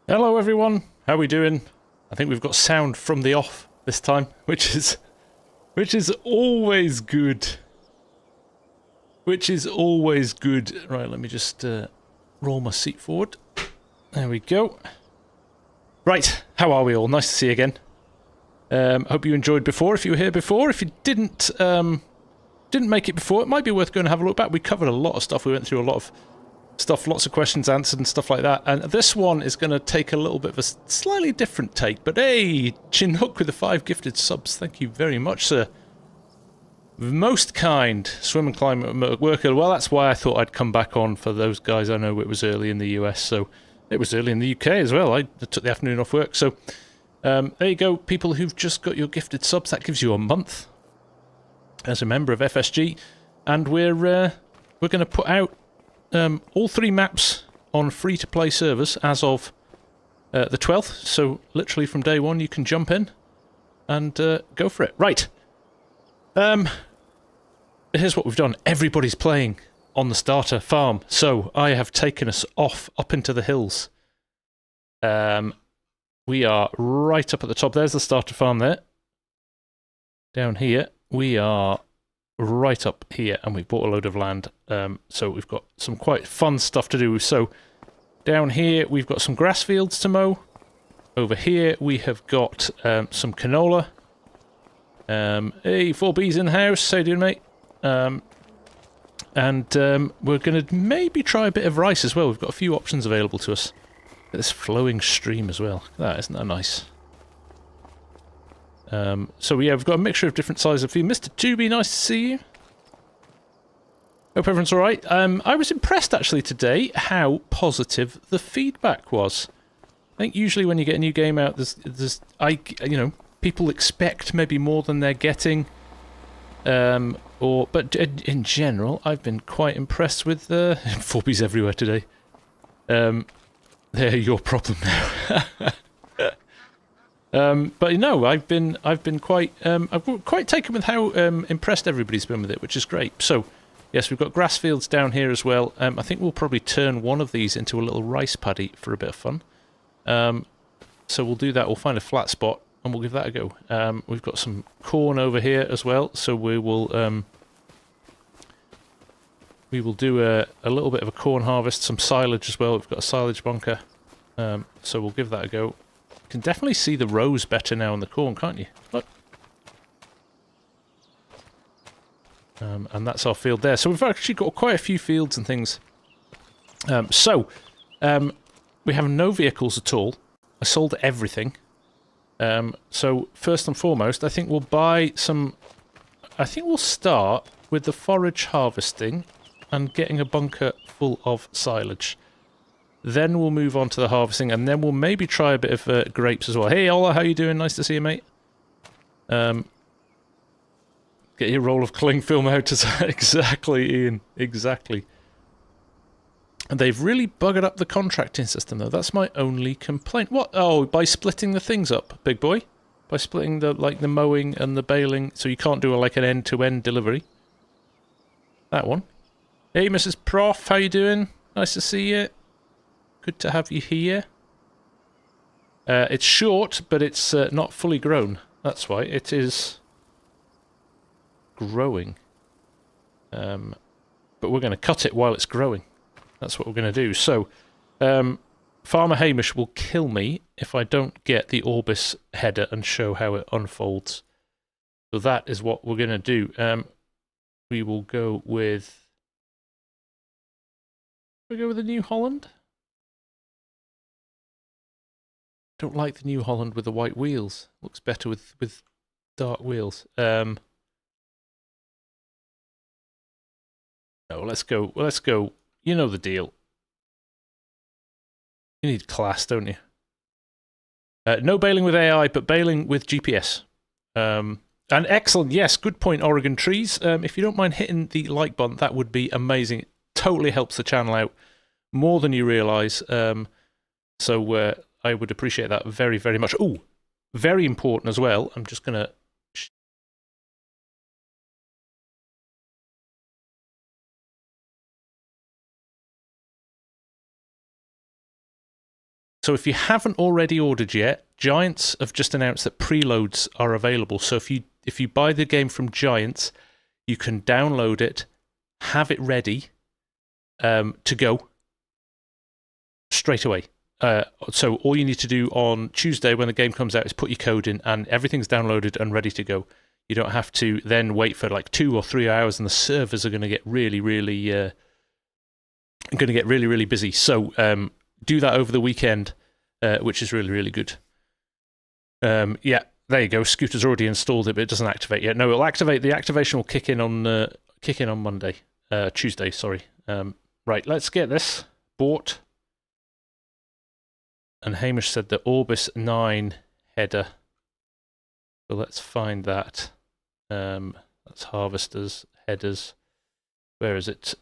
Hello everyone, how are we doing? I think we've got sound from the off this time, which is always good. Which is always good. Right, let me just roll my seat forward. There we go. Right, how are we all? Nice to see you again. Hope you enjoyed before, if you were here before. If you didn't make it before, it might be worth going to have a look back. We covered a lot of stuff, we went through a lot of stuff, lots of questions answered and stuff like that. And this one is going to take a little bit of a slightly different take. But hey, Chinhook with the 5 gifted subs. Thank you very much, sir. Most kind. Swim and climb worker. Well, that's why I thought I'd come back on for those guys. I know it was early in the US, so it was early in the UK as well. I took the afternoon off work. So there you go, people who've just got your gifted subs. That gives you a month as a member of FSG. And we're going to put out all 3 maps on free-to-play servers as of the 12th, so literally from day 1 you can jump in and go for it. Right. Here's what we've done. Everybody's playing on the starter farm, so I have taken us off up into the hills. We are right up at the top. There's the starter farm there. Down here, we are right up here, and we've bought a load of land, so we've got some quite fun stuff to do. So down here we've got some grass fields to mow. Over here we have got some canola. Hey, 4B's in the house. How you doing, mate? And we're going to maybe try a bit of rice as well. We've got a few options available to us. Look at this flowing stream as well. Look at that, isn't that nice? So yeah, we've got a mixture of different sizes of feed. Mr. Tubey, nice to see you. Hope everyone's alright. I was impressed actually today how positive the feedback was. I think usually when you get a new game out, people expect maybe more than they're getting. But in general, I've been quite impressed with 4Bs everywhere today. They're your problem now. But you know, I've been quite taken with how impressed everybody's been with it, which is great. So yes, we've got grass fields down here as well. I think we'll probably turn one of these into a little rice paddy for a bit of fun. So we'll do that. We'll find a flat spot and we'll give that a go. We've got some corn over here as well, so we will do a little bit of a corn harvest, some silage as well. We've got a silage bunker, so we'll give that a go. You can definitely see the rows better now in the corn, can't you? Look. And that's our field there. So we've actually got quite a few fields and things. We have no vehicles at all. I sold everything. So first and foremost, I think we'll buy some... I think we'll start with the forage harvesting and getting a bunker full of silage. Then we'll move on to the harvesting, and then we'll maybe try a bit of grapes as well. Hey, Ola, how you doing? Nice to see you, mate. Get your roll of cling film out. Exactly, Ian. Exactly. And they've really buggered up the contracting system, though. That's my only complaint. What? Oh, by splitting the things up, big boy? By splitting the mowing and the baling, so you can't do an end-to-end delivery. That one. Hey, Mrs. Prof, how you doing? Nice to see you. Good to have you here. It's short, but it's not fully grown. That's why. It is growing. But we're going to cut it while it's growing. That's what we're going to do. So, Farmer Hamish will kill me if I don't get the Orbis header and show how it unfolds. So that is what we're going to do. We will go with... We'll go with the New Holland. Don't like the New Holland with the white wheels. Looks better with dark wheels. No, let's go. Let's go. You know the deal. You need class, don't you? No bailing with AI, but bailing with GPS. And excellent. Yes, good point, Oregon Trees. If you don't mind hitting the like button, that would be amazing. It totally helps the channel out more than you realise. So I would appreciate that very, very much. Oh, very important as well. I'm just going to... So if you haven't already ordered yet, Giants have just announced that preloads are available. So if you buy the game from Giants, you can download it, have it ready to go straight away. So all you need to do on Tuesday when the game comes out is put your code in, and everything's downloaded and ready to go. You don't have to then wait for like 2 or 3 hours, and the servers are going to get really busy. So do that over the weekend, which is really, really good. Yeah, there you go. Scooter's already installed it, but it doesn't activate yet. No, it'll activate. The activation will kick in on Monday, Tuesday. Sorry. Right, let's get this bought. And Hamish said the Orbis 9 header. So let's find that. That's harvesters, headers. Where is it?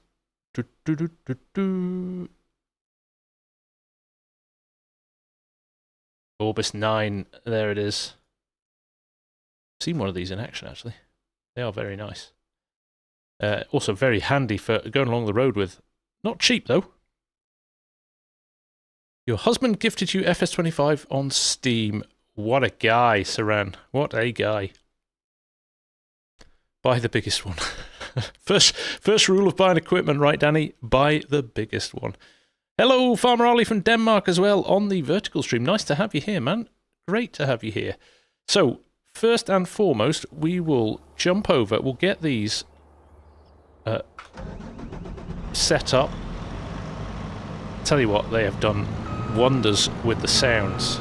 Orbis 9, there it is. I've seen one of these in action, actually. They are very nice. Also very handy for going along the road with. Not cheap, though. Your husband gifted you FS25 on Steam. What a guy, Saran. What a guy. Buy the biggest one. First rule of buying equipment, right, Danny? Buy the biggest one. Hello, Farmer Ollie from Denmark as well on the vertical stream. Nice to have you here, man. Great to have you here. So, first and foremost, we will jump over. We'll get these set up. Tell you what, they have done wonders with the sounds.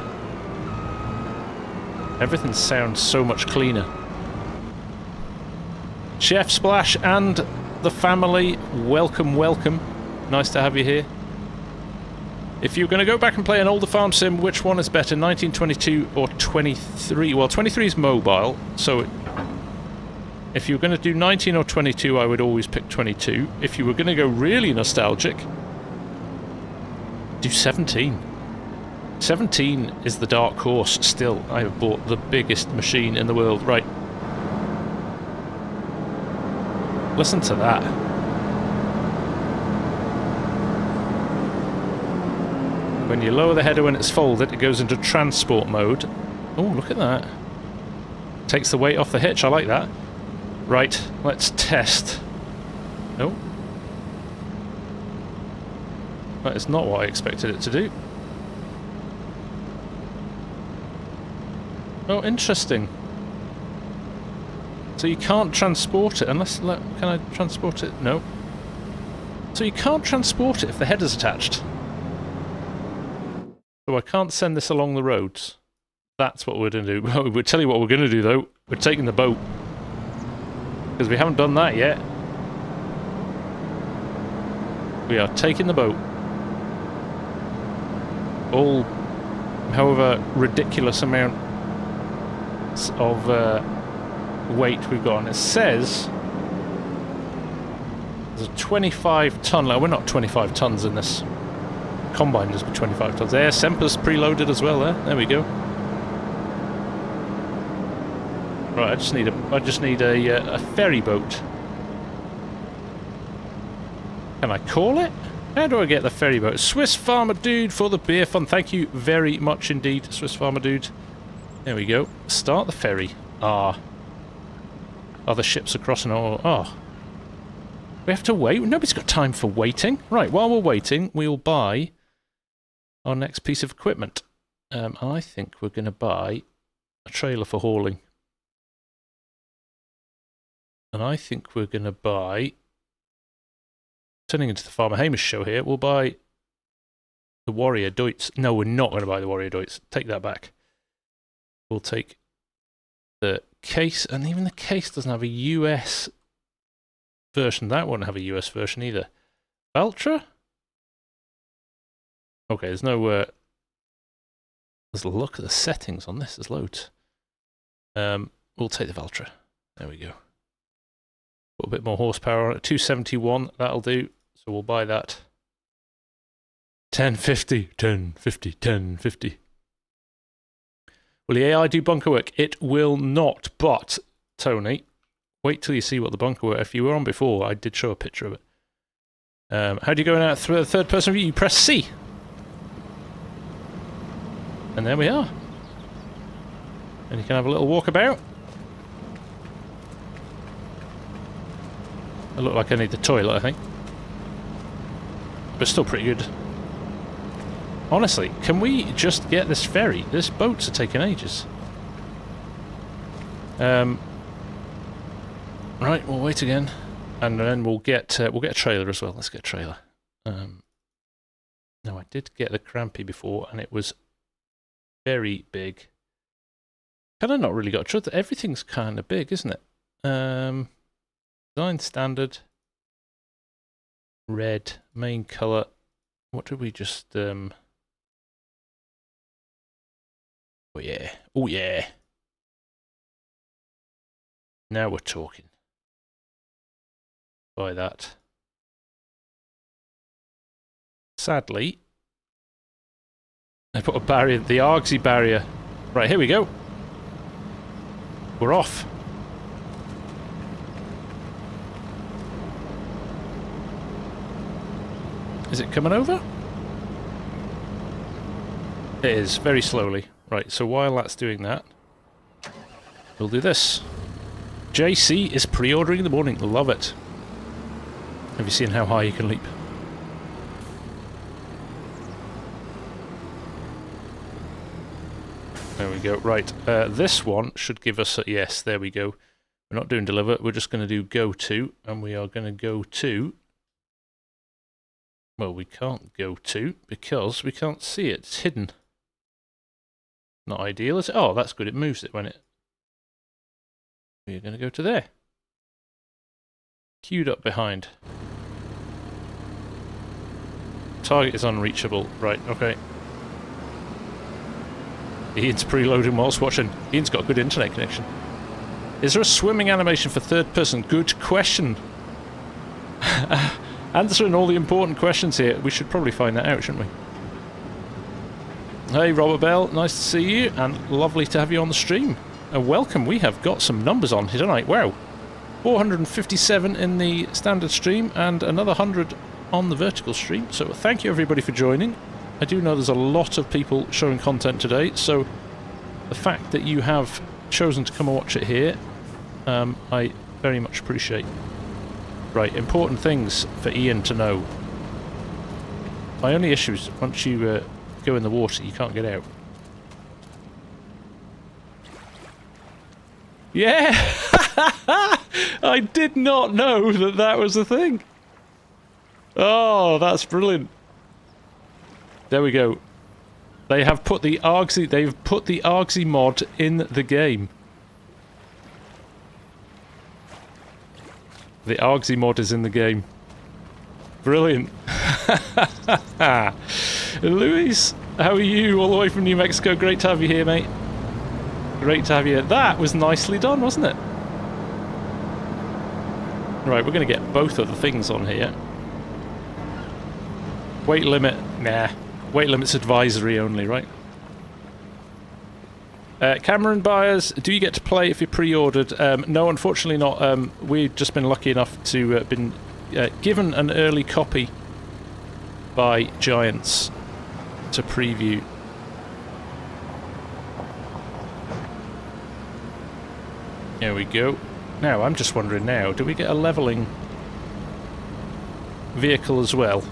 Everything sounds so much cleaner. Chef Splash and the family, welcome, welcome. Nice to have you here. If you're going to go back and play an older farm sim, which one is better, 1922 or 23? Well, 23 is mobile, so if you're going to do 19 or 22, I would always pick 22. If you were going to go really nostalgic, do 17. 17 is the dark horse still. I have bought the biggest machine in the world. Right. Listen to that. When you lower the header when it's folded, it goes into transport mode. Oh, look at that. Takes the weight off the hitch. I like that. Right, let's test. Oh. That is not what I expected it to do. Oh, interesting. So you can't transport it unless... Can I transport it? No. So you can't transport it if the header's attached. So I can't send this along the roads. That's what we're going to do. Well, we'll tell you what we're going to do, though. We're taking the boat. Because we haven't done that yet. We are taking the boat. All, however ridiculous amount of weight we've got on. It says there's a 25-ton. We're not 25 tons in this. Combine just be 25 tons. There, Semper's preloaded as well. There we go. Right, I just need a ferry boat. Can I call it? How do I get the ferry boat? Swiss Farmer Dude for the beer fund. Thank you very much indeed, Swiss Farmer Dude. There we go. Start the ferry. Ah. Other ships are crossing. Oh. We have to wait. Nobody's got time for waiting. Right, while we're waiting, we'll buy our next piece of equipment. I think we're going to buy a trailer for hauling. And I think we're going to buy... Turning into the Farmer Hamish show here, we'll buy the Warrior Deutz. No, we're not going to buy the Warrior Deutz. Take that back. We'll take the case, and even the case doesn't have a US version. That won't have a US version either. Valtra? Okay, there's no... Let's look at the settings on this. There's loads. We'll take the Valtra. There we go. Put a bit more horsepower on it. 271, that'll do. So we'll buy that. 1050, 1050, 1050. Will the AI do bunker work? It will not, but, Tony, wait till you see what the bunker work... If you were on before, I did show a picture of it. How do you go out through the third person view? You press C. And there we are. And you can have a little walk about. I look like I need the toilet, I think. But still pretty good. Honestly, can we just get this ferry? This boats are taking ages. Right, we'll wait again. And then we'll get a trailer as well. Let's get a trailer. Now, I did get the Crampy before, and it was very big. Kind of not really got a truth. Everything's kind of big, isn't it? Design standard. Red. Main colour. What did we just... Oh, yeah. Oh, yeah. Now we're talking. Buy that. Sadly, I put a barrier, the Argsy barrier. Right, here we go. We're off. Is it coming over? It is, very slowly. Right, so while that's doing that, we'll do this. JC is pre-ordering in the morning. Love it. Have you seen how high you can leap? There we go. Right, this one should give us a... Yes, there we go. We're not doing deliver. We're just going to do go to, and we are going to go to... Well, we can't go to because we can't see it. It's hidden. Not ideal, is it? Oh, that's good. It moves it when it... We're going to go to there. Queued up behind. Target is unreachable. Right, okay. Ian's preloading whilst watching. Ian's got a good internet connection. Is there a swimming animation for third person? Good question. Answering all the important questions here. We should probably find that out, shouldn't we? Hey, Robert Bell. Nice to see you, and lovely to have you on the stream. Welcome. We have got some numbers on here tonight. Wow. 457 in the standard stream, and another 100 on the vertical stream. So thank you everybody for joining. I do know there's a lot of people showing content today, so the fact that you have chosen to come and watch it here, I very much appreciate. Right, important things for Ian to know. My only issue is once you go in the water, you can't get out. Yeah! I did not know that that was a thing. Oh, that's brilliant. There we go. They have put the Argsy, they've put the Argsy mod in the game. The Argsy mod is in the game. Brilliant. Luis, how are you? All the way from New Mexico. Great to have you here, mate. Great to have you here. That was nicely done, wasn't it? Right, we're going to get both of the things on here. Weight limit, nah. Weight limit's advisory only, right? Cameron buyers, do you get to play if you're pre-ordered? No, unfortunately not. We've just been lucky enough to been given an early copy by Giants to preview. There we go. Now, I'm just wondering now, do we get a levelling vehicle as well?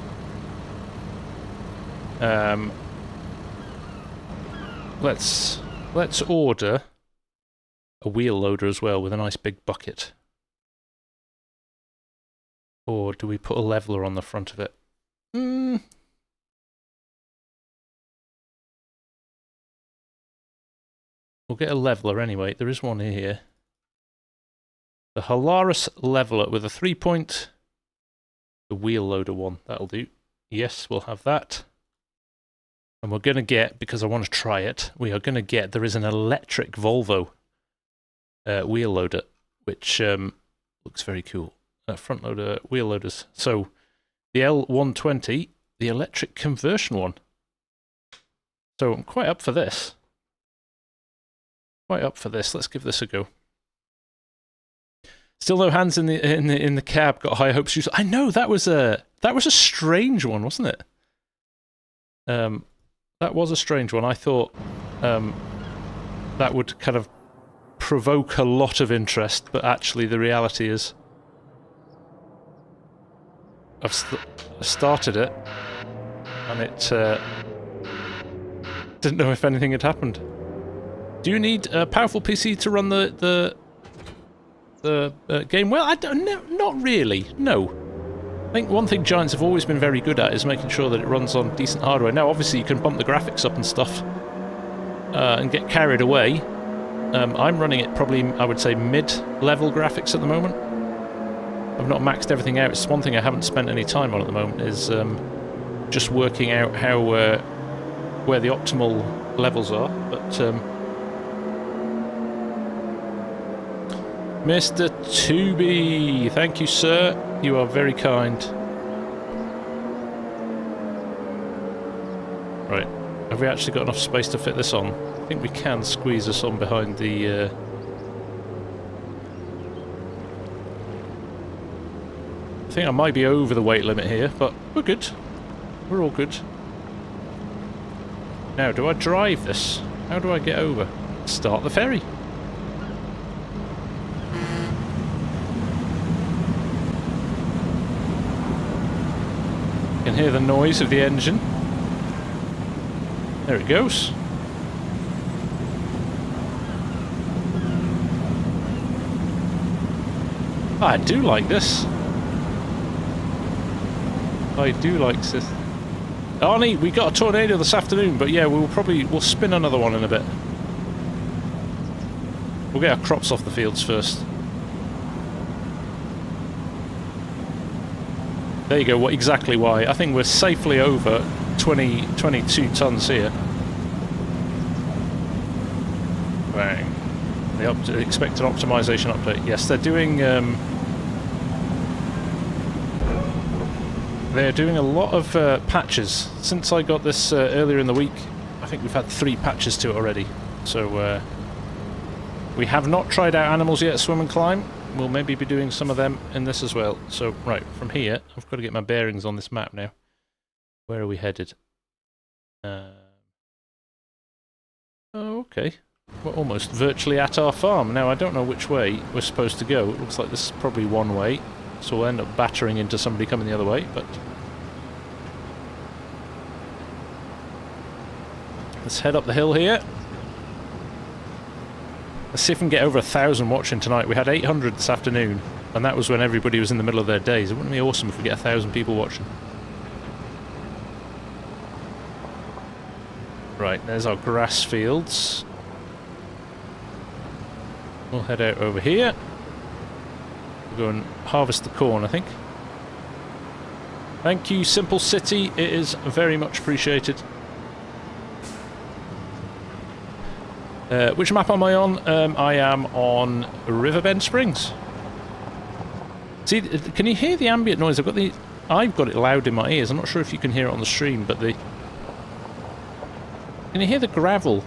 Let's order a wheel loader as well with a nice big bucket. Or do we put a leveler on the front of it? We'll get a leveler anyway. There is one here. The Holaris leveler with a 3-point. The wheel loader one. That'll do. Yes, we'll have that. And we're going to get, because I want to try it, we are going to get, there is an electric Volvo wheel loader, which looks very cool. Front loader wheel loaders. So the L120, the electric conversion one. So I'm quite up for this. Quite up for this. Let's give this a go. Still no hands in the cab. Got high hopes. I know that was a strange one, wasn't it? That was a strange one. I thought that would kind of provoke a lot of interest, but actually the reality is I've started it and it didn't know if anything had happened. Do you need a powerful PC to run the game well? I don't know, not really, no. I think one thing Giants have always been very good at is making sure that it runs on decent hardware. Now, obviously, you can bump the graphics up and stuff and get carried away. I'm running it probably, I would say, mid-level graphics at the moment. I've not maxed everything out. It's one thing I haven't spent any time on at the moment is just working out how where the optimal levels are. But Mr. Tubi, thank you, sir. You are very kind. Right, have we actually got enough space to fit this on? I think we can squeeze us on behind the... I think I might be over the weight limit here, but we're good. We're all good. Now, do I drive this? How do I get over? Start the ferry. You can hear the noise of the engine. There it goes. I do like this. I do like this. Arnie, we got a tornado this afternoon, but yeah, we'll spin another one in a bit. We'll get our crops off the fields first. There you go, exactly why. I think we're safely over 22 tons here. Bang. The expected optimization update. Yes, they're doing a lot of patches. Since I got this earlier in the week, I think we've had 3 patches to it already. So we have not tried out animals yet, swim and climb. We'll maybe be doing some of them in this as well. So, right, from here, I've got to get my bearings on this map now. Where are we headed? Oh, okay. We're almost virtually at our farm. Now, I don't know which way we're supposed to go. It looks like this is probably one way. So we'll end up battering into somebody coming the other way, but... let's head up the hill here. Let's see if we can get over 1,000 watching tonight. We had 800 this afternoon, and that was when everybody was in the middle of their days. It wouldn't it be awesome if we get 1,000 people watching? Right, there's our grass fields. We'll head out over here. We'll go and harvest the corn, I think. Thank you, Simple City. It is very much appreciated. Which map am I on? I am on Riverbend Springs. See, can you hear the ambient noise? I've got it loud in my ears. I'm not sure if you can hear it on the stream, but can you hear the gravel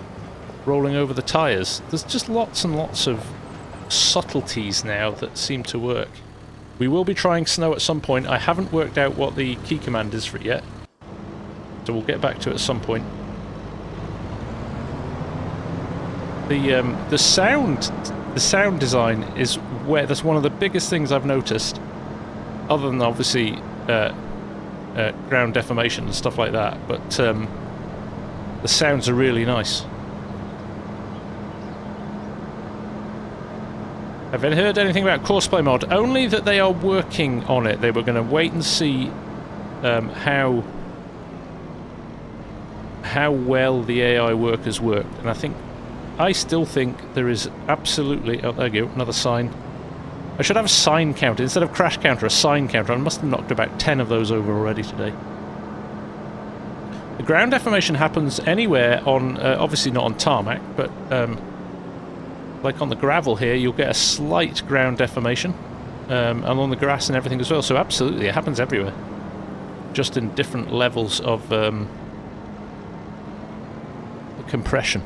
rolling over the tyres? There's just lots and lots of subtleties now that seem to work. We will be trying snow at some point. I haven't worked out what the key command is for it yet, so we'll get back to it at some point. The sound design is where that's one of the biggest things I've noticed, other than obviously ground deformation and stuff like that, but the sounds are really nice. Have you heard anything about Courseplay mod? Only that they are working on it. They were going to wait and see how well the AI workers worked, and I still think there is absolutely... oh, there you go, another sign. I should have a sign counter. Instead of crash counter, a sign counter. I must have knocked about 10 of those over already today. The ground deformation happens anywhere on... obviously not on tarmac, but... like on the gravel here, you'll get a slight ground deformation. And on the grass and everything as well. So absolutely, it happens everywhere. Just in different levels of compression.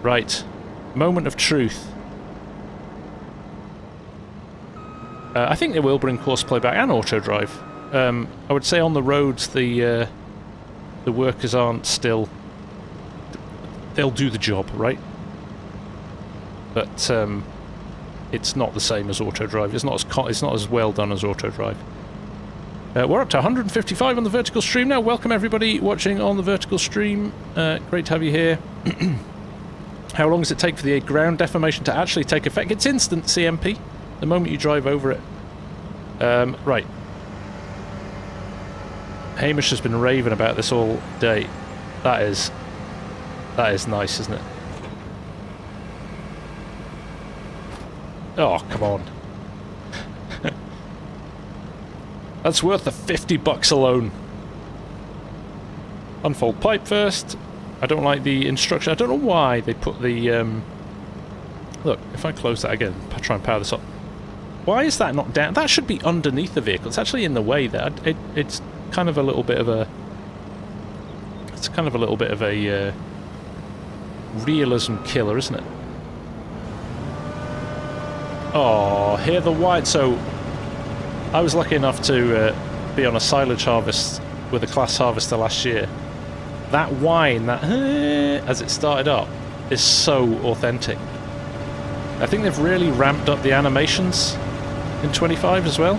Right, moment of truth. I think they will bring Courseplay back and auto drive. I would say on the roads the the workers aren't still... They'll do the job, right? But it's not the same as auto drive. It's not as well done as auto drive. We're up to 155 on the vertical stream now. Welcome everybody watching on the vertical stream. Great to have you here. How long does it take for the ground deformation to actually take effect? It's instant, CMP. The moment you drive over it. Right. Hamish has been raving about this all day. That is nice, isn't it? Oh, come on. That's worth the $50 alone. Unfold pipe first. I don't like the instruction. I don't know why they put the... Look, if I close that again, try and power this up. Why is that not down? That should be underneath the vehicle. It's actually in the way there. It's kind of a little bit of a... It's kind of a little bit of a realism killer, isn't it? Oh, hear the whine. So, I was lucky enough to be on a silage harvest with a class harvester last year. That whine, that as it started up, is so authentic. I think they've really ramped up the animations in 25 as well.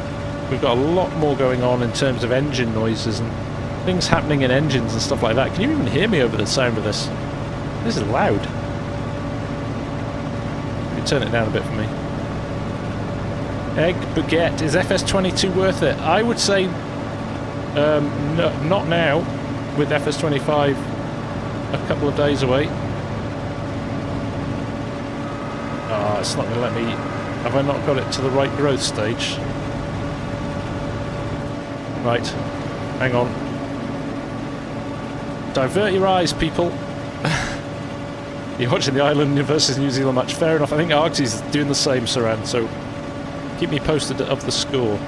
We've got a lot more going on in terms of engine noises and things happening in engines and stuff like that. Can you even hear me over the sound of this? This is loud. Can you turn it down a bit for me? Egg baguette. Is FS22 worth it? I would say no, not now, with FS25 a couple of days away. Ah, it's not going to let me... Have I not got it to the right growth stage? Right. Hang on. Divert your eyes, people. You're watching the Ireland versus New Zealand match. Fair enough. I think Argsy is doing the same, Saran, so keep me posted of the score.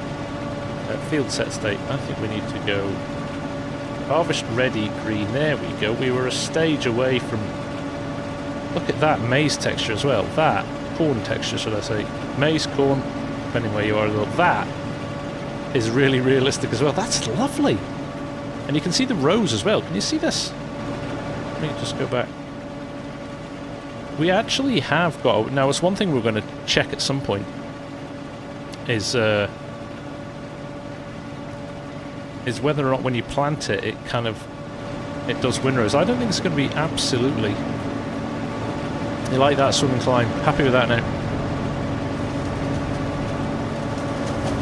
Field set state. I think we need to go harvest ready green. There we go. We were a stage away from... Look at that maize texture as well. That corn texture, should I say. Maize, corn, depending where you are. That is really realistic as well. That's lovely. And you can see the rows as well. Can you see this? Let me just go back. We actually have got... Now, it's one thing we're going to check at some point. Is whether or not when you plant it, it kind of... It does windrows. I don't think it's going to be absolutely... You like that swim and climb? Happy with that now?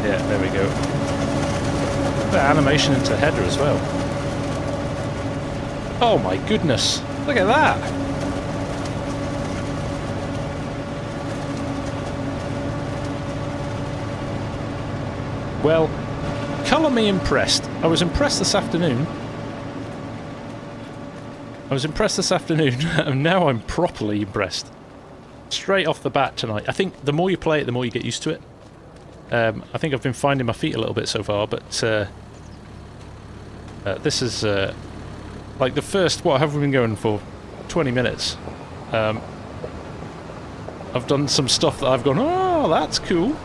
Yeah, there we go. That animation into header as well. Oh my goodness! Look at that! Well, colour me impressed. I was impressed this afternoon. And now I'm properly impressed. Straight off the bat tonight. I think the more you play it, the more you get used to it. I think I've been finding my feet a little bit so far, but this is like the first, what have we been going for? 20 minutes. I've done some stuff that I've gone, oh, that's cool.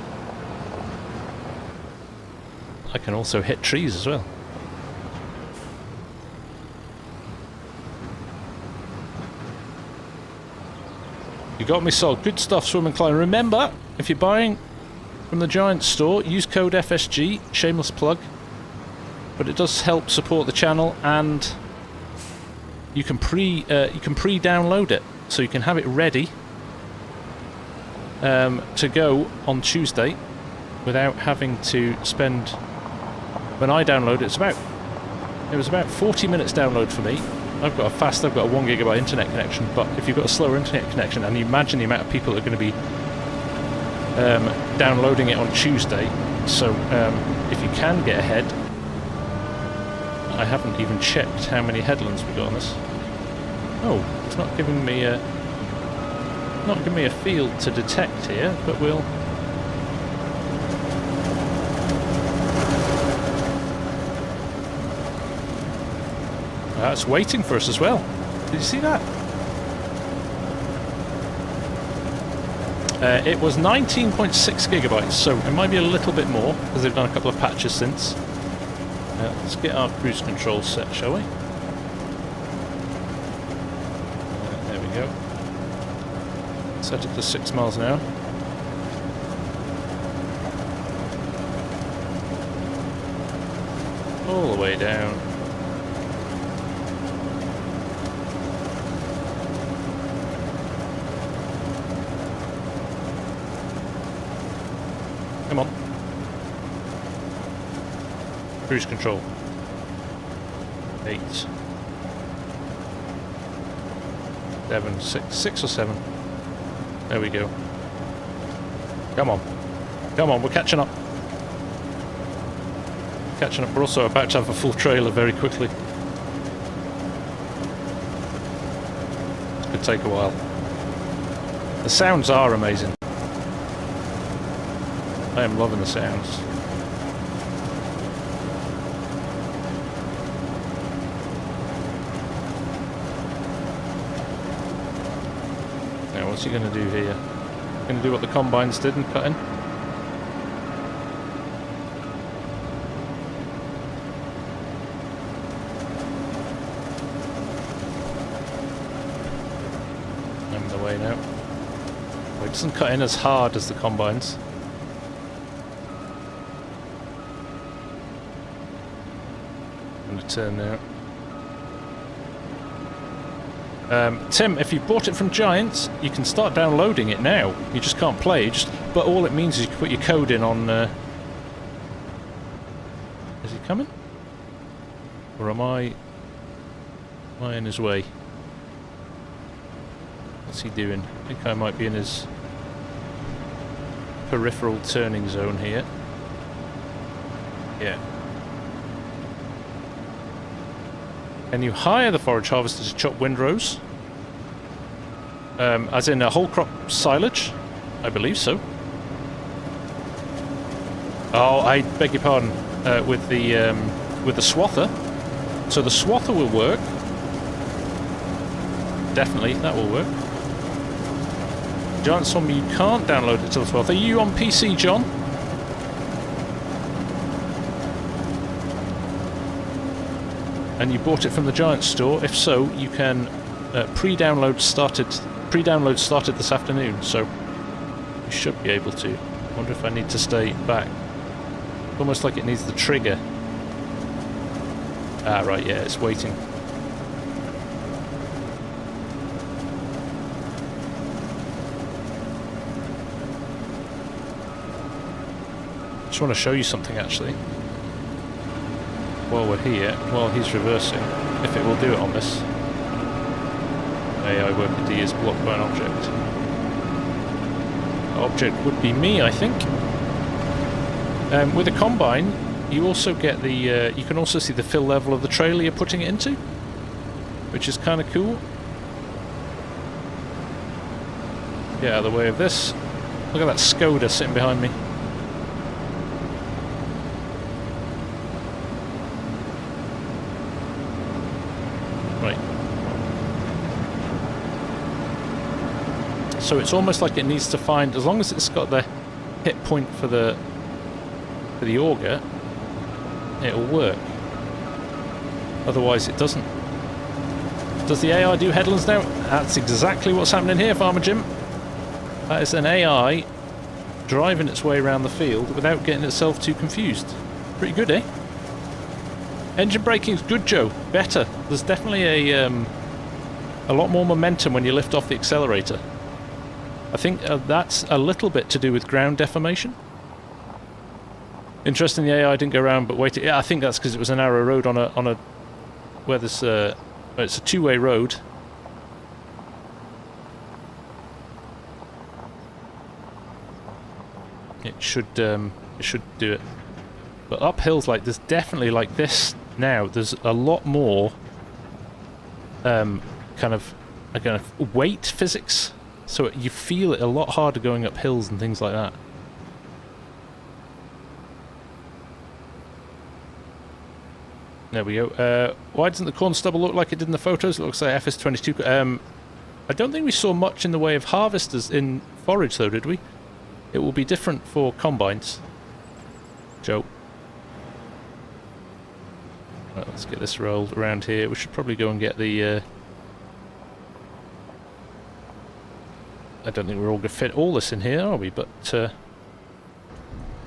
I can also hit trees as well. You got me sold. Good stuff, Swim and Climb. Remember, if you're buying from the Giant store, use code FSG. Shameless plug. But it does help support the channel, and you can pre-download it, so you can have it ready to go on Tuesday without having to spend. When I download it, it was about 40 minutes download for me. I've got a 1 gigabyte internet connection, but if you've got a slower internet connection, and you imagine the amount of people that are going to be downloading it on Tuesday, so if you can get ahead, I haven't even checked how many headlands we got on this. Oh, it's not giving me a field to detect here, but we'll. It's waiting for us as well. Did you see that? It was 19.6 gigabytes, so it might be a little bit more, because they've done a couple of patches since. Let's get our cruise control set, shall we? Set it to 6 miles an hour. All the way down. Come on. Cruise control. 8. 7, 6 or 7. There we go. Come on. Come on, we're catching up. Catching up. We're also about to have a full trailer very quickly. It could take a while. The sounds are amazing. I am loving the sounds. Now what's he going to do here? Going to do what the combines did and cut in? I'm the way now. Well, it doesn't cut in as hard as the combines. Turn now. Tim, if you bought it from Giants, you can start downloading it now. You just can't play. But all it means is you can put your code in on. Is he coming? Or am I in his way? What's he doing? I think I might be in his peripheral turning zone here. Yeah. Can you hire the forage harvester to chop windrows? As in a whole crop silage? I believe so. Oh, I beg your pardon. With the swather. So the swather will work. Definitely, that will work. Giants told me you can't download it till the 12th. Are you on PC, John? And you bought it from the Giant store. If so, you can pre-download started this afternoon, so you should be able to. I wonder if I need to stay back. Almost like it needs the trigger. Ah, right, yeah, it's waiting. Just want to show you something actually. While we're here, while he's reversing, if it will do it on this. AI worker D is blocked by an object. The object would be me, I think. With a combine, you also get the. You can also see the fill level of the trailer you're putting it into, which is kind of cool. Get out of the way of this. Look at that Skoda sitting behind me. So it's almost like it needs to find, as long as it's got the hit point for the auger, it'll work. Otherwise it doesn't. Does the AI do headlands now? That's exactly what's happening here, Farmer Jim. That is an AI driving its way around the field without getting itself too confused. Pretty good, eh? Engine braking is good, Joe. Better. There's definitely a lot more momentum when you lift off the accelerator. I think that's a little bit to do with ground deformation. Interesting, the AI didn't go around but waited. Yeah, I think that's because it was a narrow road on a where there's it's a two-way road. It should do it. But up hills like there's definitely like this now. There's a lot more kind of weight physics. So you feel it a lot harder going up hills and things like that. There we go. Why doesn't the corn stubble look like it did in the photos? It looks like FS22. I don't think we saw much in the way of harvesters in forage though, did we? It will be different for combines. Joe. Right, let's get this rolled around here. We should probably go and get the... I don't think we're all going to fit all this in here, are we? But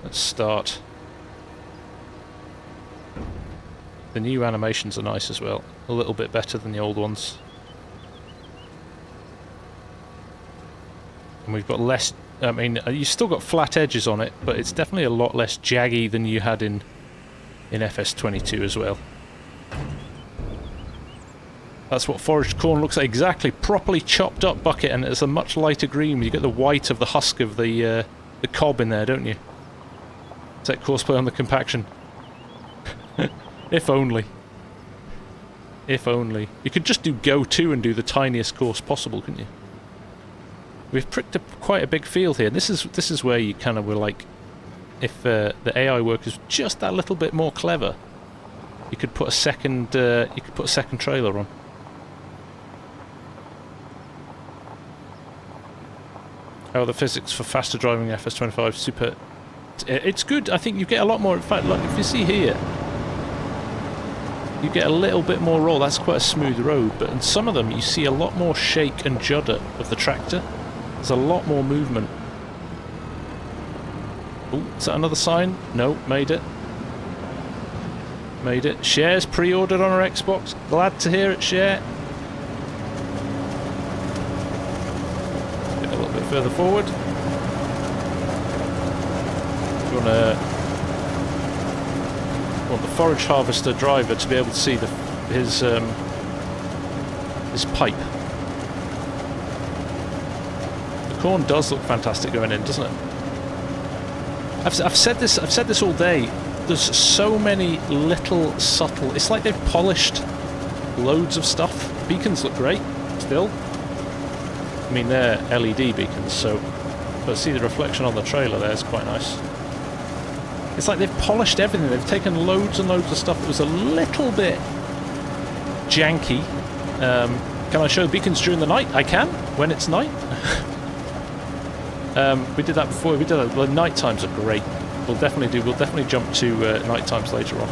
let's start. The new animations are nice as well. A little bit better than the old ones. And we've got less... I mean, you've still got flat edges on it, but it's definitely a lot less jaggy than you had in FS22 as well. That's what foraged corn looks like. Exactly. Properly chopped up bucket, and it's a much lighter green. You get the white of the husk of the cob in there, don't you? Is that courseplay on the compaction? If only. If only. You could just do Go 2 and do the tiniest course possible, couldn't you? We've pricked up quite a big field here. This is where you kind of were like, if the AI work is just that little bit more clever, you could put a second trailer on. Oh, the physics for faster driving FS25 super. It's good. I think you get a lot more. In fact, look, if you see here, you get a little bit more roll. That's quite a smooth road, but in some of them you see a lot more shake and judder of the tractor. There's a lot more movement. Oh, is that another sign? No, made it. Made it. Shares pre-ordered on our Xbox. Glad to hear it, Share. Get a little bit further forward. You want the forage harvester driver to be able to see his pipe. The corn does look fantastic going in, doesn't it? I've said this all day. There's so many little subtle. It's like they've polished loads of stuff. Beacons look great still. I mean, they're LED beacons, so but see the reflection on the trailer there is quite nice. It's like they've polished everything. They've taken loads and loads of stuff that was a little bit janky. Can I show beacons during the night? I can, when it's night. We did that before. We did that. Well, night times are great. We'll definitely jump to night times later on.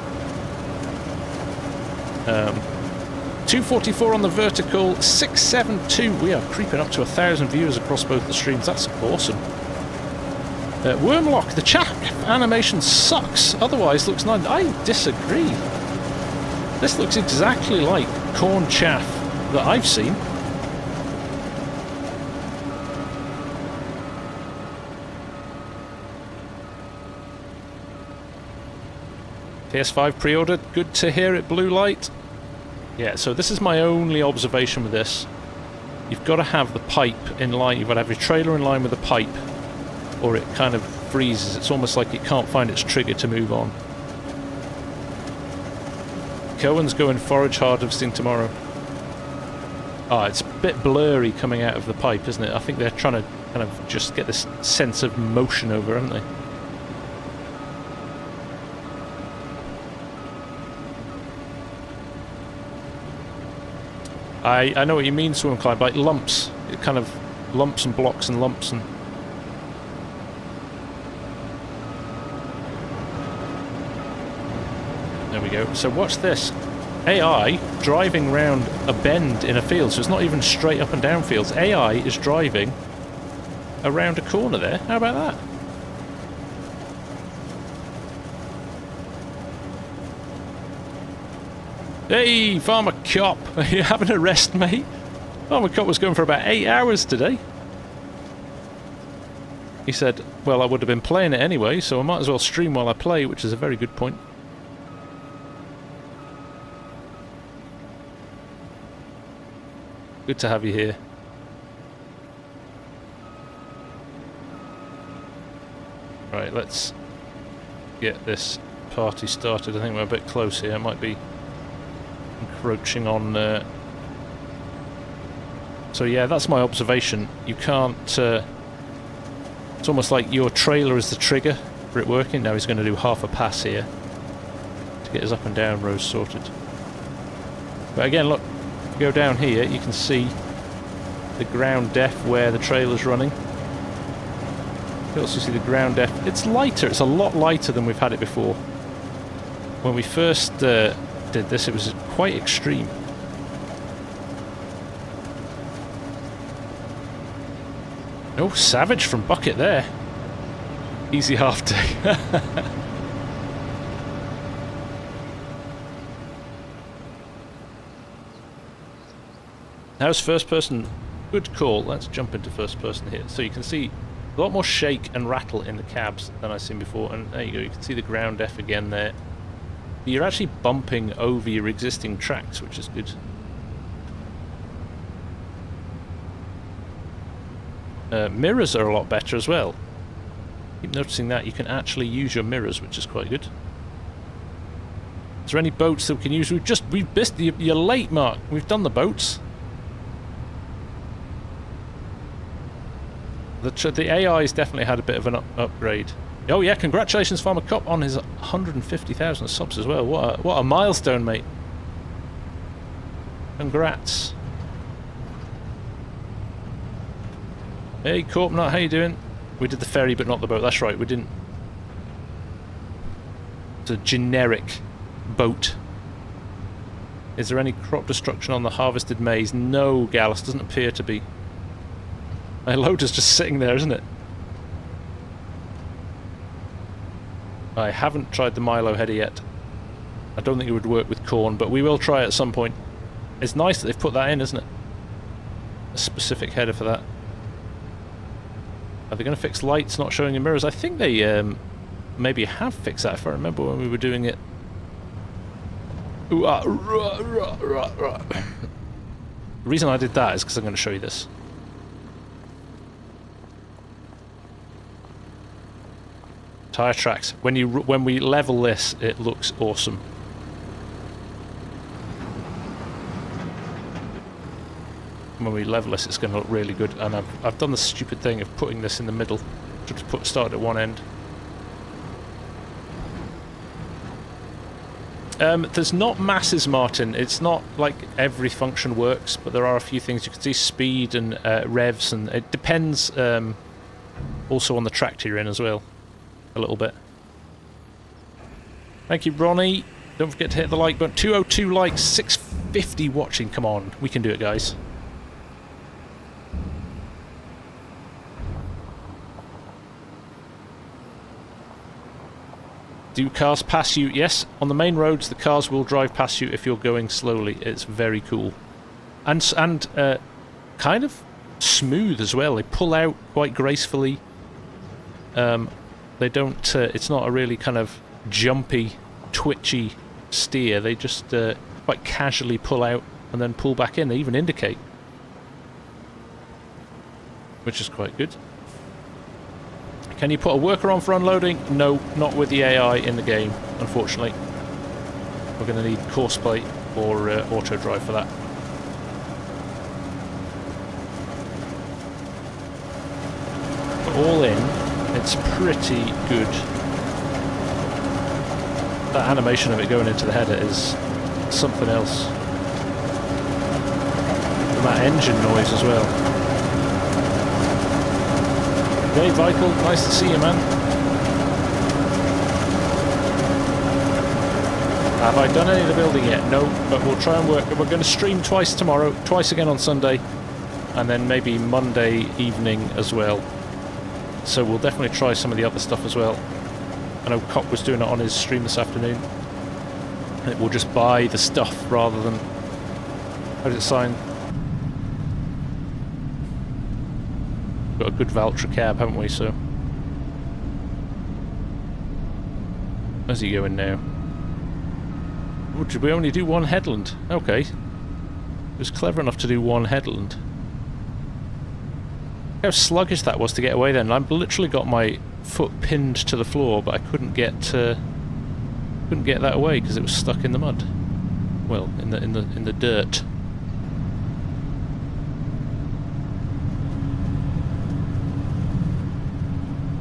244 on the vertical, 672. We are creeping up to 1,000 viewers across both the streams. That's awesome. Wormlock, the chaff animation sucks. Otherwise, looks nice. I disagree. This looks exactly like corn chaff that I've seen. PS5 pre-ordered. Good to hear it, Blue Light. Yeah, so this is my only observation with this. You've got to have the pipe in line. You've got to have your trailer in line with the pipe, or it kind of freezes. It's almost like it can't find its trigger to move on. Cohen's going forage harvesting tomorrow. Ah, it's a bit blurry coming out of the pipe, isn't it? I think they're trying to kind of just get this sense of motion over, haven't they? I know what you mean, Swim Climb, like lumps. It kind of lumps and blocks and lumps and... There we go. So watch this. AI driving round a bend in a field, so it's not even straight up and down fields. AI is driving around a corner there. How about that? Hey, Farmer Cop, are you having a rest, mate? Farmer Cop was going for about 8 hours today. He said, well, I would have been playing it anyway, so I might as well stream while I play, which is a very good point. Good to have you here. Right, let's get this party started. I think we're a bit close here. It might be encroaching on... So yeah, that's my observation. You can't... It's almost like your trailer is the trigger for it working. Now he's going to do half a pass here to get his up and down rows sorted. But again, look, if you go down here, you can see the ground depth where the trailer's running. You can also see the ground depth. It's lighter. It's a lot lighter than we've had it before. When we first did this, it was quite extreme. Oh, savage from Bucket there. Easy half day. How's first person? Good call. Let's jump into first person here. So you can see a lot more shake and rattle in the cabs than I've seen before. And there you go. You can see the ground F again there. You're actually bumping over your existing tracks, which is good. Mirrors are a lot better as well. Keep noticing that you can actually use your mirrors, which is quite good. Is there any boats that we can use? We've missed. You're late, Mark. We've done the boats. The AI's definitely had a bit of an upgrade. Oh yeah, congratulations Farmer Cop on his 150,000 subs as well. What a milestone, mate. Congrats. Hey Corpnut, how you doing? We did the ferry but not the boat. That's right, we didn't. It's a generic boat. Is there any crop destruction on the harvested maize? No, Gallus, doesn't appear to be. My loader's just sitting there, isn't it? I haven't tried the Milo header yet. I don't think it would work with corn, but we will try it at some point. It's nice that they've put that in, isn't it? A specific header for that. Are they going to fix lights not showing in mirrors? I think they maybe have fixed that, if I remember when we were doing it. The reason I did that is because I'm going to show you this. Tire tracks. When we level this, it looks awesome. When we level this, it's going to look really good. And I've done the stupid thing of putting this in the middle, to start at one end. There's not masses, Martin. It's not like every function works, but there are a few things. You can see speed and revs, and it depends also on the tractor you're in as well. A little bit. Thank you, Ronnie. Don't forget to hit the like button. 202 likes, 650 watching. Come on, we can do it, guys. Do cars pass you? Yes, on the main roads the cars will drive past you if you're going slowly. It's very cool. And kind of smooth as well. They pull out quite gracefully. They don't, it's not a really kind of jumpy, twitchy steer. They just quite casually pull out and then pull back in. They even indicate. Which is quite good. Can you put a worker on for unloading? No, not with the AI in the game, unfortunately. We're going to need course plate or auto drive for that. But all in, it's pretty good. That animation of it going into the header is something else. And that engine noise as well. Hey Vital, nice to see you, man. Have I done any of the building yet? No, but we'll try and work. We're going to stream twice tomorrow, twice again on Sunday, and then maybe Monday evening as well. So we'll definitely try some of the other stuff as well. I know Cop was doing it on his stream this afternoon. And we'll just buy the stuff rather than... How does it sign? Got a good Valtra cab, haven't we, so... Where's he going now? Oh, did we only do one headland? Okay. It was clever enough to do one headland. How sluggish that was to get away then. I've literally got my foot pinned to the floor, but I couldn't get that away because it was stuck in the mud. Well, in the dirt.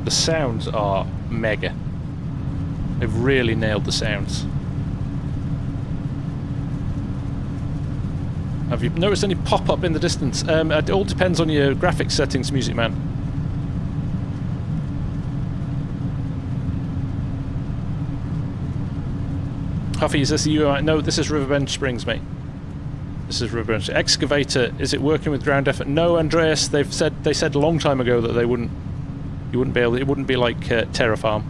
The sounds are mega. They've really nailed the sounds. Have you noticed any pop-up in the distance? It all depends on your graphics settings, Music Man. Huffy, is this the UI? No, this is Riverbend Springs, mate. This is Rubber. Excavator, is it working with ground effort? No, Andreas. They said a long time ago that they wouldn't. You wouldn't be able. It wouldn't be like TerraFarm.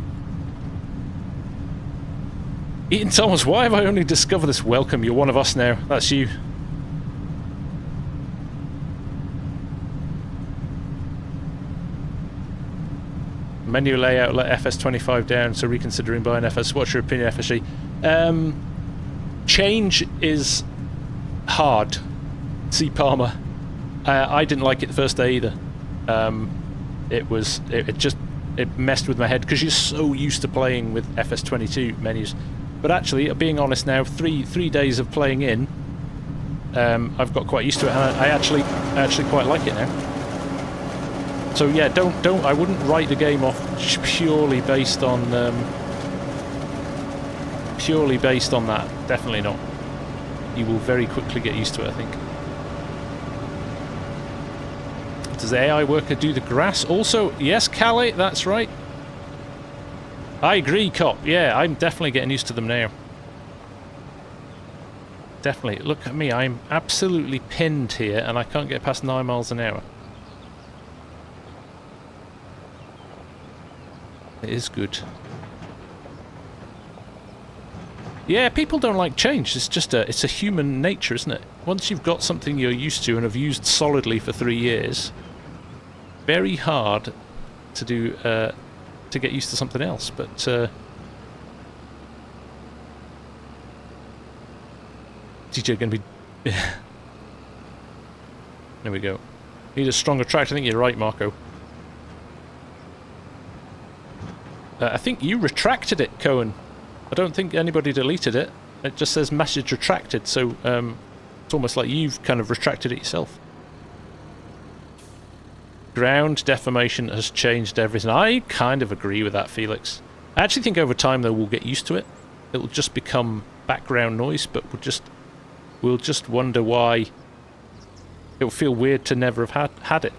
Eaton Thomas, why have I only discovered this? Welcome, you're one of us now. That's you. Menu layout, let FS25 down, so reconsidering buying FS. What's your opinion, FSG? Change is hard. See Palmer. I didn't like it the first day either. It messed with my head because you're so used to playing with FS22 menus. But actually, being honest now, three days of playing in, I've got quite used to it, and I actually quite like it now. So yeah, I wouldn't write the game off purely based on that. Definitely not. You will very quickly get used to it, I think. Does the AI worker do the grass also? Yes, Callie, that's right. I agree, Cop. Yeah, I'm definitely getting used to them now. Definitely. Look at me, I'm absolutely pinned here and I can't get past 9 miles an hour. It is good. Yeah, people don't like change. It's just it's a human nature, isn't it? Once you've got something you're used to and have used solidly for 3 years, very hard to do to get used to something else. But DJ going to be there we go. Need a stronger track. I think you're right, Marco. I think you retracted it, Cohen. I don't think anybody deleted it. It just says message retracted, so it's almost like you've kind of retracted it yourself. Ground deformation has changed everything. I kind of agree with that, Felix. I actually think over time, though, we'll get used to it. It'll just become background noise, but we'll just wonder why it'll feel weird to never have had it.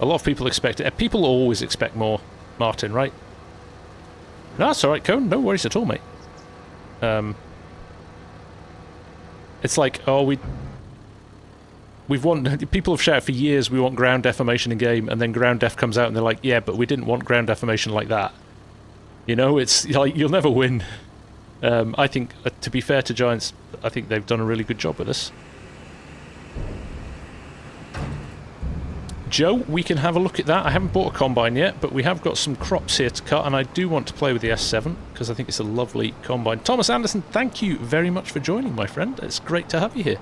A lot of people expect it. People always expect more, Martin, right? No, that's alright, Cone. No worries at all, mate. It's like, oh, people have shouted for years we want ground deformation in game, and then ground def comes out and they're like, yeah, but we didn't want ground deformation like that. You know, it's like, you'll never win. I think, to be fair to Giants, I think they've done a really good job with this. Joe, we can have a look at that. I haven't bought a combine yet, but we have got some crops here to cut, and I do want to play with the S7 because I think it's a lovely combine. Thomas Anderson, thank you very much for joining, my friend. It's great to have you here.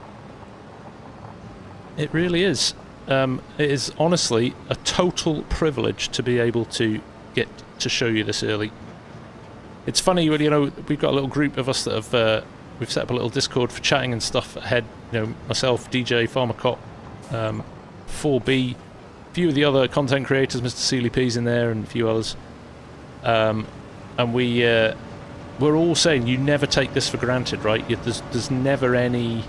It really is. It is honestly a total privilege to be able to get to show you this early. It's funny, you know, we've got a little group of us that have we've set up a little Discord for chatting and stuff ahead. You know, myself, DJ, Farmer Cop, 4B. A few of the other content creators, Mr. Sealy P's in there, and a few others, and we're all saying you never take this for granted, right? There's never any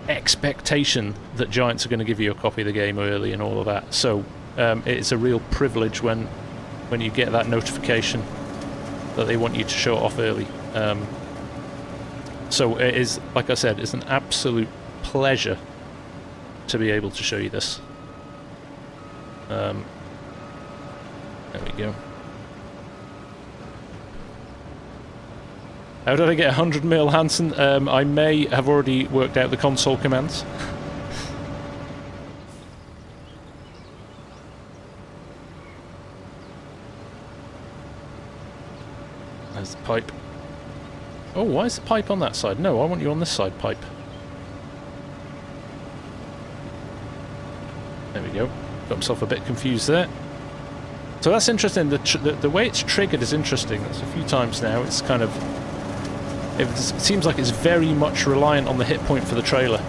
expectation that Giants are going to give you a copy of the game early and all of that. So it's a real privilege when you get that notification that they want you to show it off early. So it is, like I said, it's an absolute pleasure to be able to show you this. There we go. How did I get 100 mil, Hansen? I may have already worked out the console commands. There's the pipe. Oh, why is the pipe on that side? No, I want you on this side, pipe. There we go. Got himself a bit confused there. So that's interesting. The way it's triggered is interesting. That's a few times now. It's kind of... It seems like it's very much reliant on the hit point for the trailer.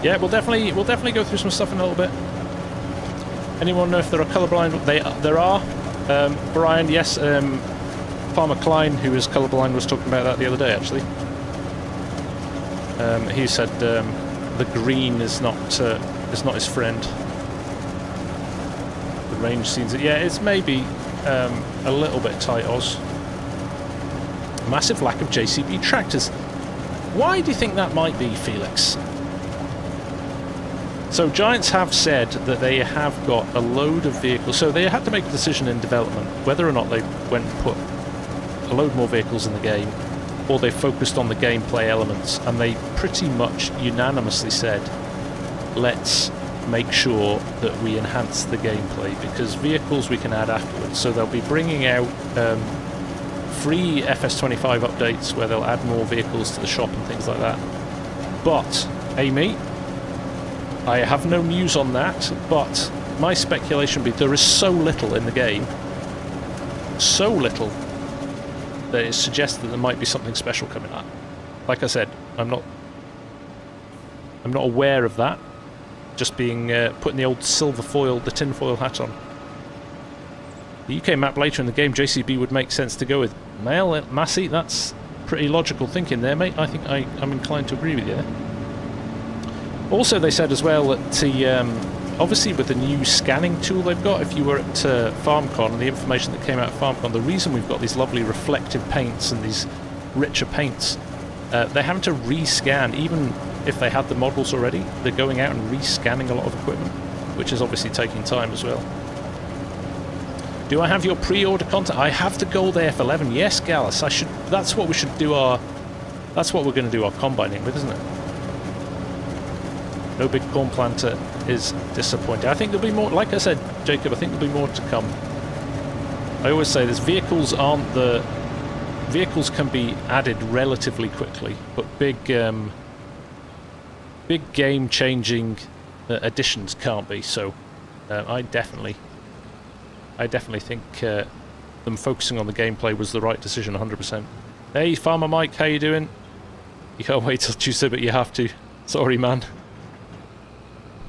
Yeah, we'll definitely go through some stuff in a little bit. Anyone know if there are colourblind? There are. Brian, yes. Farmer Klein, who is colourblind, was talking about that the other day, actually. He said the green is not his friend. The range seems... Yeah, it's maybe a little bit tight, Oz. Massive lack of JCB tractors. Why do you think that might be, Felix? So Giants have said that they have got a load of vehicles. So they had to make a decision in development whether or not they went and put a load more vehicles in the game, or they focused on the gameplay elements, and they pretty much unanimously said, let's make sure that we enhance the gameplay, because vehicles we can add afterwards. So they'll be bringing out free FS25 updates where they'll add more vehicles to the shop and things like that. But, Amy, I have no news on that, but my speculation would be there is so little in the game, so little, that it suggests that there might be something special coming up. Like I said, I'm not aware of that. Just being putting the old silver foil, the tin foil hat on. The UK map later in the game, JCB would make sense to go with. Well, Massey, that's pretty logical thinking there, mate. I think I'm inclined to agree with you there. Also, they said as well that obviously with the new scanning tool they've got, if you were at FarmCon and the information that came out of FarmCon, the reason we've got these lovely reflective paints and these richer paints, they're having to rescan, even if they had the models already, they're going out and rescanning a lot of equipment, which is obviously taking time as well. Do I have your pre-order content? I have the gold AF11. Yes, Gallus, I should. That's what we should do that's what we're going to do our combining with, isn't it? No big corn planter is disappointing. I think there'll be more, like I said, Jacob, I think there'll be more to come. I always say this, vehicles can be added relatively quickly, but big game-changing additions can't be, so I definitely think them focusing on the gameplay was the right decision, 100%. Hey, Farmer Mike, how you doing? You can't wait till Tuesday, but you have to. Sorry, man.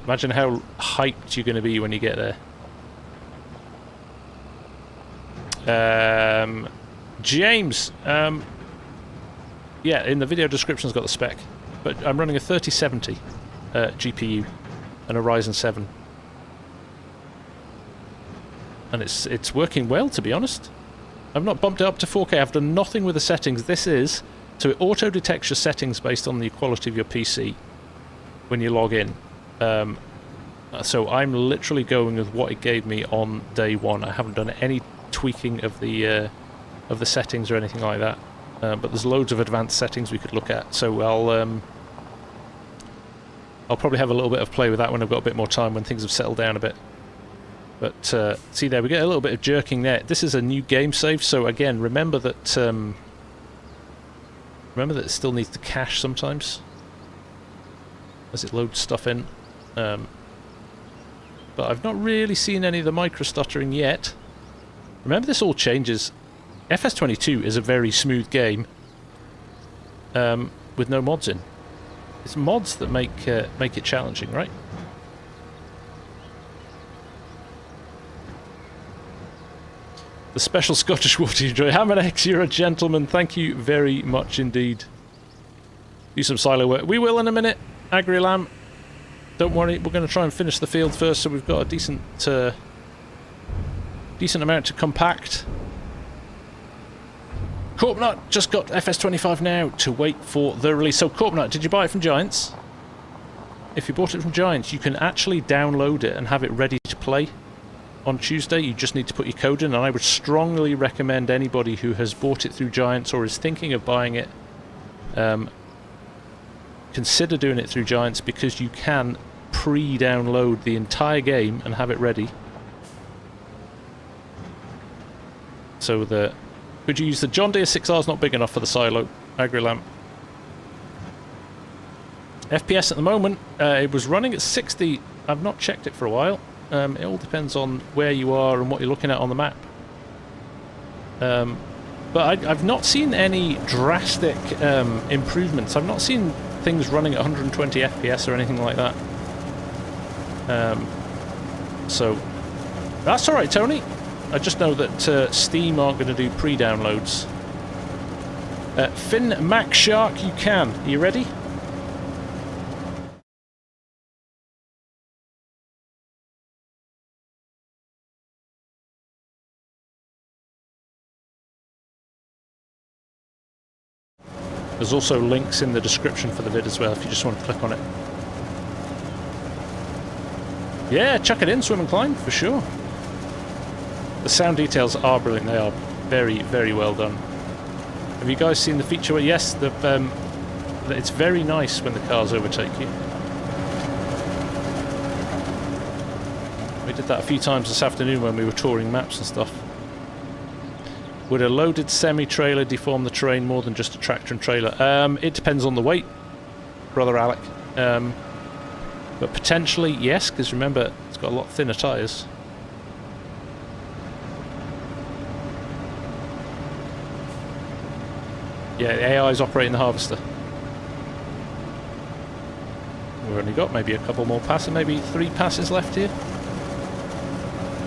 Imagine how hyped you're going to be when you get there. James, yeah, in the video description's got the spec, but I'm running a 3070 GPU and a Ryzen 7, and it's working well, to be honest. I've not bumped it up to 4K. I've done nothing with the settings. This is so it auto detects your settings based on the quality of your PC when you log in. So I'm literally going with what it gave me on day one. I haven't done any tweaking of the settings or anything like that. But there's loads of advanced settings we could look at. So I'll probably have a little bit of play with that when I've got a bit more time, when things have settled down a bit. But see there, we get a little bit of jerking there. This is a new game save, so again, remember that it still needs to cache sometimes as it loads stuff in. But I've not really seen any of the micro stuttering yet. Remember, this all changes. FS22 is a very smooth game with no mods in. It's mods that make it challenging, right? The special Scottish water you enjoy. Hammer X, you're a gentleman. Thank you very much indeed. Do some silo work. We will in a minute. Agri-Lamb. Don't worry, we're going to try and finish the field first, so we've got a decent amount to compact. Corpnut just got FS25 now to wait for the release. So Corpnut, did you buy it from Giants? If you bought it from Giants, you can actually download it and have it ready to play on Tuesday. You just need to put your code in, and I would strongly recommend anybody who has bought it through Giants or is thinking of buying it, consider doing it through Giants, because you can pre-download the entire game and have it ready. So could you use the John Deere 6R is not big enough for the silo, Agri-Lamp. FPS at the moment, it was running at 60. I've not checked it for a while. It all depends on where you are and what you're looking at on the map. But I've not seen any drastic improvements. I've not seen things running at 120 FPS or anything like that. So that's alright, Tony. I just know that Steam aren't going to do pre-downloads. Finn Mac Shark, you can. Are you ready? There's also links in the description for the vid as well if you just want to click on it. Yeah, chuck it in, swim and climb, for sure. The sound details are brilliant. They are very, very well done. Have you guys seen the feature? Yes, it's very nice when the cars overtake you. We did that a few times this afternoon when we were touring maps and stuff. Would a loaded semi-trailer deform the terrain more than just a tractor and trailer? It depends on the weight, Brother Alec. But potentially, yes, because remember, it's got a lot thinner tyres. Yeah, the AI is operating the harvester. We've only got maybe a couple more passes, maybe 3 passes left here.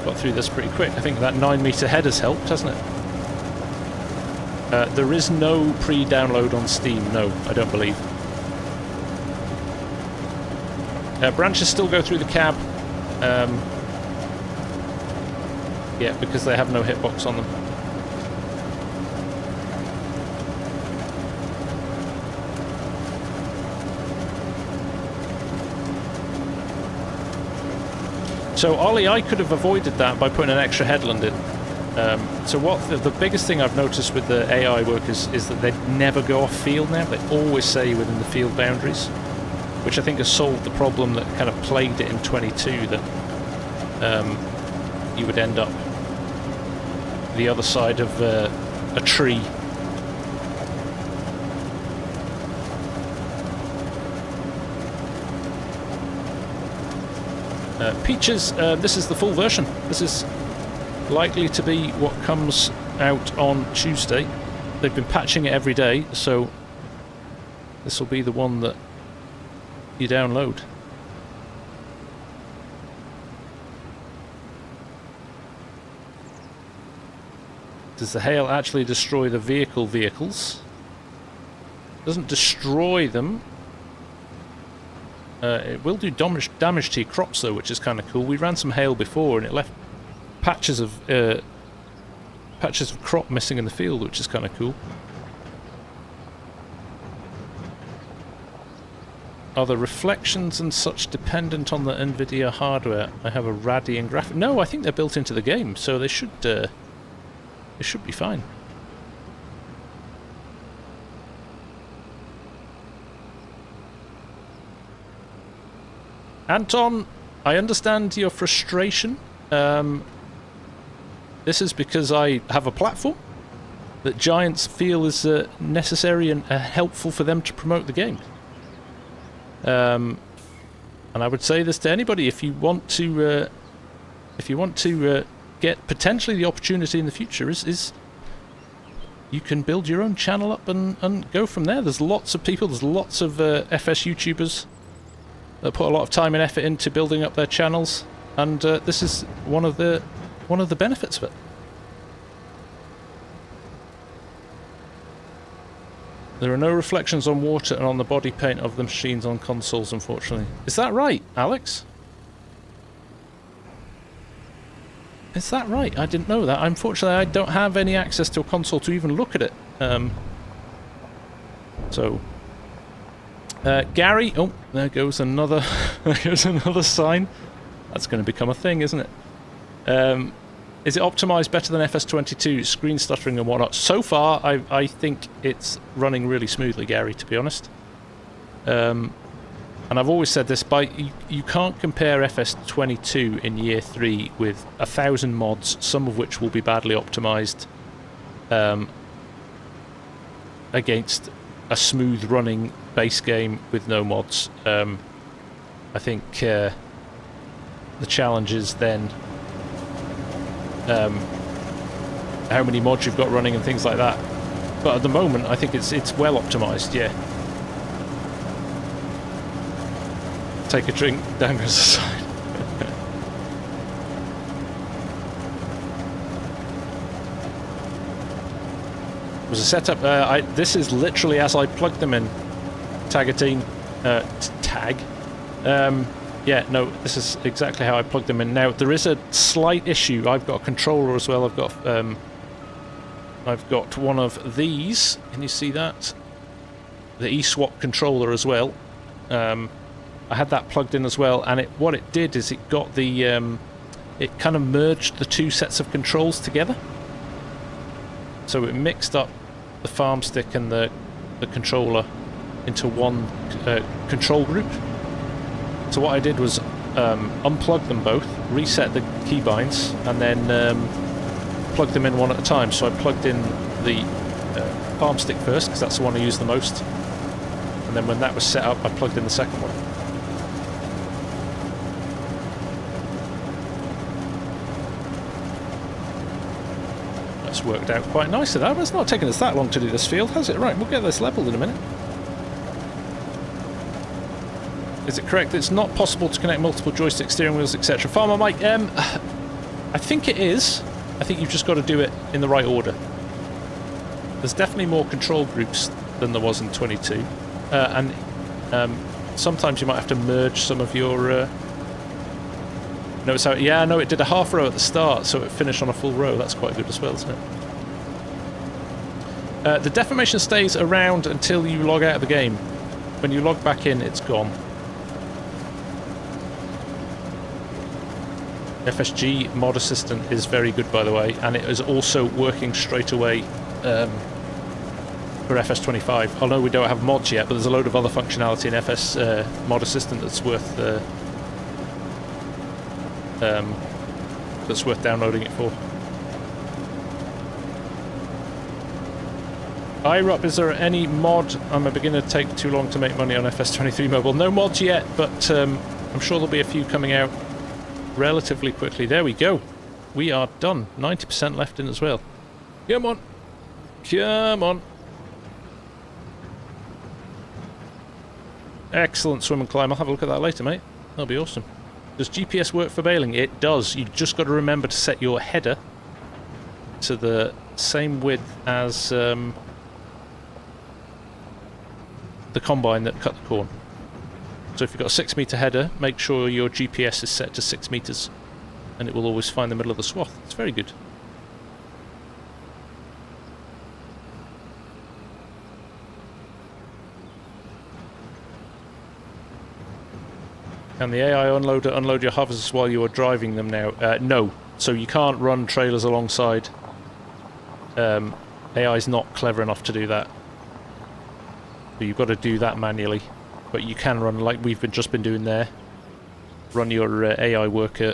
Got through this pretty quick. I think that 9-metre head has helped, hasn't it? There is no pre-download on Steam, no, I don't believe. Branches still go through the cab. Yeah, because they have no hitbox on them. So Ollie, I could have avoided that by putting an extra headland in. So what the biggest thing I've noticed with the AI work is that they never go off field now. They always stay within the field boundaries, which I think has solved the problem that kind of plagued it in 22, that you would end up the other side of a tree. Peaches, this is the full version. This is likely to be what comes out on Tuesday. They've been patching it every day, so this will be the one that you download. Does the hail actually destroy the vehicles? Doesn't destroy them. It will do damage to your crops though, which is kind of cool. We ran some hail before and it left patches of crop missing in the field, which is kind of cool. Are the reflections and such dependent on the NVIDIA hardware? I have a Radeon graphic. No, I think they're built into the game, so they should be fine. Anton, I understand your frustration. This is because I have a platform that Giants feel is necessary and helpful for them to promote the game. And I would say this to anybody: if you want to get potentially the opportunity in the future, is you can build your own channel up and go from there. There's lots of people. There's lots of FS YouTubers that put a lot of time and effort into building up their channels, and this is one of the benefits of it. There are no reflections on water and on the body paint of the machines on consoles, unfortunately. Is that right, Alex? Is that right? I didn't know that. Unfortunately, I don't have any access to a console to even look at it. Gary, oh, there goes another sign. That's going to become a thing, isn't it? Is it optimized better than FS22, screen stuttering and whatnot? So far, I think it's running really smoothly, Gary, to be honest. And I've always said this, you can't compare FS22 in year 3 with 1,000 mods, some of which will be badly optimized, against a smooth running base game with no mods. I think the challenge is then how many mods you've got running and things like that. But at the moment, I think it's well optimized. Yeah. Take a drink. Down goes the side. Was a setup. This is literally as I plugged them in. Tagatine. Tag. Yeah, no, this is exactly how I plugged them in. Now, there is a slight issue. I've got a controller as well. I've got one of these. Can you see that? eSwap controller as well. I had that plugged in as well, and what it did is it got the it kind of merged the two sets of controls together. So it mixed up the farm stick and the controller into one control group. So what I did was unplug them both, reset the keybinds, and then plug them in one at a time. So I plugged in the farm stick first, because that's the one I use the most. And then when that was set up, I plugged in the second one. That's worked out quite nicely. That it's not taken us that long to do this field, has it? Right, we'll get this leveled in a minute. Is it correct that it's not possible to connect multiple joystick steering wheels, etc.? Farmer Mike, I think it is. I think you've just got to do it in the right order. There's definitely more control groups than there was in 22. And sometimes you might have to merge some of your... Notice how... Yeah, no, it did a half row at the start, so it finished on a full row. That's quite good as well, isn't it? The deformation stays around until you log out of the game. When you log back in, it's gone. FSG mod assistant is very good, by the way, and it is also working straight away for FS25. I know we don't have mods yet, but there's a load of other functionality in FS mod assistant that's worth downloading it for. IRUP, is there any mod? I'm a beginner, take too long to make money on FS23 mobile. No mods yet, but I'm sure there'll be a few coming out relatively quickly. There we go. We are done. 90% left in as well. Come on. Come on. Excellent swim and climb. I'll have a look at that later, mate. That'll be awesome. Does GPS work for bailing? It does. You just got to remember to set your header to the same width as the combine that cut the corn. So if you've got a 6 metre header, make sure your GPS is set to 6 metres and it will always find the middle of the swath. It's very good. Can the AI unloader unload your harvesters while you are driving them now? No. So you can't run trailers alongside. AI is not clever enough to do that. So you've got to do that manually. But you can run, like we've just been doing there, run your AI worker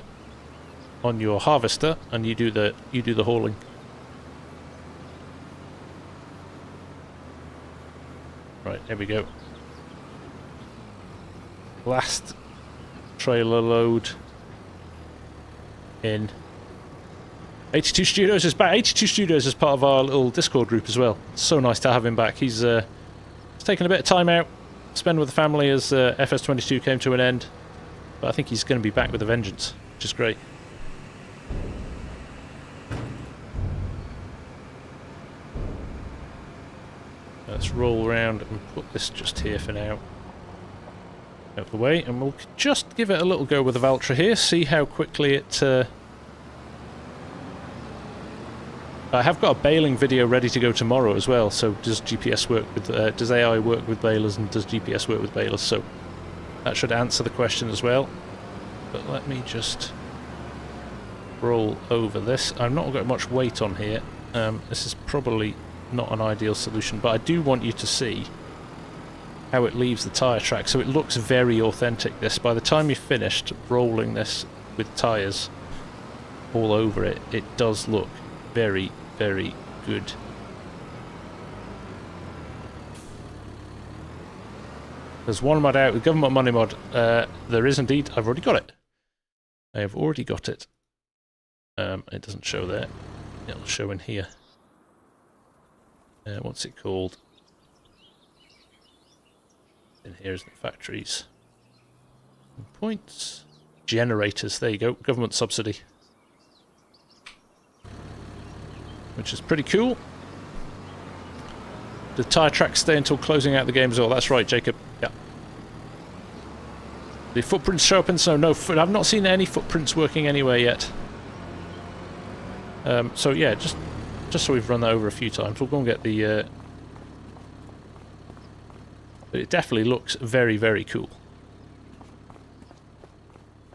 on your harvester, and you do the hauling. Right, there we go. Last trailer load in. 82 Studios is back. 82 Studios is part of our little Discord group as well. So nice to have him back. He's taken a bit of time out. Spend with the family as FS22 came to an end, but I think he's going to be back with a vengeance, which is great. Let's roll around and put this just here for now. Out of the way, and we'll just give it a little go with the Valtra here, see how quickly it... I have got a baling video ready to go tomorrow as well, so does GPS work with... does AI work with balers, and does GPS work with balers? So that should answer the question as well. But let me just roll over this. I've not got much weight on here. This is probably not an ideal solution, but I do want you to see how it leaves the tyre track. So it looks very authentic, this. By the time you've finished rolling this with tyres all over it, it does look very, very good. There's one mod out with government money mod. There is indeed. I've already got it. I have already got it. It doesn't show there. It'll show in here. What's it called? In here is the factories. Points. Generators. There you go. Government subsidy. Which is pretty cool. The tyre tracks stay until closing out the game as well. That's right, Jacob. Yeah. The footprints show up in snow. No, I've not seen any footprints working anywhere yet. So yeah, just so we've run that over a few times, we'll go and get the But it definitely looks very, very cool.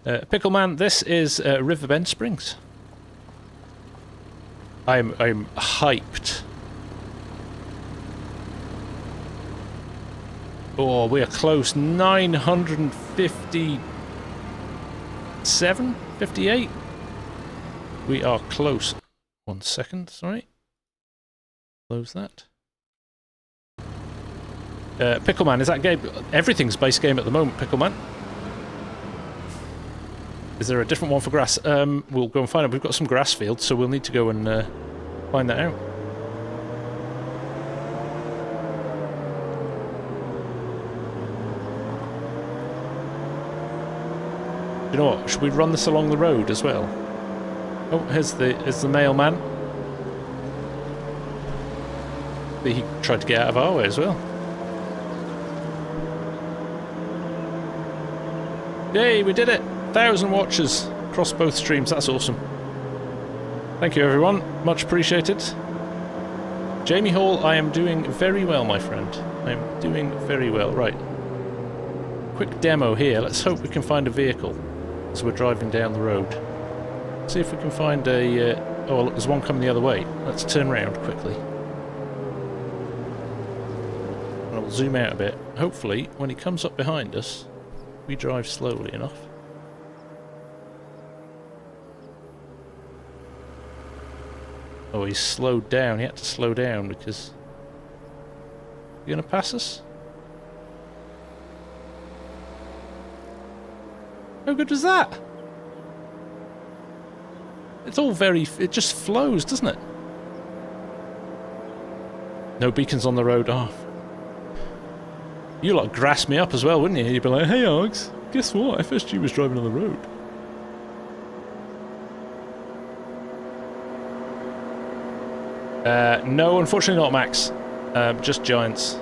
Pickleman, this is Riverbend Springs. I'm hyped. Oh, we are close. 957? 58? We are close. 1 second, sorry. Close that. Pickleman, is that game? Everything's base game at the moment, Pickleman. Is there a different one for grass? We'll go and find out. We've got some grass fields, so we'll need to go and find that out. You know what? Should we run this along the road as well? Oh, here's the mailman. He tried to get out of our way as well. Yay, we did it! 1,000 watchers across both streams. That's awesome. Thank you, everyone. Much appreciated. Jamie Hall, I am doing very well, my friend. I am doing very well. Right. Quick demo here. Let's hope we can find a vehicle as we're driving down the road. See if we can find a... oh, look, there's one coming the other way. Let's turn around quickly. And I'll zoom out a bit. Hopefully, when he comes up behind us, we drive slowly enough. Oh, he's slowed down. He had to slow down because... You gonna pass us? How good was that? It's all very... It just flows, doesn't it? No beacons on the road. Oh. You lot grass me up as well, wouldn't you? You'd be like, hey, Args, guess what? FSG was driving on the road. No, unfortunately not, Max. Just giants.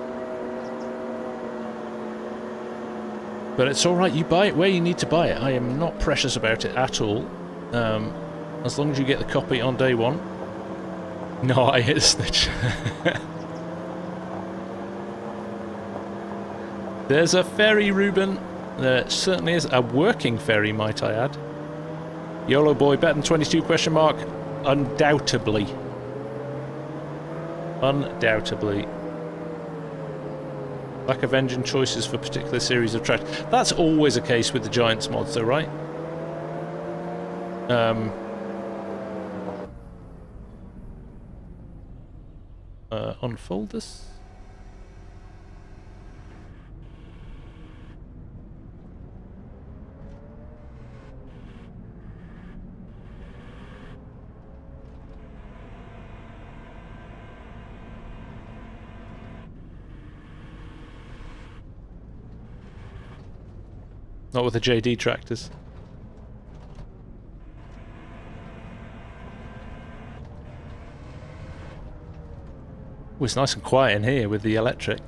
But it's alright, you buy it where you need to buy it. I am not precious about it at all. As long as you get the copy on day one. No, I hit a snitch. There's a ferry, Ruben. There certainly is. A working ferry, might I add. YOLO boy, better than 22 question mark? Undoubtedly. Undoubtedly. Lack of engine choices for particular series of tracks. That's always a case with the Giants mods though, right? Unfold this. Not with the JD tractors. Oh, it's nice and quiet in here with the electric.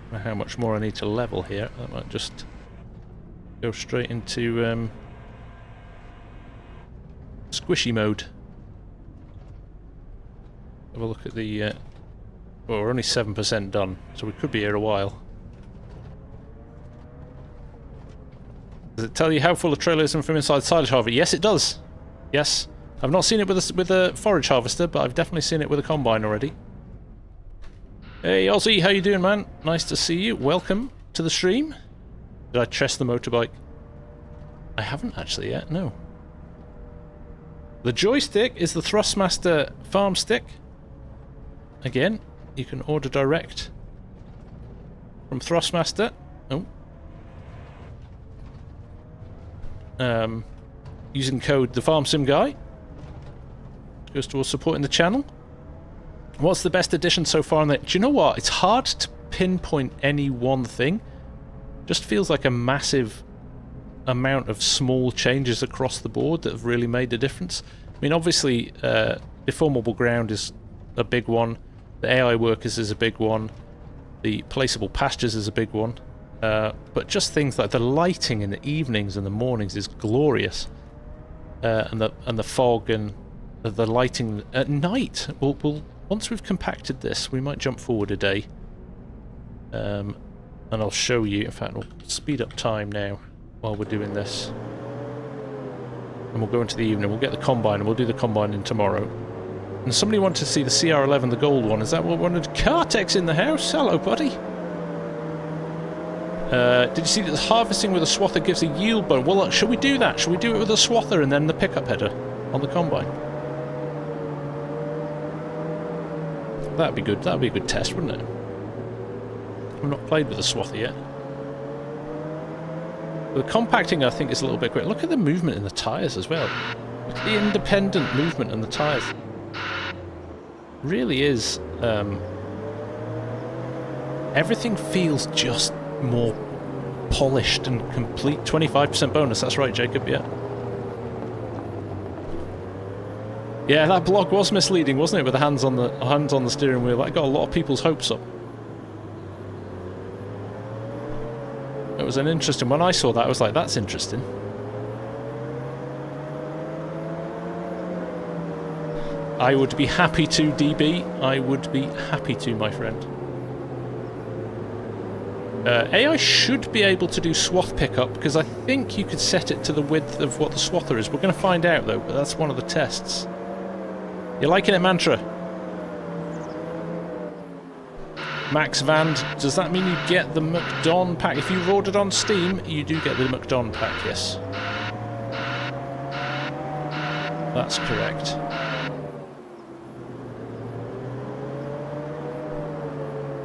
I don't know how much more I need to level here. I might just go straight into squishy mode. Have a look at the... well, we're only 7% done, so we could be here a while. Does it tell you how full a trailer is from inside silage harvester? Yes, it does. Yes. I've not seen it with a forage harvester, but I've definitely seen it with a combine already. Hey, Ozzy, how you doing, man? Nice to see you. Welcome to the stream. Did I chest the motorbike? I haven't actually yet, no. The joystick is the Thrustmaster farm stick. Again, you can order direct from Thrustmaster. Oh. Using code THEFARMSIMGUY. Goes towards supporting the channel. What's the best addition so far on that? Do you know what? It's hard to pinpoint any one thing. Just feels like a massive amount of small changes across the board that have really made a difference. I mean, obviously, deformable ground is a big one. The AI workers is a big one. The placeable pastures is a big one. But just things like the lighting in the evenings and the mornings is glorious. and the fog and the lighting at night. We'll once we've compacted this, we might jump forward a day, and I'll show you. In fact, we'll speed up time now while we're doing this, and we'll go into the evening. We'll get the combine, and we'll do the combine in tomorrow. And somebody wanted to see the CR11, the gold one. Is that what wanted? Cartex in the house? Hello, buddy. Did you see that the harvesting with a swather gives a yield bonus? Well, should we do that? Should we do it with a swather and then the pickup header on the combine? That'd be good. That'd be a good test, wouldn't it? We've not played with a swather yet. The compacting, I think, is a little bit quick. Look at the movement in the tyres as well. Look at the independent movement in the tyres. Really is. Everything feels just more polished and complete. 25% bonus. That's right, Jacob. Yeah. Yeah, that blog was misleading, wasn't it? With the hands on the steering wheel. That got a lot of people's hopes up. It was an interesting. When I saw that, I was like, "That's interesting." I would be happy to, DB. I would be happy to, my friend. AI should be able to do swath pickup, because I think you could set it to the width of what the swather is. We're going to find out, though, but that's one of the tests. You liking it, Mantra? Max Vand, does that mean you get the McDon pack? If you've ordered on Steam, you do get the McDon pack, yes. That's correct.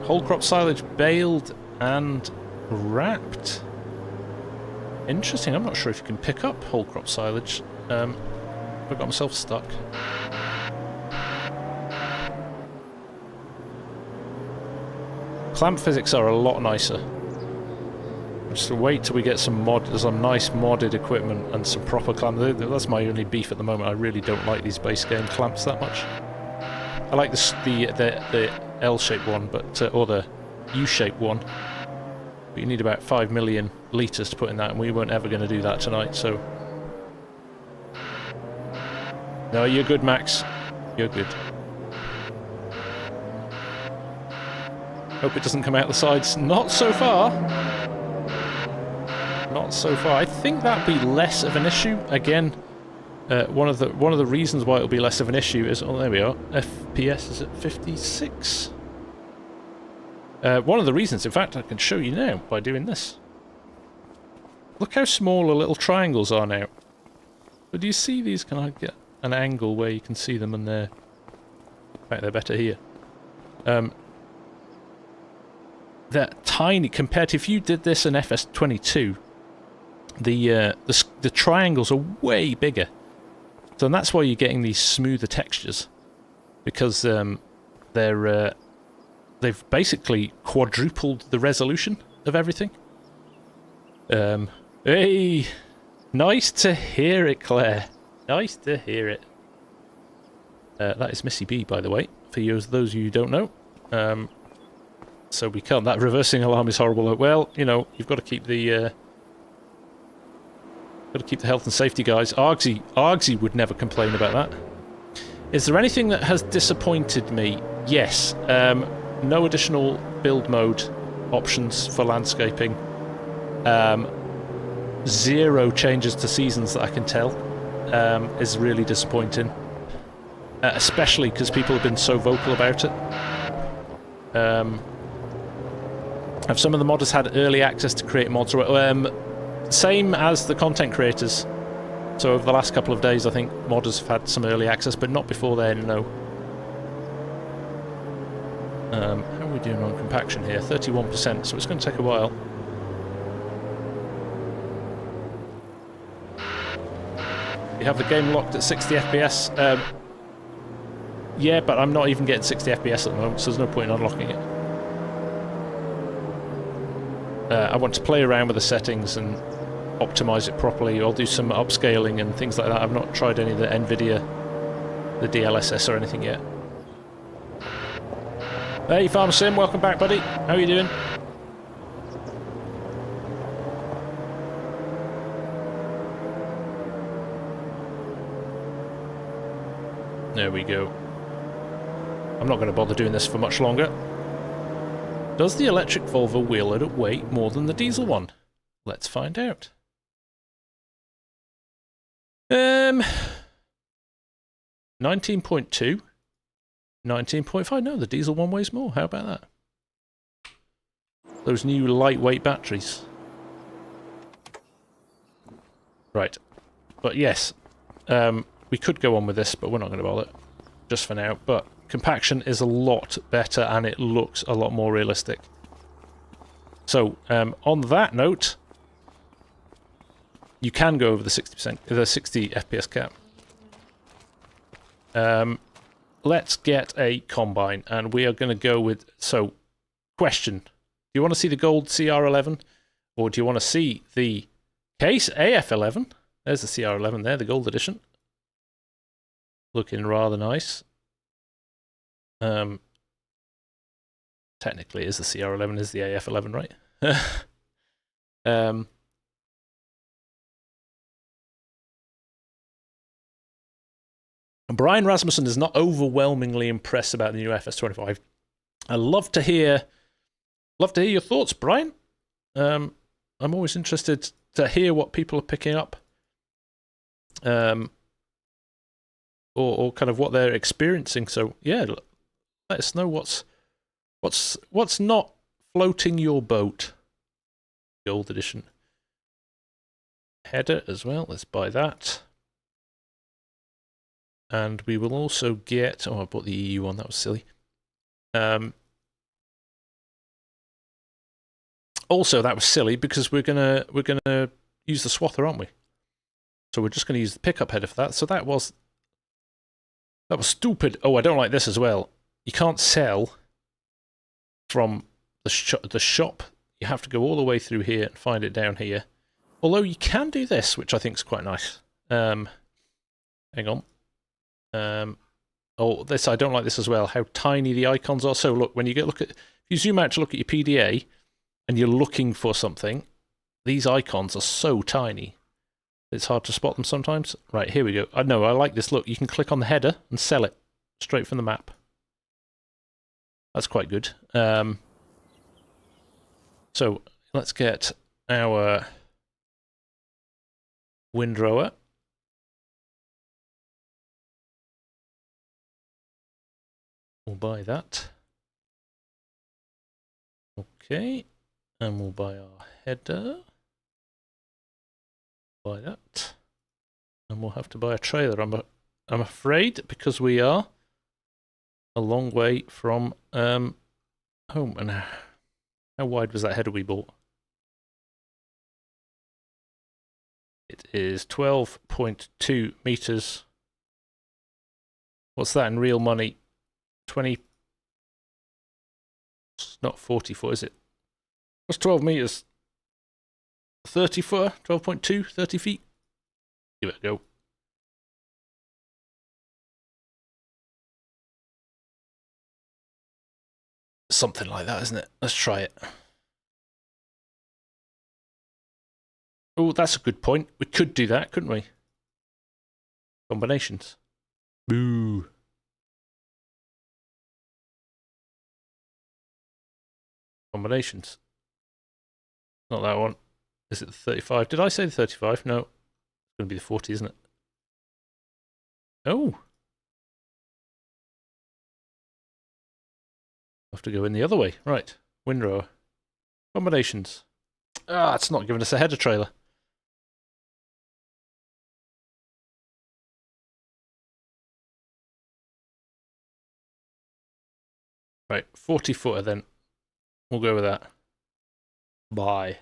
Whole crop silage baled and wrapped. Interesting, I'm not sure if you can pick up whole crop silage. I got myself stuck. Clamp physics are a lot nicer. Just wait till we get some nice modded equipment and some proper clamp. That's my only beef at the moment. I really don't like these base game clamps that much. I like the L-shaped one, but or the U-shaped one. But you need about 5 million litres to put in that, and we weren't ever going to do that tonight. So, no, you're good, Max. You're good. Hope it doesn't come out the sides. Not so far. Not so far. I think that'd be less of an issue. Again, one of the reasons why it'll be less of an issue is, oh, there we are. FPS is at 56. One of the reasons, in fact, I can show you now by doing this. Look how small the little triangles are now. But do you see these? Can I get an angle where you can see them, and they're... In fact, they're better here. They're tiny compared to if you did this in FS22. The triangles are way bigger. So that's why you're getting these smoother textures, because they've basically quadrupled the resolution of everything. Hey, nice to hear it, Claire. Nice to hear it. That is Missy B, by the way, for those of you who don't know. So we can't. That reversing alarm is horrible. Well, you know, you've got to keep the health and safety guys. Argsy would never complain about that. Is there anything that has disappointed me? Yes. No additional build mode options for landscaping. 0 changes to seasons that I can tell. Is really disappointing. Especially because people have been so vocal about it. Have some of the modders had early access to create mods? Same as the content creators. So over the last couple of days, I think modders have had some early access, but not before then, no. How are we doing on compaction here? 31%, so it's going to take a while. You have the game locked at 60 FPS? Yeah, but I'm not even getting 60 FPS at the moment, so there's no point in unlocking it. I want to play around with the settings and optimize it properly. I'll do some upscaling and things like that. I've not tried any of the NVIDIA, the DLSS or anything yet. Hey, Farm Sim, welcome back, buddy. How are you doing? There we go. I'm not going to bother doing this for much longer. Does the electric Volvo wheel at weight more than the diesel one? Let's find out. 19.2. 19.5. No, the diesel one weighs more. How about that? Those new lightweight batteries. Right. But yes, we could go on with this, but we're not going to bother just for now. But compaction is a lot better and it looks a lot more realistic. So, on that note, you can go over the 60%, the 60 FPS cap. Let's get a combine, and we are going to go with... So, question. Do you want to see the gold CR11? Or do you want to see the case AF11? There's the CR11 there, the gold edition. Looking rather nice. Technically, is the CR11 is the AF11, right? Brian Rasmussen is not overwhelmingly impressed about the new FS25. I'd love to hear your thoughts, Brian. I'm always interested to hear what people are picking up, or kind of what they're experiencing. So yeah, let us know what's not floating your boat. Gold edition header as well. Let's buy that. And we will also get... Oh, I bought the EU one. That was silly. Also, that was silly because we're gonna use the swather, aren't we? So we're just gonna use the pickup header for that. So that was stupid. Oh, I don't like this as well. You can't sell from the shop. You have to go all the way through here and find it down here. Although you can do this, which I think is quite nice. Hang on. Oh, this, I don't like this as well, how tiny the icons are. So look, when you if you zoom out to look at your PDA and you're looking for something, these icons are so tiny. It's hard to spot them sometimes. Right, here we go. I know, I like this. Look, you can click on the header and sell it straight from the map. That's quite good. So let's get our windrower. We'll buy that. Okay, and we'll buy our header. Buy that. And we'll have to buy a trailer, I'm afraid, because we are a long way from home. And how wide was that header we bought? It is 12.2 meters. What's that in real money? 20, it's not 40 foot, is it? What's 12 meters? 30 foot? 12.2? 30 feet? Give it a go. Something like that, isn't it? Let's try it. Oh, that's a good point. We could do that, couldn't we? Combinations. Boo. Combinations. Not that one. Is it the 35? Did I say the 35? No. It's going to be the 40, isn't it? Oh. Have to go in the other way. Right. Windrower. Combinations. Ah, it's not giving us a header trailer. Right. 40 footer then. We'll go with that. Bye.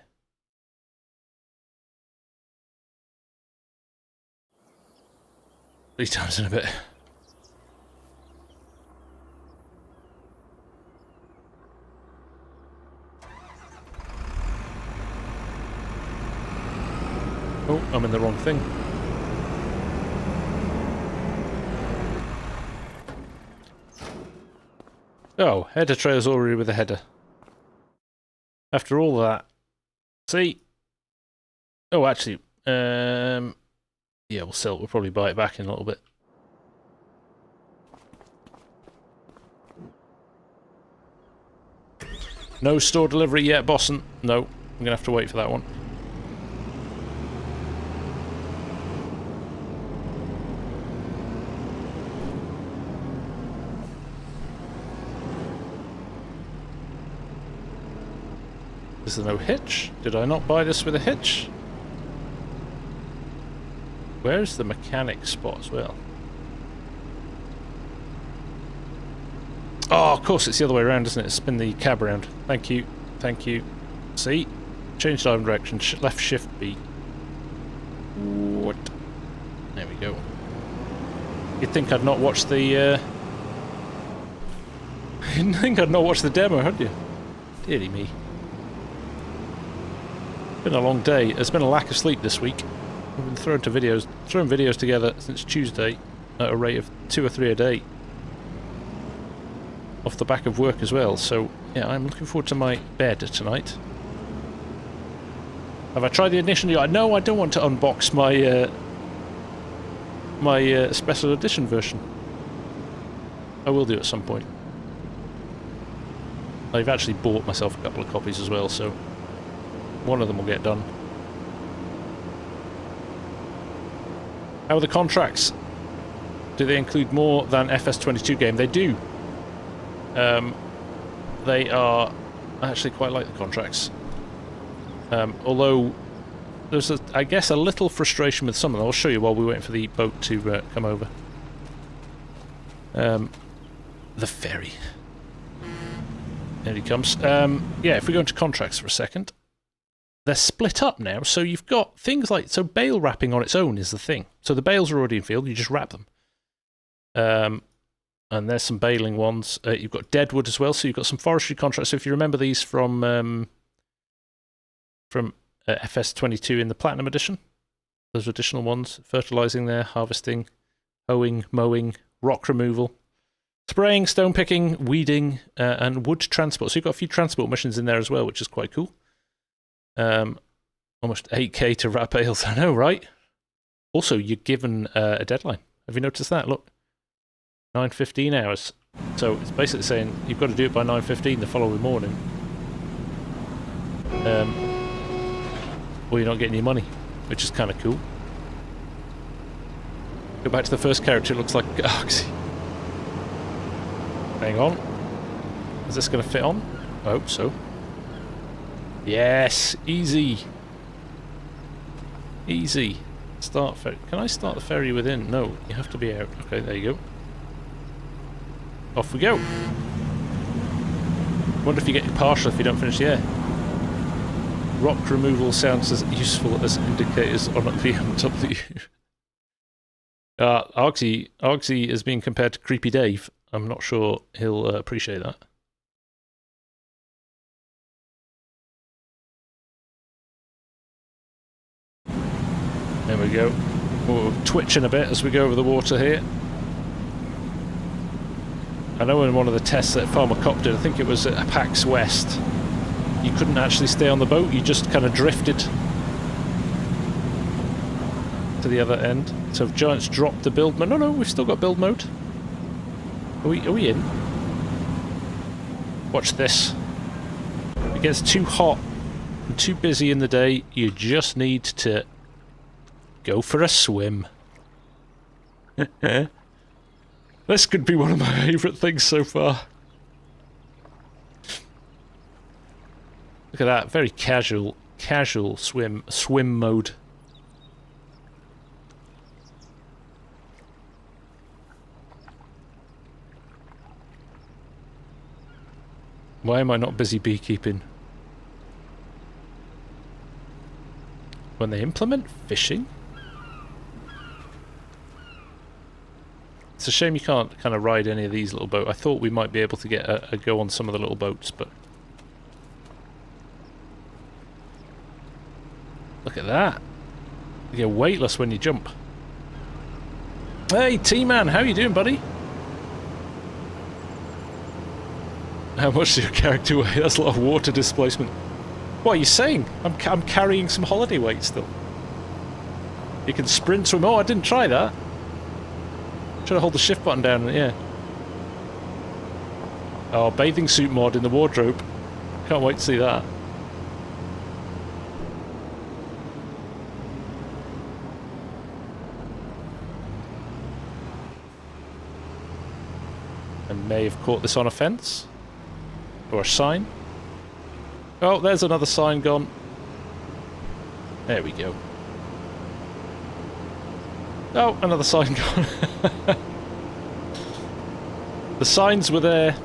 Three times in a bit. Oh, I'm in the wrong thing. Oh, header trailer's already with a header. After all that. See? Oh, actually, yeah, we'll sell it. We'll probably buy it back in a little bit. No store delivery yet, Boston. No, I'm gonna have to wait for that one. Is there no hitch? Did I not buy this with a hitch? Where's the mechanic spot as well? Oh, of course it's the other way around, isn't it? Spin the cab around. Thank you. Thank you. See? Change dive direction. Left shift B. What? There we go. You'd think I'd not watched the... You'd think I'd not watched the demo, had you? Dearly me. Been a long day. There's been a lack of sleep this week. I've been throwing videos together since Tuesday at a rate of 2 or 3 a day. Off the back of work as well, so yeah, I'm looking forward to my bed tonight. Have I tried the edition? No, I don't want to unbox my my special edition version. I will do at some point. I've actually bought myself a couple of copies as well, so one of them will get done. How are the contracts? Do they include more than FS22 game? They do. They are... I actually quite like the contracts. Although there's, I guess, a little frustration with some of them. I'll show you while we're waiting for the boat to come over. The ferry. There he comes. Yeah, if we go into contracts for a second. They're split up now, so you've got things like... So bale wrapping on its own is the thing. So the bales are already in field, you just wrap them. And there's some baling ones. You've got deadwood as well, so you've got some forestry contracts. So if you remember these from FS22 in the Platinum Edition, those additional ones. Fertilising there, harvesting, hoeing, mowing, rock removal, spraying, stone picking, weeding, and wood transport. So you've got a few transport missions in there as well, which is quite cool. Almost 8k to wrap bales, I know, right? Also, you're given a deadline. Have you noticed that? Look, 9:15 hours. So it's basically saying you've got to do it by 9:15 the following morning. Or you're not getting your money, which is kind of cool. Go back to the first character, it looks like Oxy. Hang on. Is this going to fit on? I hope so. Yes, easy. Easy. Start ferry. Can I start the ferry within? No, you have to be out. Okay, there you go. Off we go. Wonder if you get partial if you don't finish the air. Rock removal sounds as useful as indicators on a BMW. Argsy is being compared to Creepy Dave. I'm not sure he'll appreciate that. There we go. We're twitching a bit as we go over the water here. I know in one of the tests that Farmer Cop did, I think it was at PAX West, you couldn't actually stay on the boat, you just kind of drifted to the other end. So if Giants dropped the build mode... No, we've still got build mode. Are we in? Watch this. If it gets too hot and too busy in the day, you just need to go for a swim. This could be one of my favourite things so far. Look at that, very casual swim mode. Why am I not busy beekeeping? When they implement fishing? It's a shame you can't kind of ride any of these little boats. I thought we might be able to get a go on some of the little boats, but... Look at that. You get weightless when you jump. Hey, T-Man, how you doing, buddy? How much does your character weigh? That's a lot of water displacement. What are you saying? I'm carrying some holiday weight still. You can sprint swim. Oh, I didn't try that. Try to hold the shift button down, yeah. Oh, bathing suit mod in the wardrobe. Can't wait to see that. I may have caught this on a fence. Or a sign. Oh, there's another sign gone. There we go. Oh, another sign gone. The signs were there.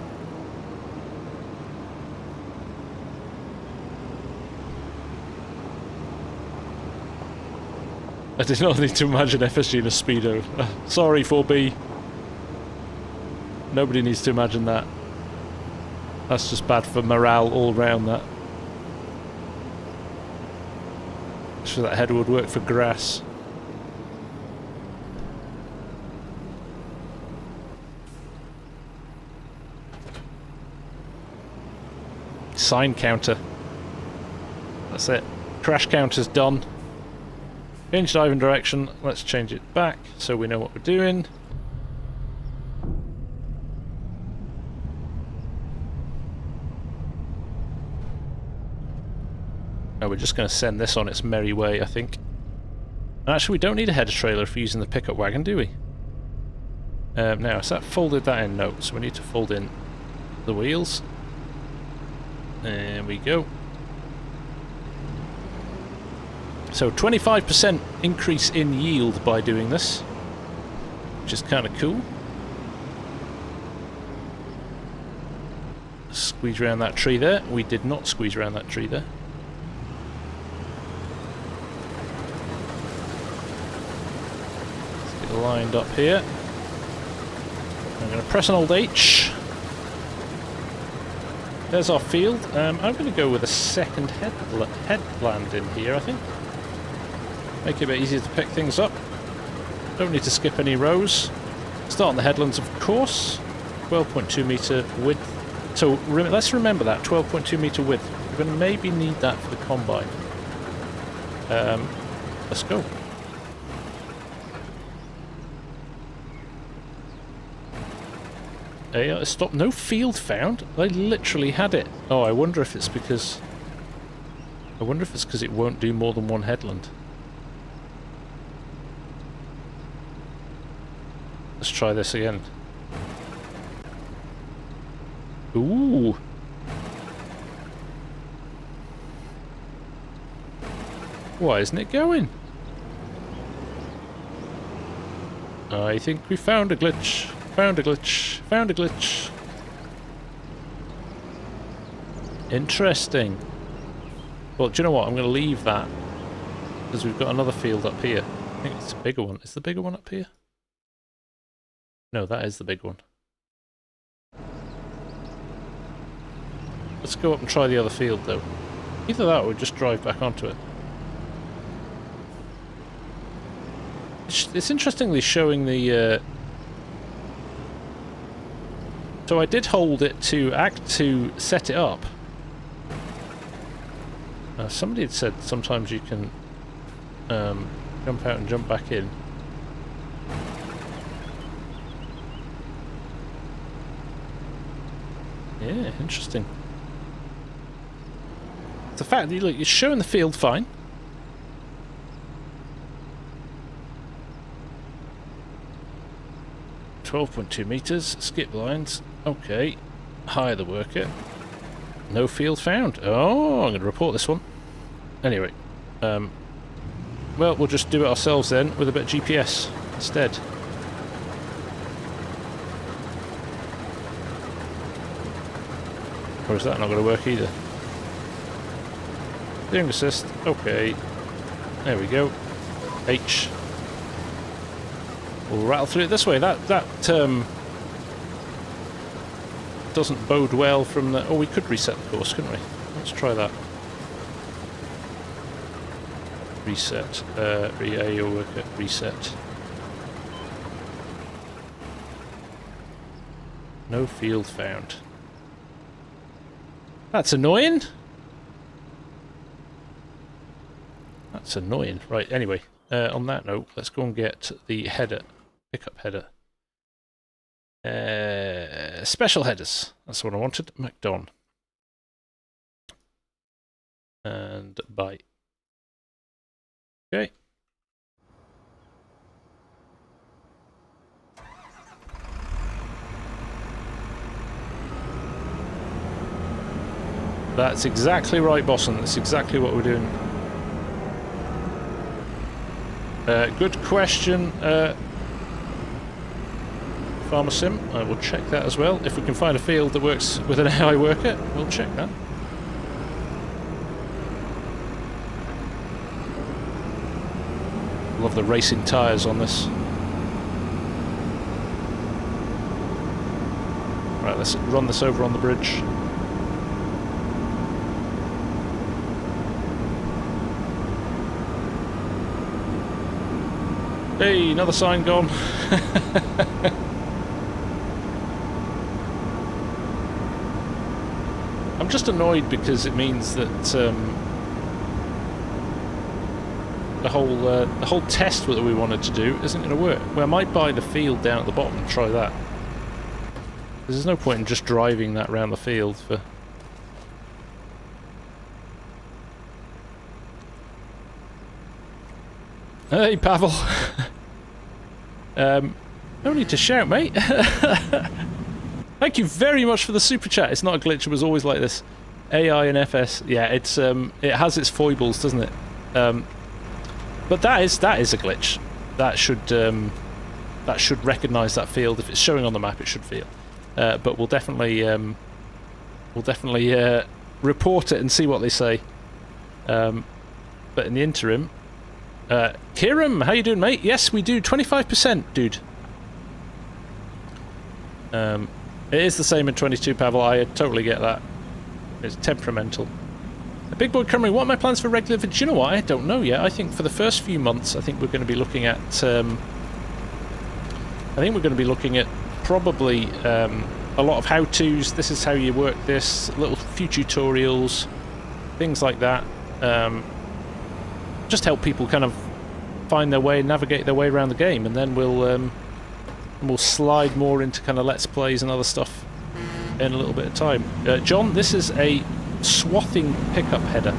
I did not need to imagine FSG in a Speedo. Sorry, 4B. Nobody needs to imagine that. That's just bad for morale all round, that. Sure that header would work for grass. Sign counter. That's it. Crash counter's done. Change diving direction. Let's change it back so we know what we're doing. Oh, we're just going to send this on its merry way, I think. Actually, we don't need a header trailer if we're using the pickup wagon, do we? Now, has that folded that in? No, so we need to fold in the wheels. There we go. So 25% increase in yield by doing this, which is kind of cool. Squeeze around that tree there. We did not squeeze around that tree there. Let's get lined up here. I'm going to press an old H. There's our field. I'm going to go with a second headland in here, I think. Make it a bit easier to pick things up. Don't need to skip any rows. Start on the headlands, of course. 12.2 metre width. So let's remember that, 12.2 metre width. We're going to maybe need that for the combine. Let's go. Hey, stop. No field found. I literally had it. Oh, I wonder if it's because... I wonder if it's because it won't do more than one headland. Let's try this again. Ooh. Why isn't it going? I think we found a glitch. Found a glitch. Found a glitch. Interesting. Well, do you know what? I'm going to leave that. Because we've got another field up here. I think it's a bigger one. Is the bigger one up here? No, that is the big one. Let's go up and try the other field, though. Either that or we'll just drive back onto it. It's interestingly showing the... So I did hold it to set it up. Somebody had said sometimes you can jump out and jump back in. Yeah, interesting. The fact that look, it's showing the field fine. .2 meters, skip lines. Okay, hire the worker. No field found. Oh, I'm going to report this one. Anyway, well, we'll just do it ourselves then with a bit of GPS instead. Or is that not going to work either? Steering assist. Okay. There we go. H. We'll rattle through it this way. That doesn't bode well from the... Oh, we could reset the course, couldn't we? Let's try that. Reset. AO worker. Reset. No field found. That's annoying. That's annoying. Right, anyway, on that note, let's go and get the header. Pickup header. Special headers. That's what I wanted. McDon. And bye. Okay. That's exactly right, Boston. That's exactly what we're doing. Good question, Farmer Sim. I will check that as well. If we can find a field that works with an AI worker, we'll check that. Love the racing tyres on this. Right, let's run this over on the bridge. Hey, another sign gone. I'm just annoyed because it means that the whole test that we wanted to do isn't going to work. Well, I might buy the field down at the bottom and try that. There's no point in just driving that around the field for... Hey, Pavel. No need to shout, mate. Thank you very much for the super chat. It's not a glitch. It was always like this. AI and FS. Yeah, it's it has its foibles, doesn't it? But that is a glitch. That should recognise that field. If it's showing on the map, it should feel. But we'll definitely report it and see what they say. But in the interim. Kiram, how you doing, mate? Yes, we do. 25%, dude. It is the same in 22, Pavel. I totally get that. It's temperamental. Big Boy Cymru, what are my plans for regular videos? Do you know what? I don't know yet. I think for the first few months, I think we're going to be looking at... probably a lot of how-tos. This is how you work this. Little few tutorials. Things like that. Just help people kind of find their way, navigate their way around the game, and then we'll slide more into kind of Let's Plays and other stuff in a little bit of time. John, this is a swathing pickup header.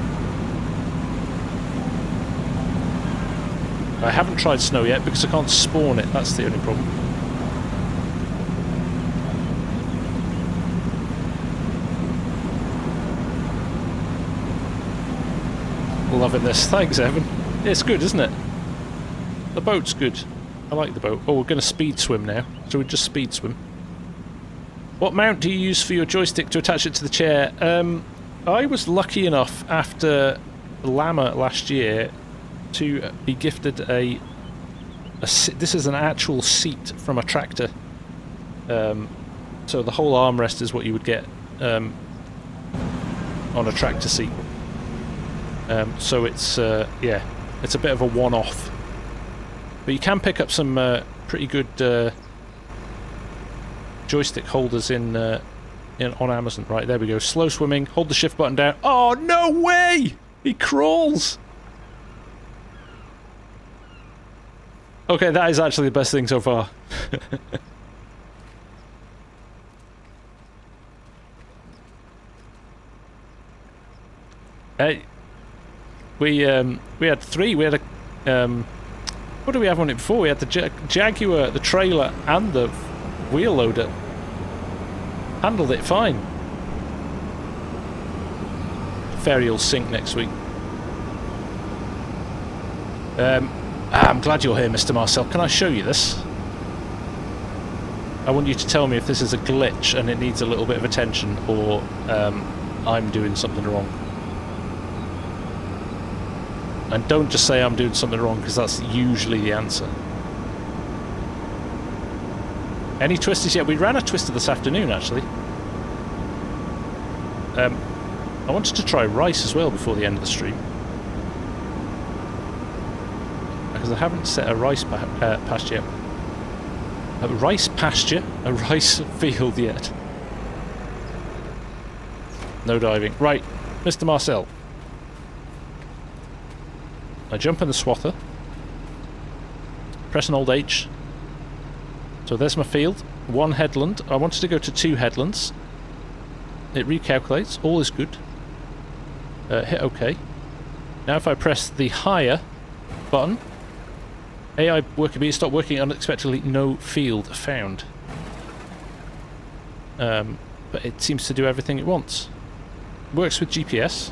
I haven't tried snow yet because I can't spawn it, that's the only problem. Loving this. Thanks, Evan. It's good, isn't it? The boat's good. I like the boat. Oh, we're going to speed swim now. So we just speed swim. What mount do you use for your joystick to attach it to the chair? I was lucky enough after Llama last year to be gifted a this is an actual seat from a tractor. So the whole armrest is what you would get on a tractor seat. So it's yeah, it's a bit of a one-off, but you can pick up some pretty good joystick holders in on Amazon. Right, there we go. Slow swimming. Hold the shift button down. Oh no way! He crawls. Okay, that is actually the best thing so far. Hey. We had three. We had a what do we have on it before? We had the Jaguar, the trailer, and the wheel loader. Handled it fine. Ferry will sink next week. I'm glad you're here, Mr. Marcel. Can I show you this? I want you to tell me if this is a glitch and it needs a little bit of attention, or I'm doing something wrong. And don't just say I'm doing something wrong, because that's usually the answer. Any twisters yet? We ran a twister this afternoon, actually. I wanted to try rice as well before the end of the stream. Because I haven't set a rice pasture yet. A rice pasture? A rice field yet. No diving. Right, Mr. Marcel. I jump in the swather, press an old H. So there's my field, one headland. I wanted to go to 2 headlands. It recalculates, all is good. Hit OK. Now if I press the higher button, AI worker bee stopped working unexpectedly, no field found. But it seems to do everything it wants. Works with GPS.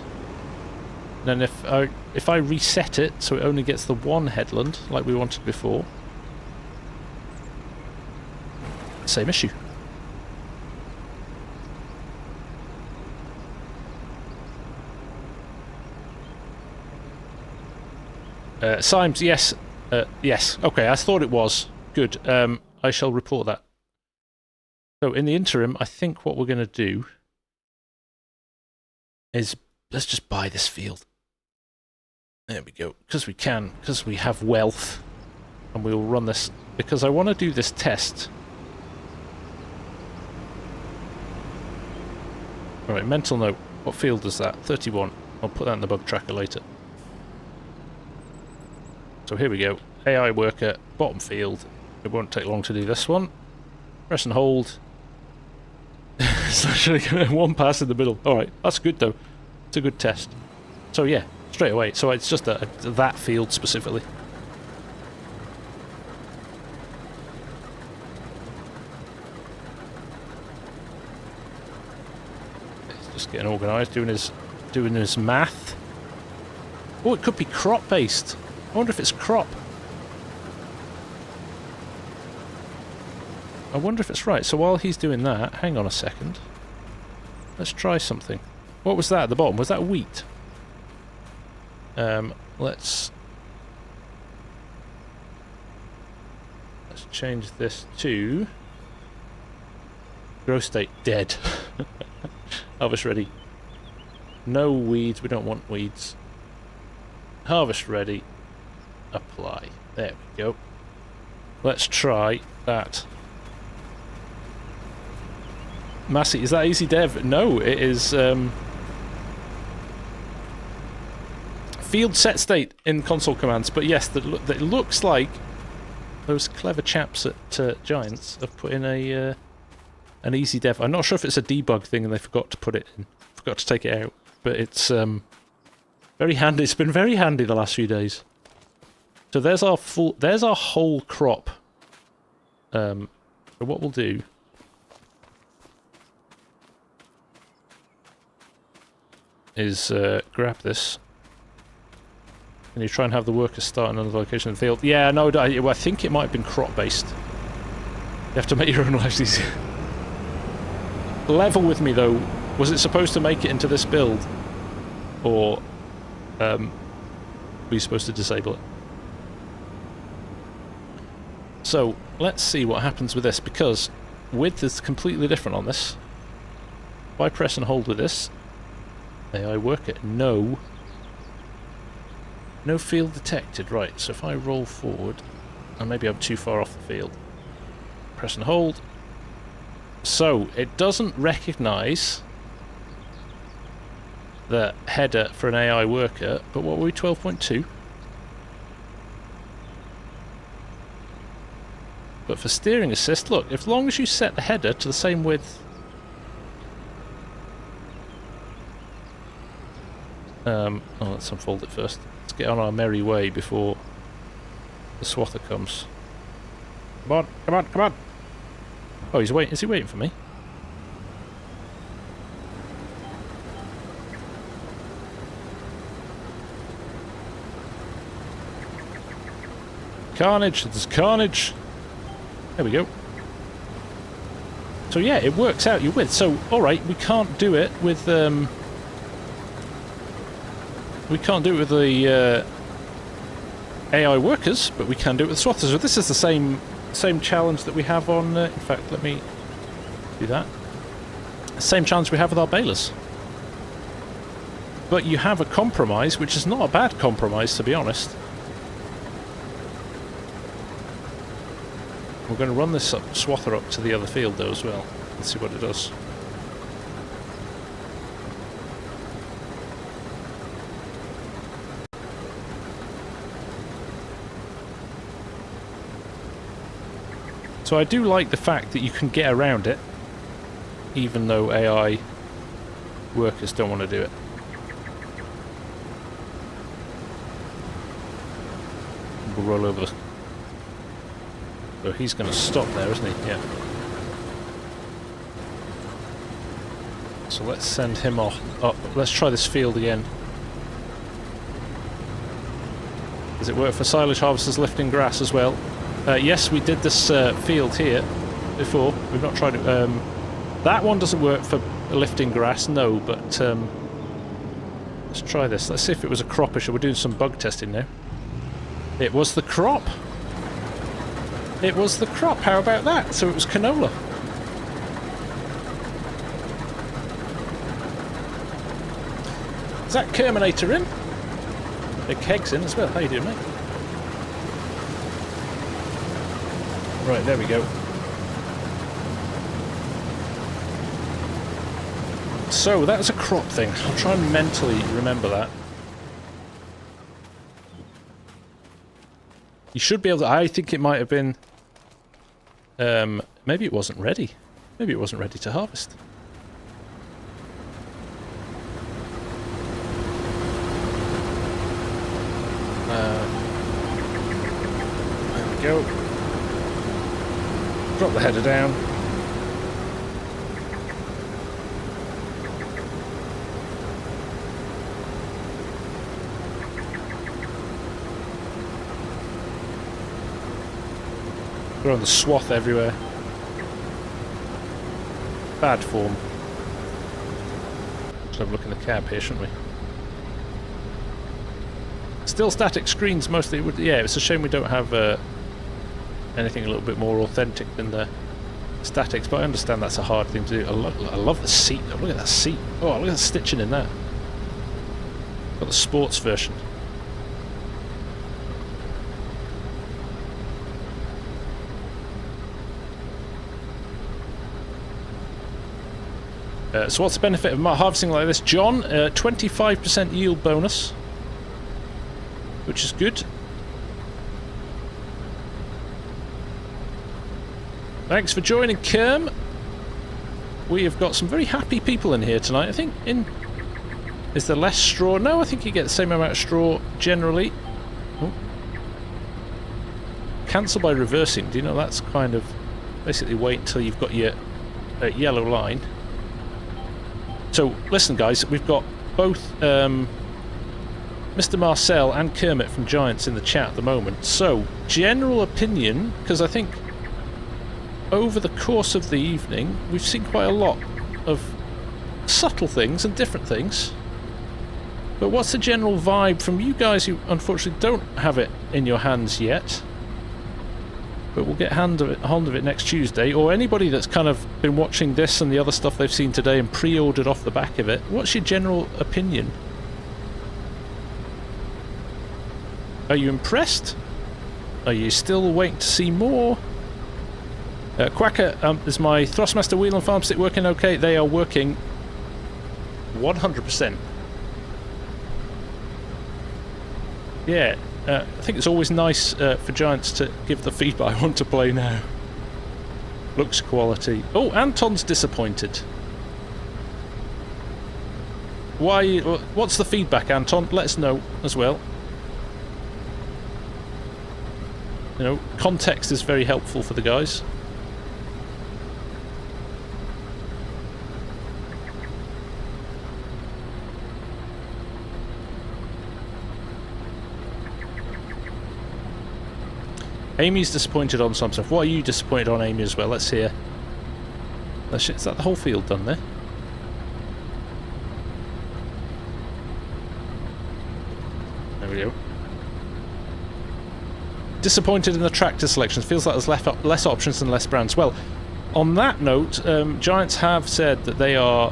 And then if I reset it so it only gets the one headland like we wanted before, same issue. Symes, yes. Yes. Okay, I thought it was. Good. I shall report that. So in the interim, I think what we're going to do is let's just buy this field. There we go. Because we can. Because we have wealth. And we'll run this. Because I want to do this test. Alright, mental note. What field is that? 31. I'll put that in the bug tracker later. So here we go. AI worker, bottom field. It won't take long to do this one. Press and hold. It's actually one pass in the middle. Alright, that's good though. It's a good test. So yeah, straight away. So it's just that field specifically. He's just getting organised, doing his math. Oh, it could be crop based. I wonder if it's crop. I wonder if it's right. So while he's doing that, hang on a second. Let's try something. What was that at the bottom? Was that wheat? Let's change this to grow state dead. Harvest ready. No weeds. We don't want weeds. Harvest ready. Apply. There we go. Let's try that. Massey, is that easy dev? No, it is field set state in console commands, but yes, that looks like those clever chaps at Giants have put in an easy dev. I'm not sure if it's a debug thing and they forgot to put it in, forgot to take it out, but it's very handy. It's been very handy the last few days. So there's our whole crop. So what we'll do is grab this. Can you try and have the workers start in another location in the field? Yeah, no, I think it might have been crop based. You have to make your own lives easier. Level with me though, was it supposed to make it into this build? Or were you supposed to disable it? So, let's see what happens with this, because width is completely different on this. If I press and hold with this, AI work it. No field detected. Right, so if I roll forward, and maybe I'm too far off the field. Press and hold. So, it doesn't recognise the header for an AI worker, but what were we, 12.2? But for steering assist, look, as long as you set the header to the same width. Let's unfold it first. Let's get on our merry way before the swather comes. Come on, come on, come on! Oh, he's waiting. Is he waiting for me? Carnage! There's carnage! There we go. So yeah, it works out your width. So, alright, we can't do it with the AI workers, but we can do it with swathers. So this is the same challenge that we have on... in fact, let me do that. Same challenge we have with our balers. But you have a compromise, which is not a bad compromise, to be honest. We're going to run this swather up to the other field, though, as well. Let's see what it does. So I do like the fact that you can get around it, even though AI workers don't want to do it. will roll over the... So he's going to stop there, isn't he? Yeah. So let's send him off. Oh, let's try this field again. Does it work for silage harvesters lifting grass as well? Yes, we did this field here before. We've not tried it. That one doesn't work for lifting grass, no, but let's try this. Let's see if it was a croppish. We're doing some bug testing now. It was the crop. It was the crop. How about that? So it was canola. Is that Kerminator in? Big Keg's in as well. How you doing, mate? Right, there we go. So, that was a crop thing. I'll try and mentally remember that. You should be able to... I think it might have been... maybe it wasn't ready. Maybe it wasn't ready to harvest. There we go. Drop the header down. We're on the swath everywhere. Bad form. Let's have a look in the cab here, shouldn't we? Still static screens mostly. Yeah, it's a shame we don't have anything a little bit more authentic than the statics, but I understand that's a hard thing to do. I love the seat though. Look at that seat. Oh, look at the stitching in that. Got the sports version. So what's the benefit of harvesting like this, John? 25% yield bonus, which is good. Thanks for joining, Kerm. We have got some very happy people in here tonight. I think is there less straw? No, I think you get the same amount of straw generally. Oh. Cancel by reversing. Do you know that's kind of basically wait until you've got your yellow line. So, listen guys, we've got both Mr. Marcel and Kermit from Giants in the chat at the moment. So, general opinion, because I think over the course of the evening, we've seen quite a lot of subtle things and different things. But what's the general vibe from you guys who unfortunately don't have it in your hands yet? But we'll get hold of it next Tuesday, or anybody that's kind of been watching this and the other stuff they've seen today and pre-ordered off the back of it. What's your general opinion? Are you impressed? Are you still waiting to see more? Quacker, is my Thrustmaster wheel and farm stick working okay? They are working 100%. Yeah. I think it's always nice for Giants to give the feedback. I want to play now. Looks quality. Oh, Anton's disappointed. Why? What's the feedback, Anton? Let us know as well. You know, context is very helpful for the guys. Amy's disappointed on some stuff. What are you disappointed on, Amy, as well? Let's hear. Is that the whole field done there? There we go. Disappointed in the tractor selections. Feels like there's less options and less brands. Well, on that note, Giants have said that they are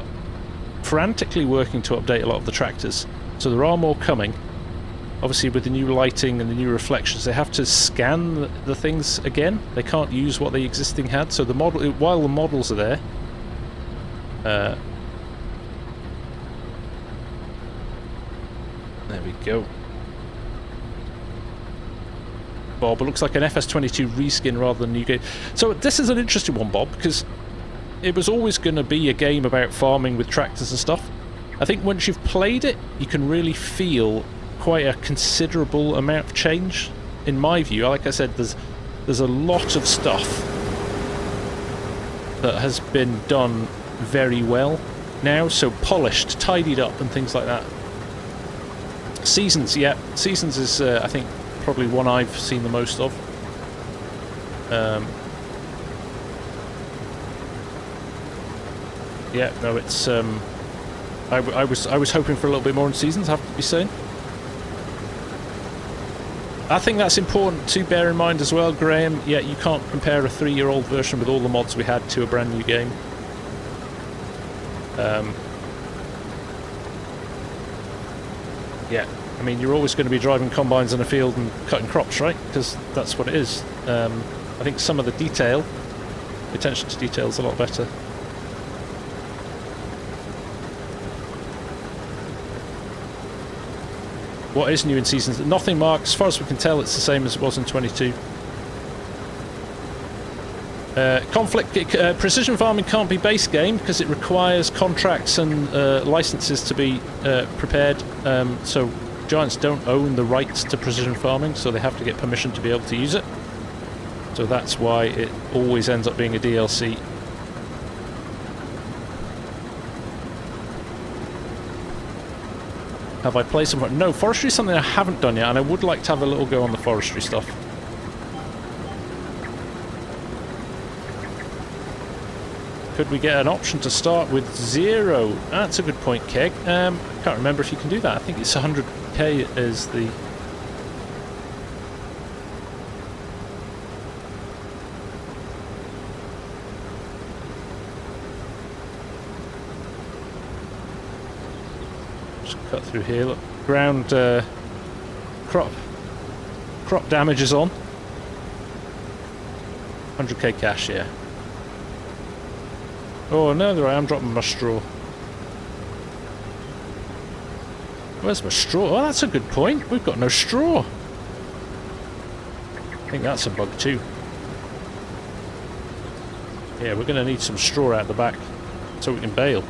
frantically working to update a lot of the tractors. So there are more coming. Obviously, with the new lighting and the new reflections, they have to scan the things again. They can't use what the existing had. So the model, while the models are there, there we go. Bob, it looks like an FS22 reskin rather than new game. So this is an interesting one, Bob, because it was always going to be a game about farming with tractors and stuff. I think once you've played it, you can really feel quite a considerable amount of change in my view, like I said, there's a lot of stuff that has been done very well now, so polished, tidied up and things like that. Seasons, yeah. Seasons is, I think, probably one I've seen the most of. Yeah, no, it's, I was hoping for a little bit more in Seasons, I have to be saying. I think that's important to bear in mind as well, Graham. Yeah, you can't compare a 3-year-old version with all the mods we had to a brand new game. Yeah, I mean, you're always going to be driving combines in a field and cutting crops, right? Because that's what it is. I think some of the detail, attention to detail is a lot better. What is new in Seasons? Nothing, Mark. As far as we can tell, it's the same as it was in 22. Precision farming can't be base game because it requires contracts and licenses to be prepared. So Giants don't own the rights to precision farming, so they have to get permission to be able to use it. So that's why it always ends up being a DLC. Have I played some... No, forestry is something I haven't done yet, and I would like to have a little go on the forestry stuff. Could we get an option to start with 0? That's a good point, Keg. I can't remember if you can do that. I think it's 100k is the... Cut through here, look, ground crop damage is on. 100k cash, yeah. Oh no, there I am dropping my straw. Where's my straw? Oh, that's a good point. We've got no straw. I think that's a bug too. Yeah, we're going to need some straw out the back so we can bale.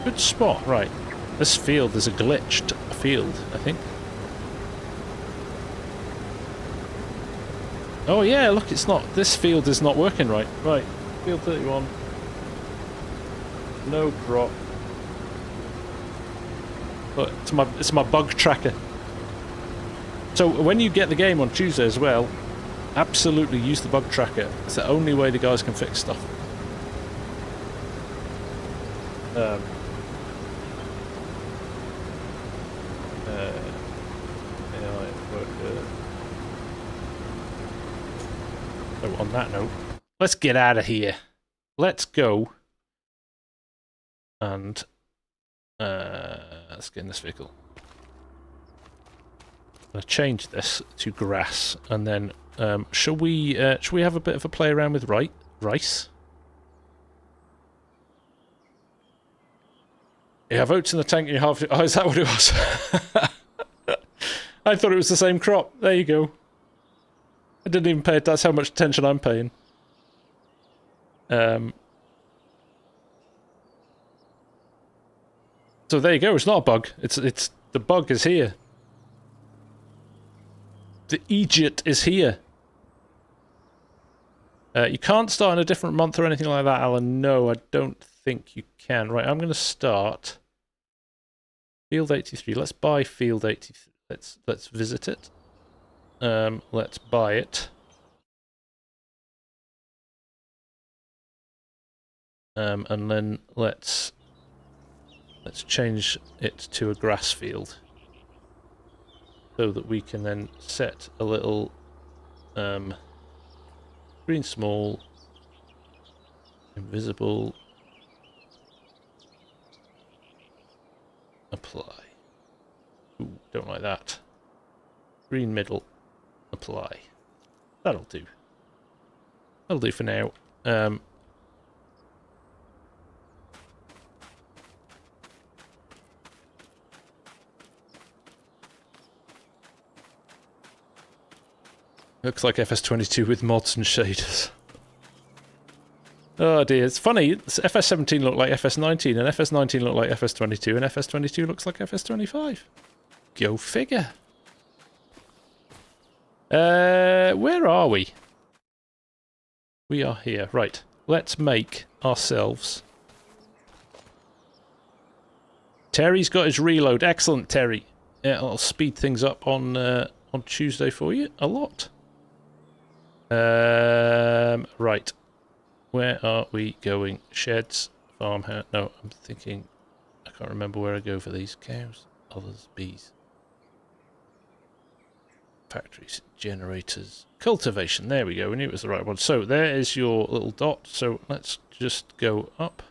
Good spot, right. This field is a glitched field, I think. Oh yeah, look, it's not. This field is not working right. Right, field 31. No crop. But it's my bug tracker. So when you get the game on Tuesday as well, absolutely use the bug tracker. It's the only way the guys can fix stuff. So on that note, let's get out of here. Let's go and let's get in this vehicle. I'm gonna change this to grass, and then should we have a bit of a play around with rice? You have oats in the tank and you have... Oh, is that what it was? I thought it was the same crop. There you go. I didn't even pay it. That's how much attention I'm paying. So there you go. It's not a bug. It's the bug is here. The Egypt is here. You can't start in a different month or anything like that, Alan. No, I don't think you can. Right, I'm going to start Field 83. Let's buy Field 83. Let's visit it. Let's buy it. And then let's change it to a grass field so that we can then set a little green small, invisible, apply. Ooh, don't like that. Green middle, apply. That'll do. That'll do for now. Looks like FS22 with mods and shaders. Oh dear, it's funny. FS17 looked like FS19, and FS19 looked like FS22, and FS22 looks like FS25. Go figure. Where are we? We are here. Right. Let's make ourselves... Terry's got his reload. Excellent, Terry. Yeah, I'll speed things up on Tuesday for you. A lot. Right. Where are we going? Sheds, farmhouse. No, I'm thinking... I can't remember where I go for these. Cows, others, bees. Factories, generators, cultivation. There we go. We knew it was the right one. So there is your little dot. So let's just go up.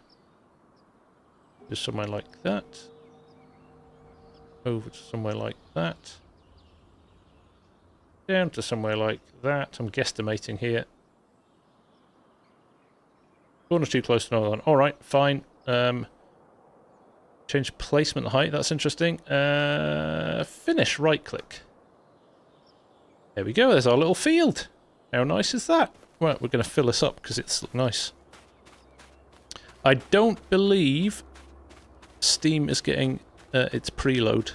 Just somewhere like that. Over to somewhere like that. Down to somewhere like that. I'm guesstimating here. One or too close to another one. Alright, fine. Change placement height. That's interesting. Finish. Right click. There we go, there's our little field. How nice is that? Right, we're going to fill this up because it's nice. I don't believe Steam is getting its preload.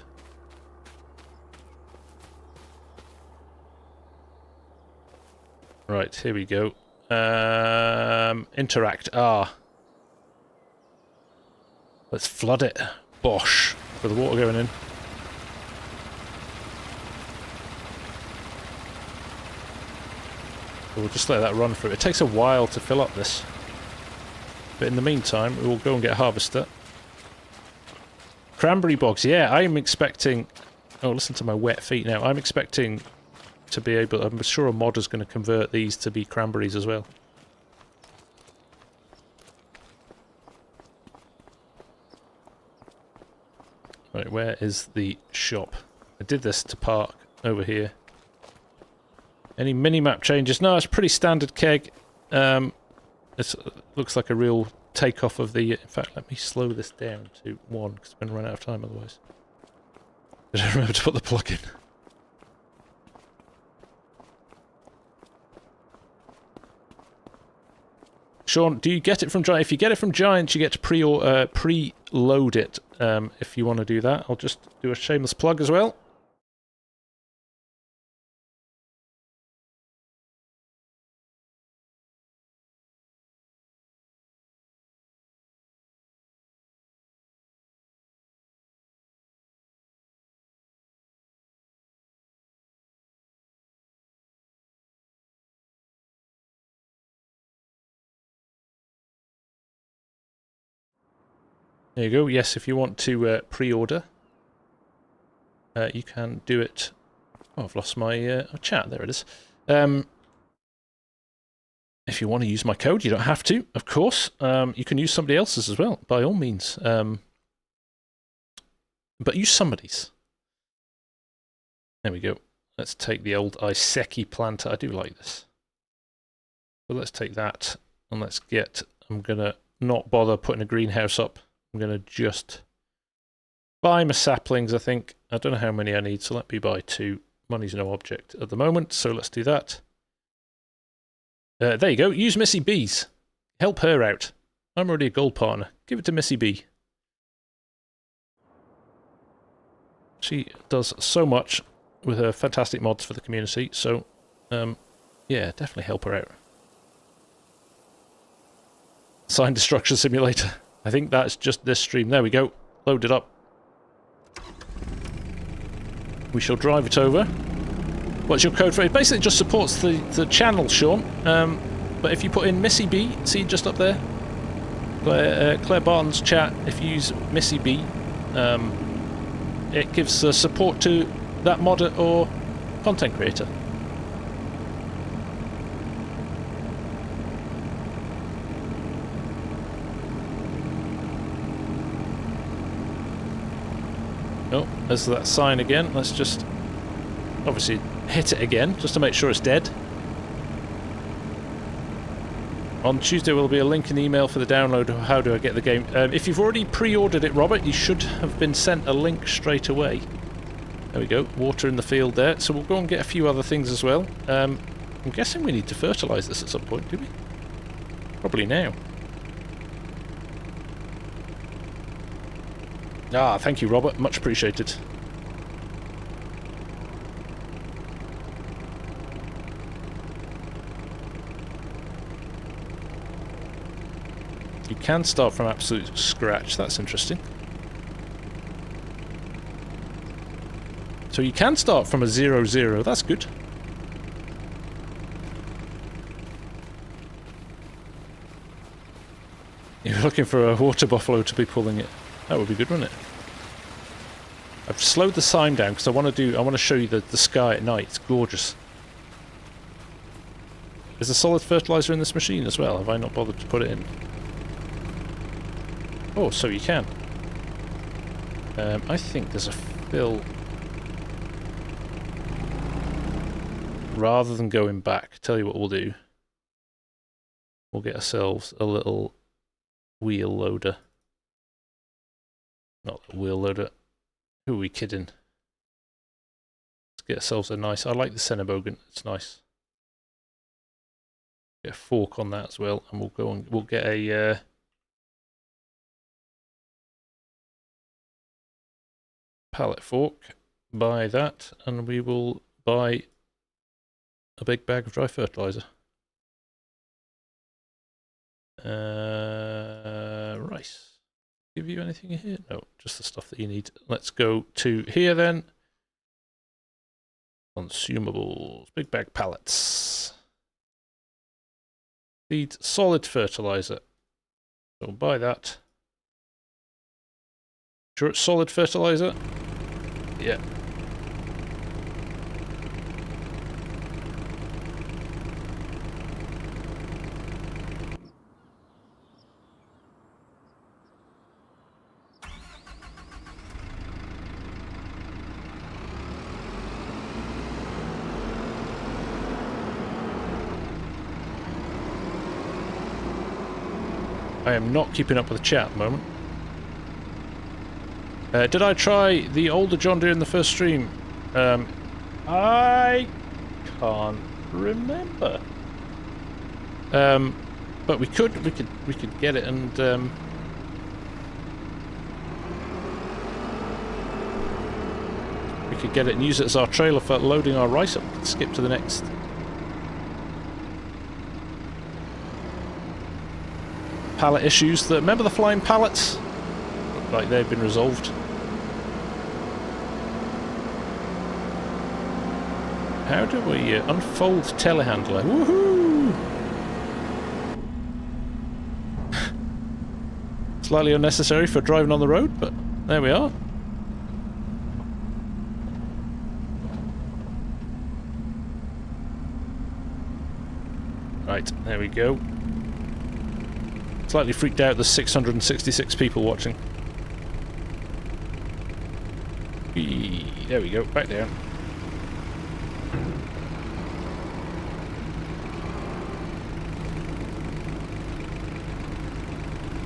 Right, here we go. Interact. Ah. Let's flood it. Bosh. With the water going in. We'll just let that run through. It takes a while to fill up this. But in the meantime, we will go and get a harvester. Cranberry bogs. Yeah, I'm expecting... Oh, listen to my wet feet now. I'm expecting to be able... I'm sure a mod is going to convert these to be cranberries as well. Right, where is the shop? I did this to park over here. Any mini-map changes? No, it's pretty standard keg. It looks like a real takeoff of the... In fact, let me slow this down to 1, because I'm going to run out of time otherwise. I don't remember to put the plug in. Sean, do you get it from Giant? If you get it from Giant, you get to pre-load it. If you want to do that, I'll just do a shameless plug as well. There you go. Yes, if you want to pre-order, you can do it. Oh, I've lost my chat. There it is. If you want to use my code, you don't have to, of course. You can use somebody else's as well, by all means. But use somebody's. There we go. Let's take the old Iseki planter. I do like this. So let's take that and let's get... I'm going to not bother putting a greenhouse up. I'm going to just buy my saplings, I think. I don't know how many I need, so let me buy 2. Money's no object at the moment, so let's do that. There you go. Use Missy B's. Help her out. I'm already a gold partner. Give it to Missy B. She does so much with her fantastic mods for the community, so yeah, definitely help her out. Sign Destruction Simulator. I think that's just this stream. There we go. Load it up. We shall drive it over. What's your code for it? It basically just supports the channel, Sean. But if you put in Missy B, see just up there? Claire Barton's chat, if you use Missy B, it gives support to that modder or content creator. Oh, there's that sign again. Let's just obviously hit it again, just to make sure it's dead. On Tuesday will be a link in the email for the download of How Do I Get the Game. If you've already pre-ordered it, Robert, you should have been sent a link straight away. There we go, water in the field there. So we'll go and get a few other things as well. I'm guessing we need to fertilise this at some point, do we? Probably now. Ah, thank you, Robert. Much appreciated. You can start from absolute scratch, that's interesting. So you can start from a 0-0, that's good. You're looking for a water buffalo to be pulling it. That would be good, wouldn't it? I've slowed the sign down because I want to show you the sky at night. It's gorgeous. Is there solid fertilizer in this machine as well? Have I not bothered to put it in? Oh, so you can. I think there's a fill. Rather than going back, tell you what we'll do. We'll get ourselves a little wheel loader. Not a wheel loader. Who are we kidding? Let's get ourselves a nice... I like the Cenobogant, it's nice. Get a fork on that as well, and we'll go and we'll get a... pallet fork. Buy that, and we will buy a big bag of dry fertilizer. Rice. Give you anything here? No, just the stuff that you need. Let's go to here then. Consumables. Big bag pallets. Need solid fertilizer. So buy that. Sure it's solid fertilizer? Yeah. I am not keeping up with the chat at the moment. Did I try the older John Deere in the first stream? I can't remember. But we could get it and we could get it and use it as our trailer for loading our rice up. Skip to the next. Pallet issues. Remember the flying pallets? Look like they've been resolved. How do we unfold telehandler? Woohoo! Slightly unnecessary for driving on the road, but there we are. Right, there we go. Slightly freaked out there's 666 people watching. There we go, back down.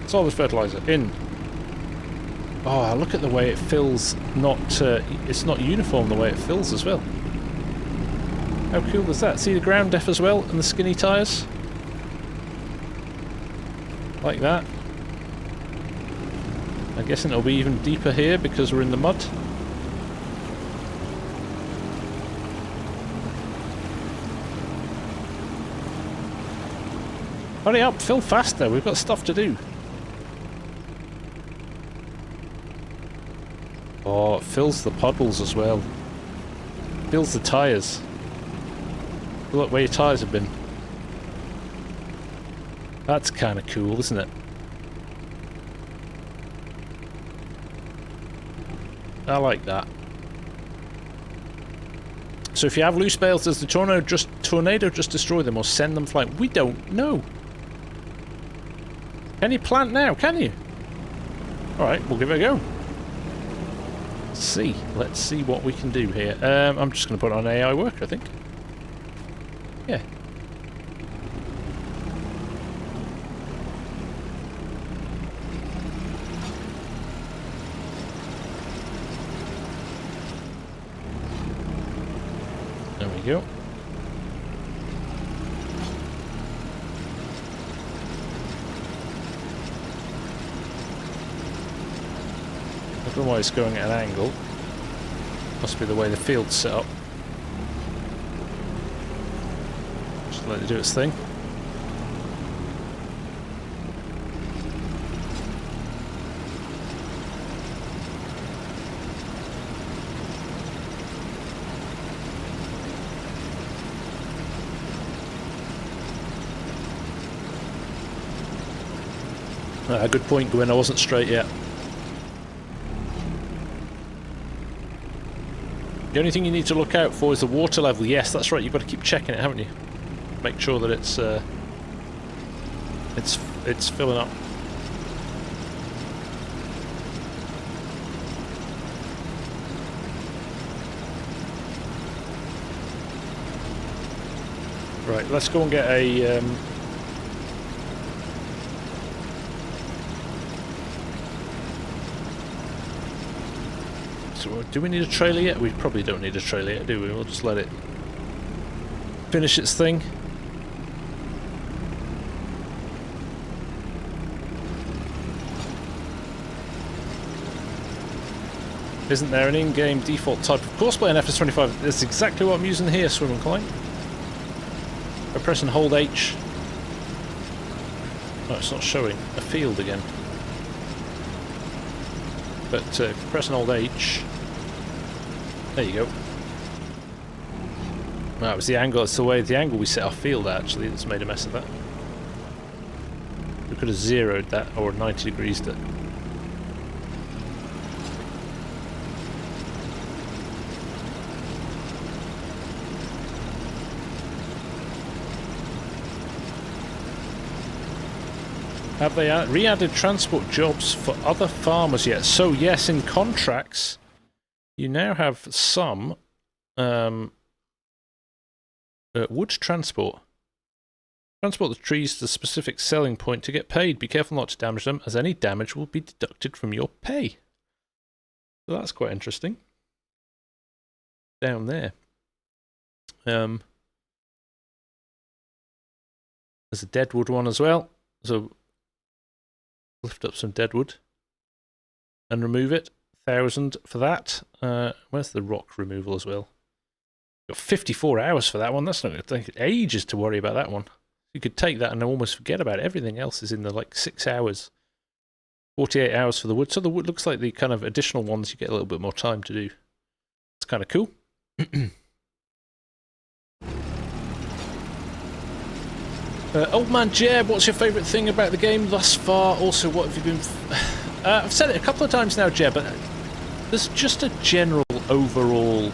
Solid fertilizer in. Oh, look at the way it fills. It's not uniform the way it fills as well. How cool is that? See the ground depth as well and the skinny tyres? Like that. I'm guessing it'll be even deeper here because we're in the mud. Hurry up, fill faster, we've got stuff to do. Oh, it fills the puddles as well. Fills the tyres. Look where your tyres have been. That's kind of cool, isn't it? I like that. So if you have loose bales, does the tornado just destroy them or send them flying? We don't know. Can you plant now? Can you? Alright, we'll give it a go. Let's see what we can do here. I'm just going to put on AI work, I think. Yeah. There we go. I don't know why it's going at an angle. Must be the way the field's set up. Just let it do its thing. Good point, Gwyn. I wasn't straight yet. The only thing you need to look out for is the water level. Yes, that's right. You've got to keep checking it, haven't you? Make sure that it's filling up. Right, let's go and get a So do we need a trailer yet? We probably don't need a trailer yet, do we? We'll just let it finish its thing. Isn't there an in-game default type of courseplay in FS25? That's exactly what I'm using here, Swim and Climb. I press and hold H. No, it's not showing a field again. But press and hold H. There you go. That was the angle. It's the angle we set our field at, actually, that's made a mess of that. We could have zeroed that or 90 degrees it. Have they re-added transport jobs for other farmers yet? So yes, in contracts, you now have some wood transport. Transport the trees to the specific selling point to get paid. Be careful not to damage them, as any damage will be deducted from your pay. So that's quite interesting. Down there. There's a deadwood one as well. So lift up some deadwood and remove it. 1,000 for that. Where's the rock removal as well? Got 54 hours for that one. That's not going to take ages to worry about that one. You could take that and almost forget about it. Everything else is in the like 6 hours. 48 hours for the wood. So the wood looks like the kind of additional ones you get a little bit more time to do. It's kind of cool. Old Man Jeb, what's your favourite thing about the game thus far? Also, what have you been... I've said it a couple of times now, Jeb, but there's just a general overall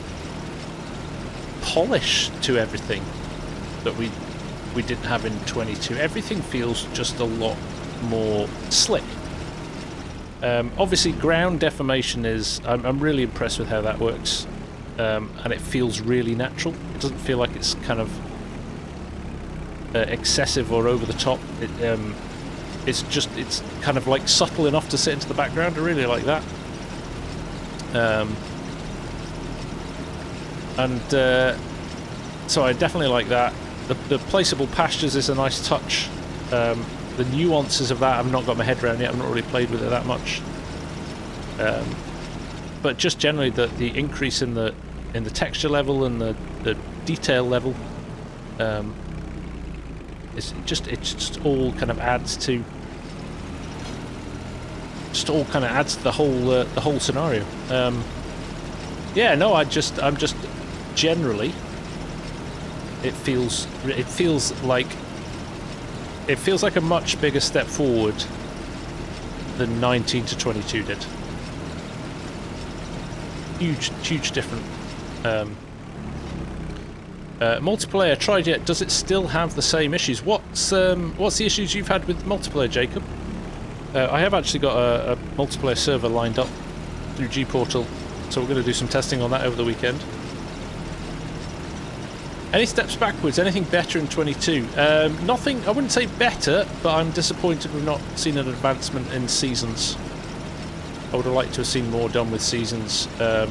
polish to everything that we didn't have in 22. Everything feels just a lot more slick. Obviously, ground deformation is... I'm really impressed with how that works. And it feels really natural. It doesn't feel like it's kind of... excessive or over the top. It's kind of like subtle enough to sit into the background. I really like that. So I definitely like that. The placeable pastures is a nice touch. The nuances of that I've not got my head around yet. I've not really played with it that much. But just generally the increase in the texture level and the detail level. It just all kind of adds to the whole scenario. Yeah, no, I'm just generally it feels like a much bigger step forward than 19 to 22 did. Huge different. Multiplayer tried yet? Does it still have the same issues? What's the issues you've had with multiplayer, Jacob? I have actually got a multiplayer server lined up through G-Portal, so we're going to do some testing on that over the weekend. Any steps backwards? Anything better in 22? Nothing. I wouldn't say better, but I'm disappointed we've not seen an advancement in seasons. I would have liked to have seen more done with seasons. I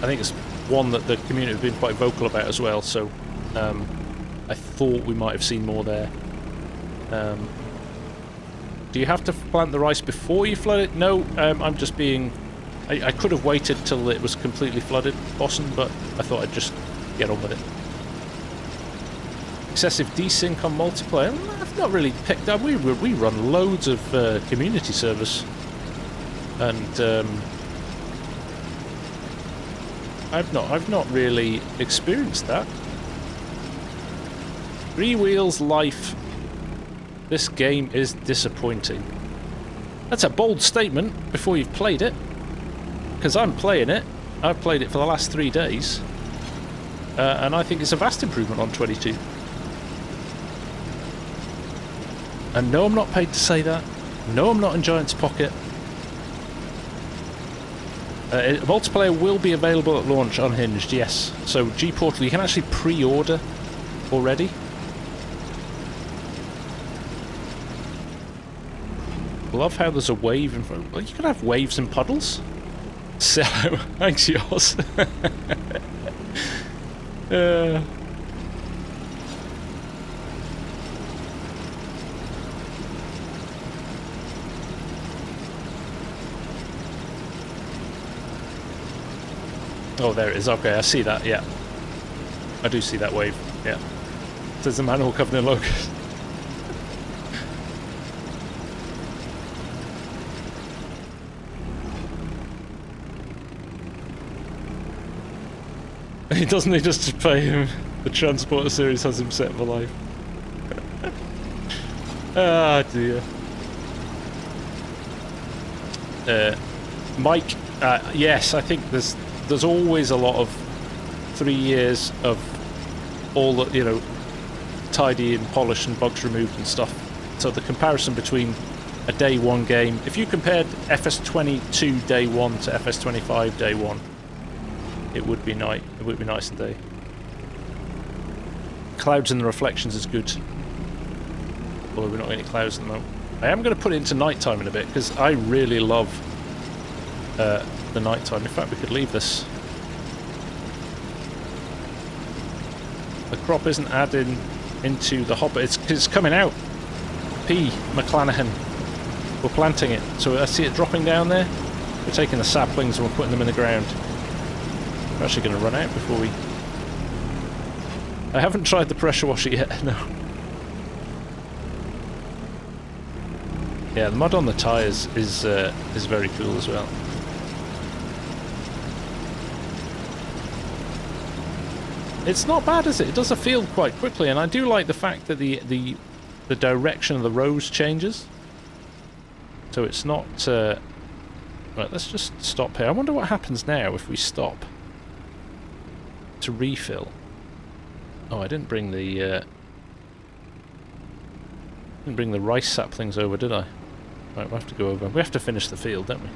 think it's one that the community have been quite vocal about as well, so I thought we might have seen more there. Do you have to plant the rice before you flood it? No, I'm just being... I could have waited till it was completely flooded, Boston, but I thought I'd just get on with it. Excessive desync on multiplayer? I've not really picked up. We run loads of community service, and I've not really experienced that. Three Wheels Life This game is disappointing. That's a bold statement before you've played it. Because I'm playing it. I've played it for the last 3 days. And I think it's a vast improvement on 22. And no, I'm not paid to say that. No, I'm not in Giant's Pocket. Multiplayer will be available at launch unhinged, yes. So G-Portal, you can actually pre-order already. Love how there's a wave in front. Well, you could have waves and puddles. So, thanks, yours. Oh, there it is. Okay, I see that, yeah. I do see that wave, yeah. It says the manhole covered in locusts. He doesn't need us to pay him. The Transporter series has him set for life. Ah, dear. Mike, yes, I think there's always a lot of 3 years of all the, you know, tidy and polished and bugs removed and stuff. So the comparison between a day one game, if you compared FS22 day one to FS25 day one, it would be nice. It would be nice and day. Clouds and the reflections is good. Although we're not getting clouds at the moment. I am going to put it into nighttime in a bit because I really love the nighttime. In fact, we could leave this. The crop isn't adding into the hopper. It's coming out. P. McClanahan. We're planting it. So I see it dropping down there. We're taking the saplings and we're putting them in the ground. We're actually going to run out before we... I haven't tried the pressure washer yet, no. Yeah, the mud on the tyres is very cool as well. It's not bad, is it? It does a field quite quickly, and I do like the fact that the direction of the rows changes. So it's not... Right, let's just stop here. I wonder what happens now if we stop to refill. Oh, I didn't bring the rice saplings over, did I? Right, we'll have to go over. We have to finish the field, don't we?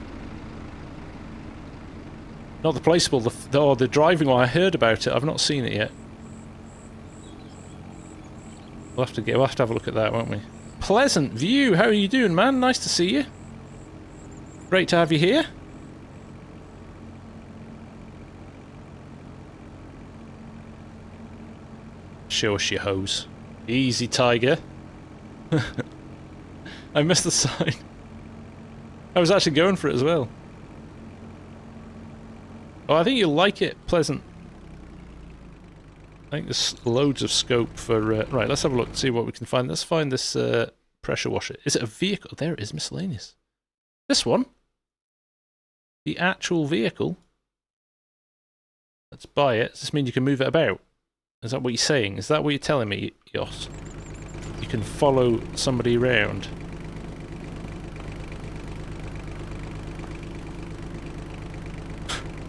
Not the placeable, the driving one. I heard about it. I've not seen it yet. We'll have to have a look at that, won't we? Pleasant View. How are you doing, man? Nice to see you. Great to have you here. Show us your hose. Easy, Tiger. I missed the sign. I was actually going for it as well. Oh, I think you'll like it, Pleasant. I think there's loads of scope for... right, let's have a look and see what we can find. Let's find this pressure washer. Is it a vehicle? There it is, miscellaneous. This one? The actual vehicle? Let's buy it. Does this mean you can move it about? Is that what you're saying? Is that what you're telling me, Yoss? You can follow somebody around?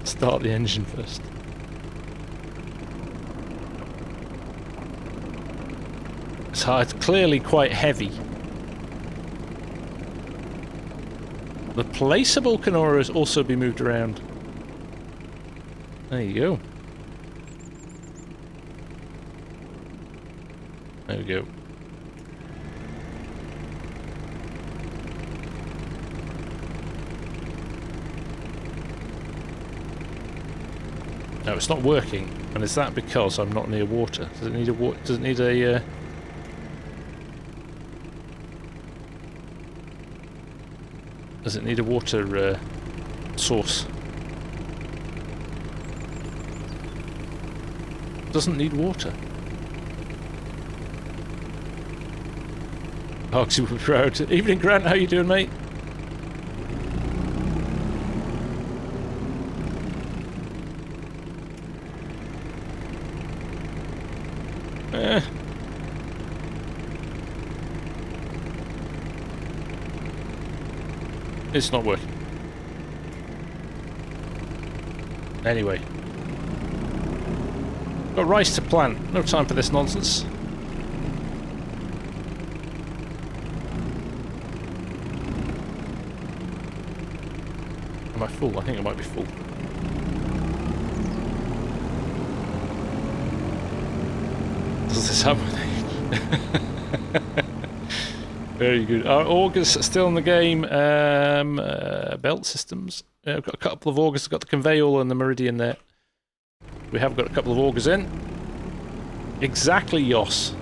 Start the engine first. It's hard. It's clearly quite heavy. The placeable can also be moved around. There you go. There we go. No, it's not working, and is that because I'm not near water? Does it need a water? Does it need a? Does it need a water source? Doesn't need water. Hogsy will be proud. Evening, Grant. How you doing, mate? It's not working. Anyway. Got rice to plant. No time for this nonsense. Am I full? I think I might be full. Does this happen? Very good. Our augers still in the game. Belt systems. I've got a couple of augers. I've got the conveyor and the meridian there. We have got a couple of augers in. Exactly, Yoss.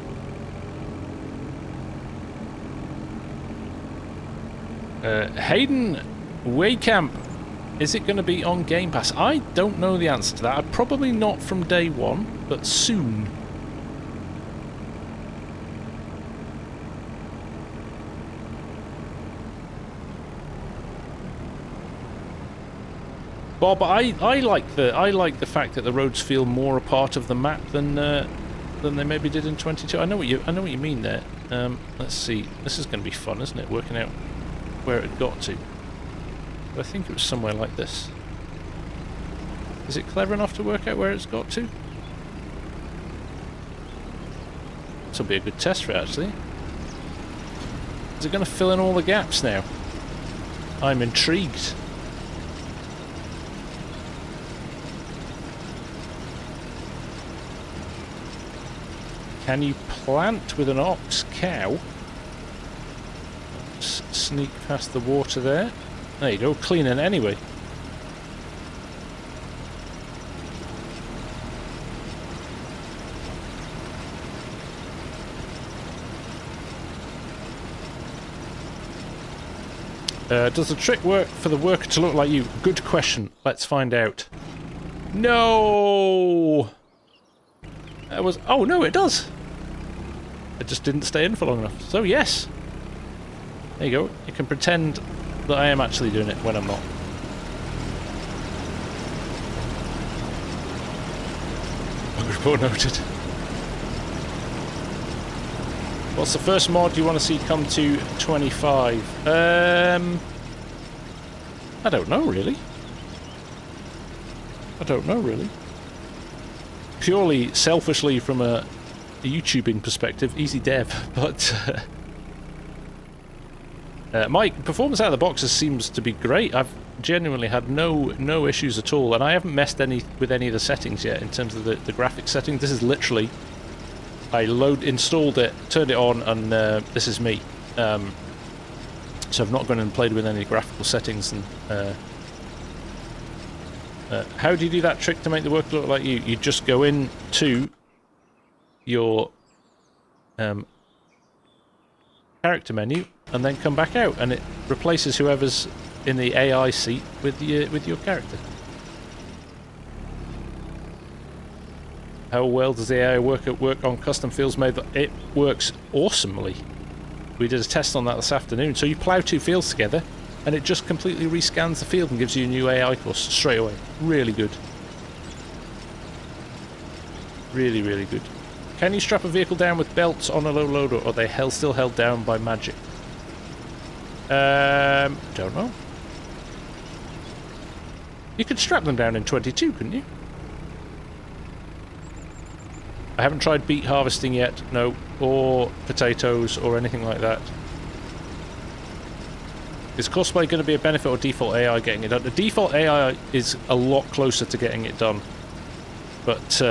Hayden Waycamp. Is it going to be on Game Pass? I don't know the answer to that. Probably not from day one, but soon. Bob, I like the fact that the roads feel more a part of the map than they maybe did in 22. I know what you mean there. Let's see. This is going to be fun, isn't it? Working out where it got to. But I think it was somewhere like this. Is it clever enough to work out where it's got to? This will be a good test for it, actually. Is it going to fill in all the gaps now? I'm intrigued. Can you plant with an ox cow? Sneak past the water there. There you go, cleaning anyway. Does the trick work for the worker to look like you? Good question. Let's find out. No! That was... Oh, no, it does! It just didn't stay in for long enough. So, yes. There you go. You can pretend that I am actually doing it when I'm not. Report noted. What's the first mod you want to see come to 25? I don't know, really. I don't know, really. Purely selfishly from a YouTubing perspective, easy dev, but my performance out of the boxes seems to be great. I've genuinely had no issues at all, and I haven't messed with any of the settings yet in terms of the graphics settings. This is literally, I installed it, turned it on, and this is me. So I've not gone and played with any graphical settings. And how do you do that trick to make the worker look like you? You just go into your character menu and then come back out, and it replaces whoever's in the AI seat with your character. How well does the AI work on custom fields made? It works awesomely. We did a test on that this afternoon. So you plough two fields together, and it just completely rescans the field and gives you a new AI course straight away. Really good. Really, really good. Can you strap a vehicle down with belts on a low loader, or are they still held down by magic? Don't know. You could strap them down in 22, couldn't you? I haven't tried beet harvesting yet, no, or potatoes or anything like that. Is cosplay going to be a benefit or default AI getting it done? The default AI is a lot closer to getting it done, but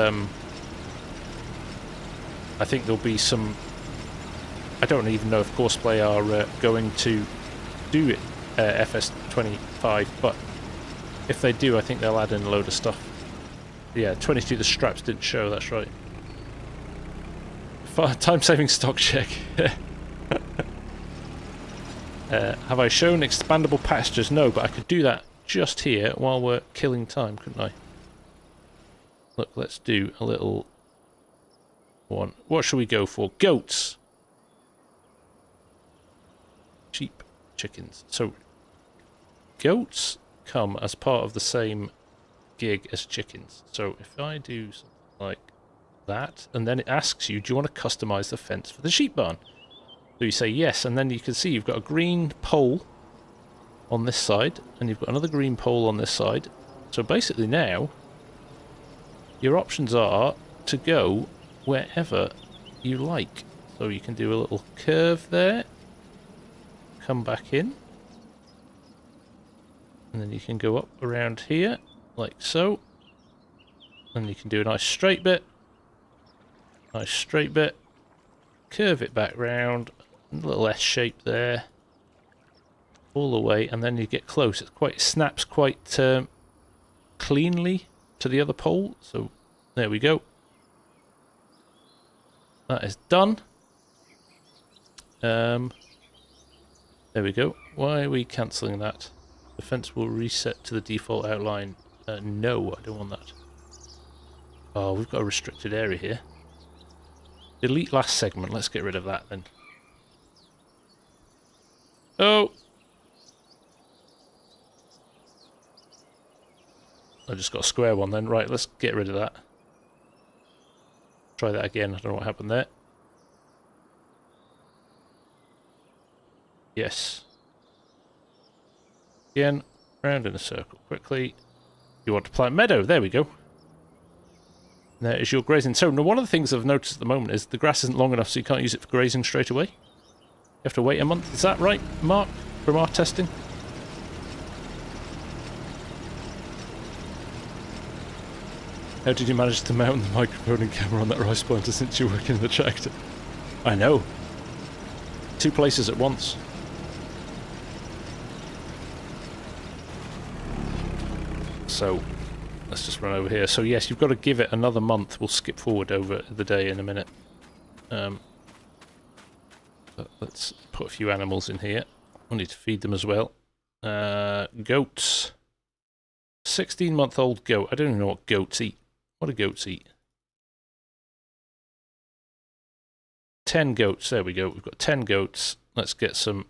I think there'll be some... I don't even know if cosplay are going to do it FS25, but if they do, I think they'll add in a load of stuff. Yeah, 22, the straps didn't show, that's right. Time-saving stock check. Have I shown expandable pastures? No, but I could do that just here while we're killing time, couldn't I? Look, let's do a little one. What should we go for? Goats. Sheep, chickens. So, goats come as part of the same gig as chickens. So, if I do something like that, and then it asks you, do you want to customize the fence for the sheep barn? So you say yes, and then you can see you've got a green pole on this side, and you've got another green pole on this side. So basically now, your options are to go wherever you like. So you can do a little curve there, come back in, and then you can go up around here, like so. And you can do a nice straight bit, curve it back round, a little S shape there, all the way, and then you get close. It snaps quite cleanly to the other pole. So there we go. That is done. There we go. Why are we cancelling that? The fence will reset to the default outline. No, I don't want that. Oh, we've got a restricted area here. Delete last segment. Let's get rid of that then. Oh! I just got a square one then. Right, let's get rid of that. Try that again. I don't know what happened there. Yes. Again, round in a circle quickly. You want to plant meadow. There we go. There is your grazing. So now one of the things I've noticed at the moment is the grass isn't long enough, so you can't use it for grazing straight away. You have to wait a month. Is that right, Mark, from our testing? How did you manage to mount the microphone and camera on that rice planter since you're working in the tractor? I know. 2 places at once. So let's just run over here. So yes, you've got to give it another month. We'll skip forward over the day in a minute. Let's put a few animals in here. We'll need to feed them as well. Goats. 16-month-old goat. I don't even know what goats eat. What do goats eat? 10 goats. There we go. We've got 10 goats. Let's get some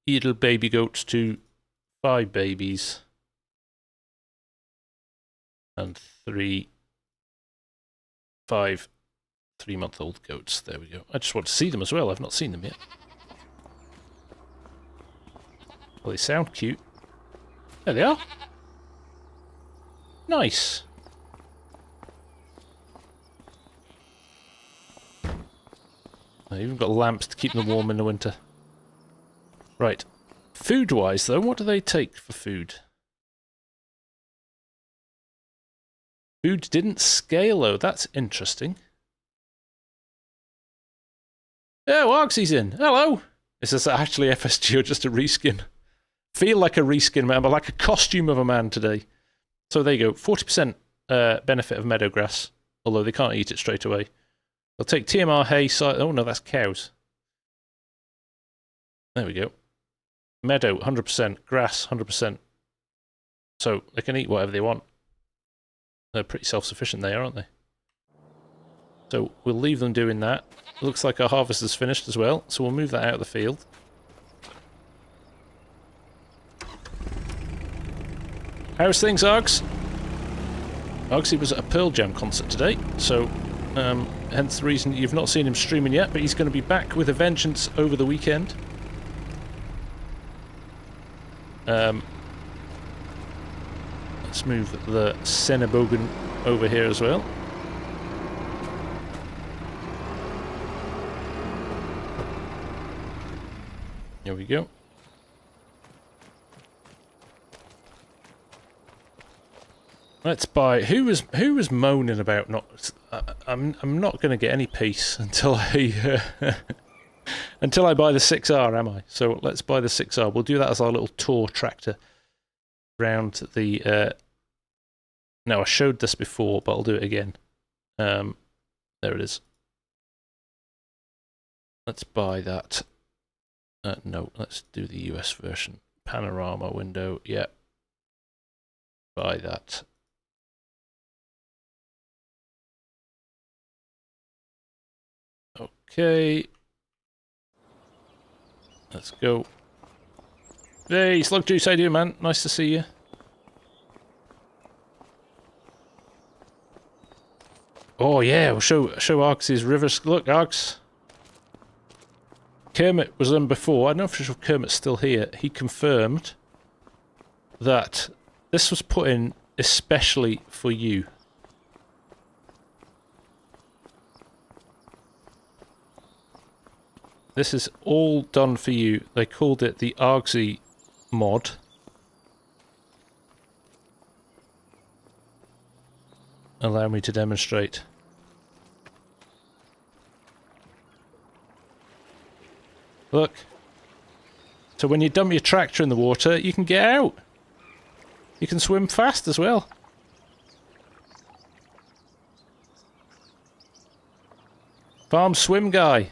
little baby goats to 5 babies. And 5 3-month-old goats. There we go. I just want to see them as well. I've not seen them yet. Well, they sound cute. There they are. Nice. I've even got lamps to keep them warm in the winter. Right. Food-wise, though, what do they take for food? Food didn't scale, though. That's interesting. Oh, Argsy's in. Hello! Is this actually FSG or just a reskin? Feel like a reskin man, but like a costume of a man today. So there you go. 40% benefit of meadow grass, although they can't eat it straight away. They'll take TMR hay, oh no, that's cows. There we go. Meadow, 100%. Grass, 100%. So they can eat whatever they want. They're pretty self-sufficient there, aren't they? So we'll leave them doing that. It looks like our harvest is finished as well, so we'll move that out of the field. How's things, Args? Argsy was at a Pearl Jam concert today, so hence the reason you've not seen him streaming yet, but he's going to be back with a vengeance over the weekend. Let's move the Senebogan over here as well. Here we go. Let's buy. Who was moaning about not? I'm not going to get any peace until I until I buy the 6R, am I? So let's buy the 6R. We'll do that as our little tour tractor round the. Now I showed this before, but I'll do it again. There it is. Let's buy that. No, let's do the US version. Panorama window. Yeah. Buy that. Okay. Let's go. Hey, Slug Juice, how you doing, man? Nice to see you. Oh yeah, we'll show Arx's rivers. Look, Arx. Kermit was on before. I don't know if Kermit's still here. He confirmed that this was put in especially for you. This is all done for you. They called it the Argsy mod. Allow me to demonstrate. Look. So when you dump your tractor in the water, you can get out. You can swim fast as well. Farm swim guy.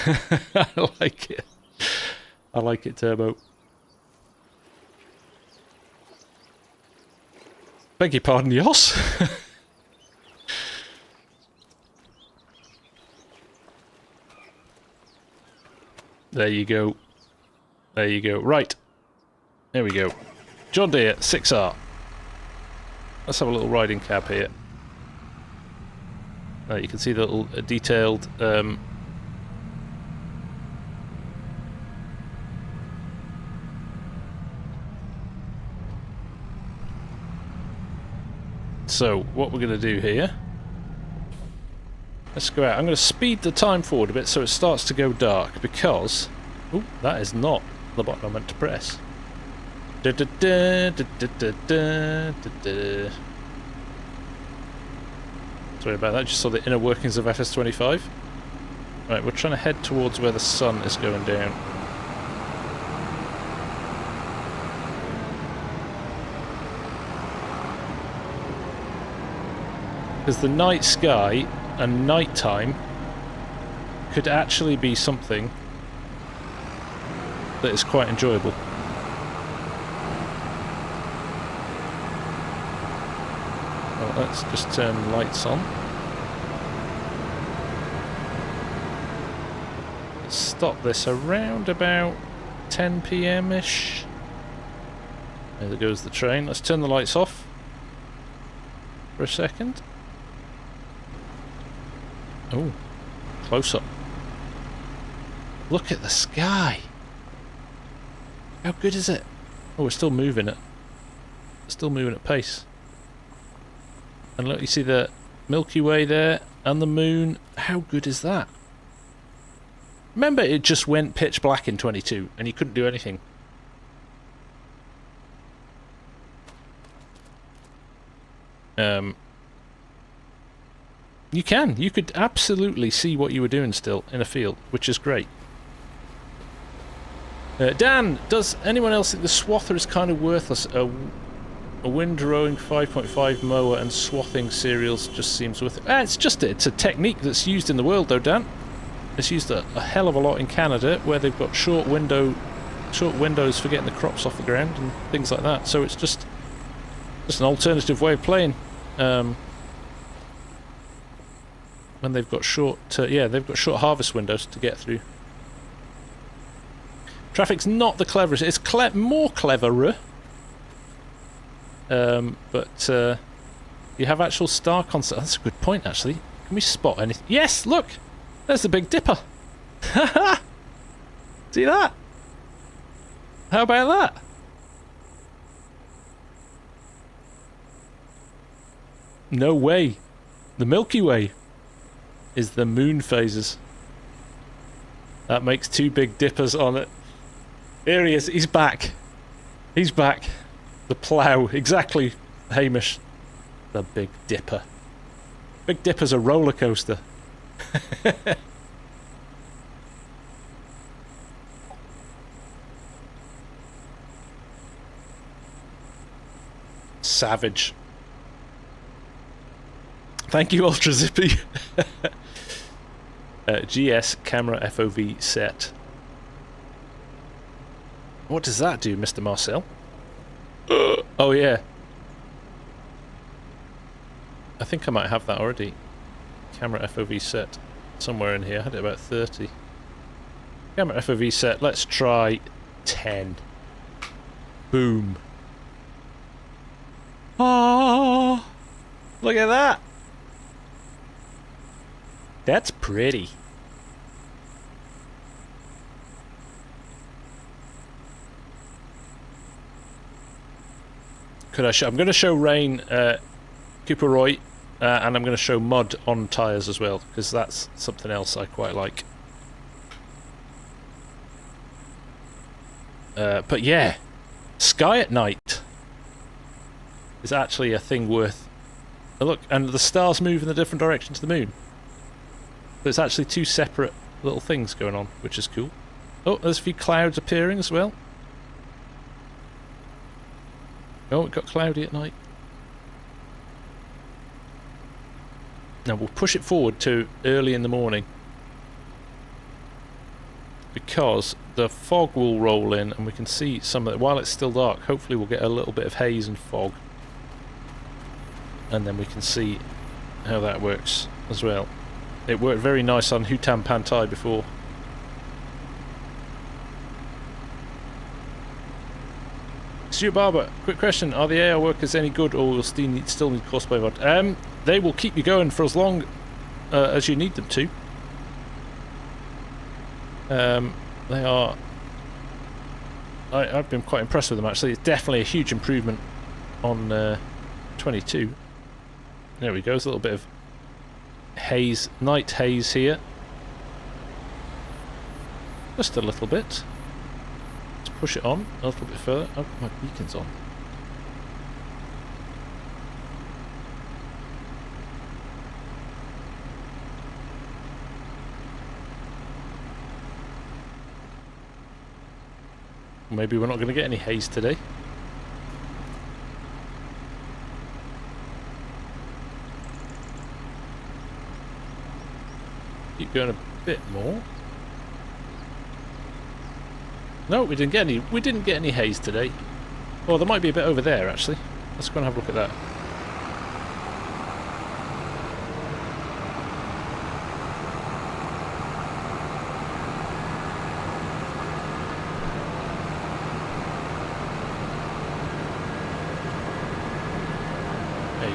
I like it. I like it, Turbo. Beg your pardon, Yoss. There you go. There you go. Right. There we go. John Deere 6R. Let's have a little riding cab here. You can see the little detailed so what we're going to do here, let's go out. I'm going to speed the time forward a bit so it starts to go dark, because ooh, that is not the button I meant to press. Sorry about that, just saw the inner workings of FS25. Right, we're trying to head towards where the sun is going down. Because the night sky and nighttime could actually be something that is quite enjoyable. Well, let's just turn the lights on. Let's stop this around about 10 PM-ish. There goes the train. Let's turn the lights off for a second. Oh, close up. Look at the sky. How good is it? Oh, we're still moving it. Still moving at pace. And look, you see the Milky Way there and the moon. How good is that? Remember, it just went pitch black in 22 and you couldn't do anything. You could absolutely see what you were doing still in a field, which is great. Dan, does anyone else think the swather is kind of worthless? A windrowing 5.5 mower and swathing cereals just seems worth it. It's a technique that's used in the world though, Dan. It's used a hell of a lot in Canada, where they've got short windows for getting the crops off the ground and things like that. So it's just an alternative way of playing. When they've got short harvest windows to get through. Traffic's not the cleverest. It's more cleverer. But you have actual star concept. That's a good point, actually. Can we spot anything? Yes, look! There's the Big Dipper. See that? How about that? No way. The Milky Way is the moon phases. That makes two Big Dippers on it. Here he is. He's back. He's back. The plough. Exactly, Hamish. The Big Dipper. Big Dipper's a roller coaster. Savage. Thank you, Ultra Zippy. GS camera FOV set. What does that do, Mr. Marcel? Oh yeah. I think I might have that already. Camera FOV set. Somewhere in here. I had it about 30. Camera FOV set. Let's try 10. Boom. Oh, look at that. That's pretty. Could I show? I'm going to show rain, Cooper Roy, and I'm going to show mud on tyres as well, because that's something else I quite like. But yeah, sky at night is actually a thing worth a look, and the stars move in a different direction to the moon. So it's actually two separate little things going on, which is cool. Oh, there's a few clouds appearing as well. Oh, it got cloudy at night. Now we'll push it forward to early in the morning, because the fog will roll in and we can see some of it while it's still dark. Hopefully we'll get a little bit of haze and fog, and then we can see how that works as well. It worked very nice on Hutan Pantai before. Stuart Barber, quick question: are the AI workers any good, or will still need cosplay mod? They will keep you going for as long as you need them to. They are. I've been quite impressed with them actually. It's definitely a huge improvement on 22. There we go. There's a little bit of haze, night haze here. Just a little bit. Let's push it on a little bit further. Oh, my beacon's on. Maybe we're not going to get any haze today. Keep going a bit more. No, we didn't get any. We didn't get any haze today. Oh, there might be a bit over there actually. Let's go and have a look at that.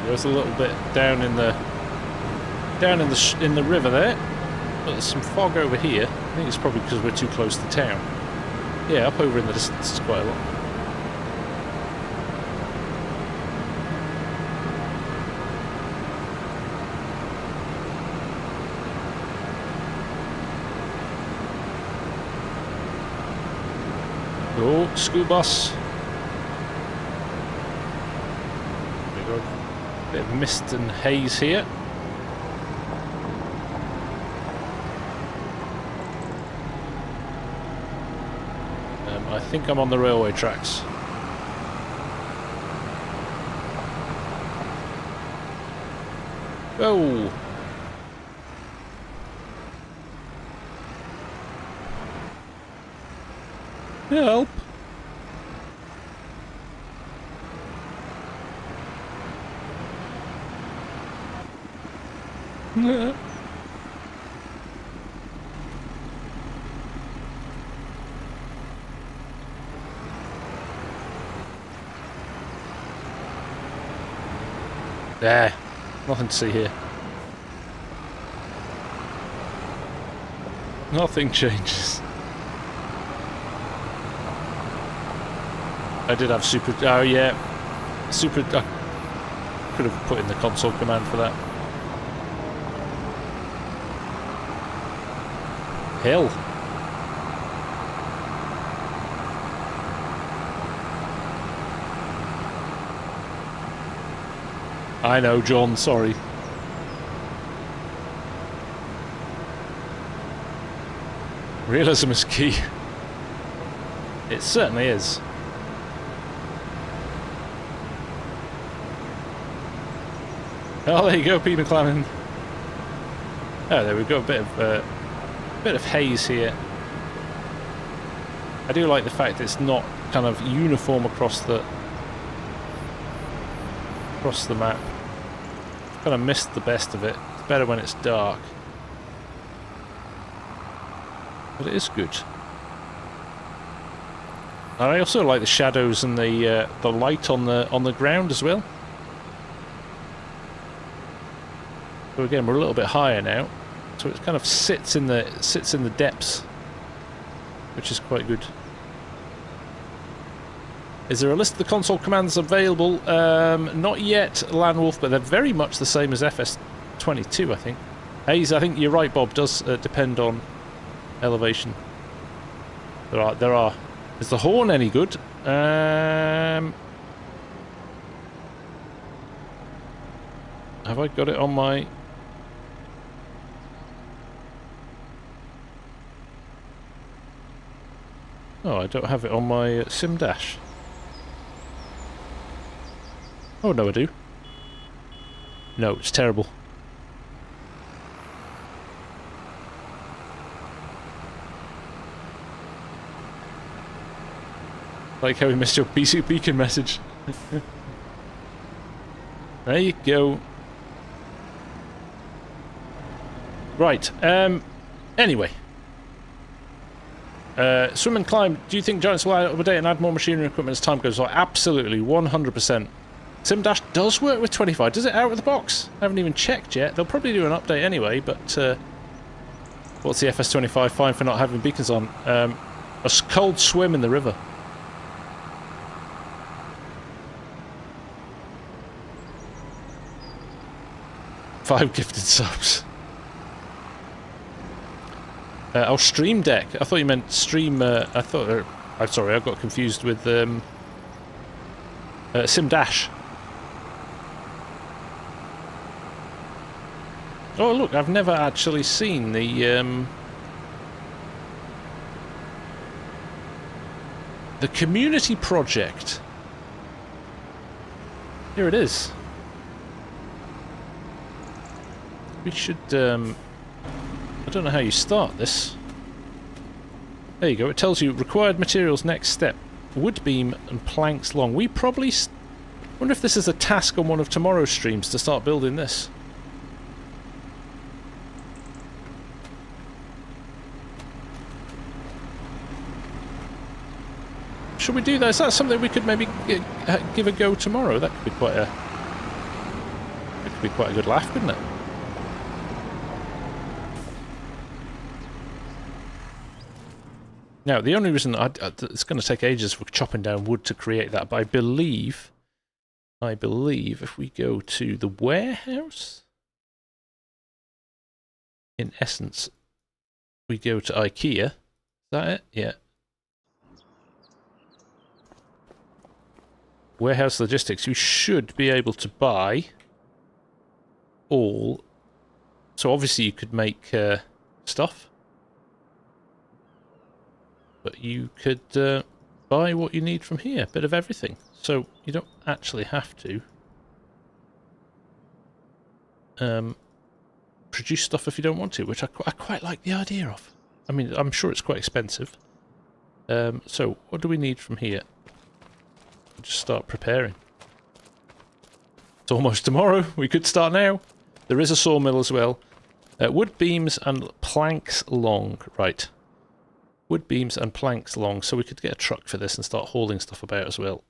There's a little bit down in the river there. But there's some fog over here. I think it's probably because we're too close to town. Yeah, up over in the distance is quite a lot. Oh, school bus. Bit of mist and haze here. I think I'm on the railway tracks. Oh! Help! There, nothing to see here. Nothing changes. I did have super. Oh yeah, super. I could have put in the console command for that. Hill. I know, John, sorry. Realism is key. It certainly is. Oh, there you go, Peter climbing. Oh, there we go, a bit of haze here. I do like the fact it's not kind of uniform across the map. Kind of missed the best of it. It's better when it's dark, but it is good. And I also like the shadows and the light on the ground as well. So again, we're a little bit higher now, so it kind of sits in the depths, which is quite good. Is there a list of the console commands available? Not yet, Landwolf, but they're very much the same as FS22, I think. Hayes, I think you're right, Bob, does depend on elevation. There are. Is the horn any good? Have I got it on my... Oh, I don't have it on my sim dash. Oh, no, I do. No, it's terrible. Like how we missed your BC Beacon message. There you go. Right, anyway. Swim and climb, do you think Giants will update and add more machinery and equipment as time goes on? Absolutely, 100%. Sim Dash does work with 25. Does it out of the box? I haven't even checked yet. They'll probably do an update anyway, but what's the FS25 fine for not having beacons on? A cold swim in the river. Five gifted subs. Oh, Stream Deck. I thought you meant stream. I thought. I'm sorry, I got confused with Sim Dash. Oh, look! I've never actually seen the community project. Here it is. We should. I don't know how you start this. There you go, it tells you required materials next step. Wood beam and planks long. We probably... wonder if this is a task on one of tomorrow's streams to start building this. Should we do that? Is that something we could maybe give a go tomorrow? That could be quite a... that could be quite a good laugh, couldn't it? Now, the only reason it's going to take ages for chopping down wood to create that, but I believe if we go to the warehouse, in essence, we go to IKEA. Is that it? Yeah. Warehouse logistics. You should be able to buy all. So obviously you could make stuff. But you could buy what you need from here, a bit of everything. So you don't actually have to produce stuff if you don't want to, which I quite like the idea of. I mean, I'm sure it's quite expensive. So what do we need from here? We'll just start preparing. It's almost tomorrow. We could start now. There is a sawmill as well. Wood beams and planks long. Right. Wood beams and planks long, so we could get a truck for this and start hauling stuff about as well.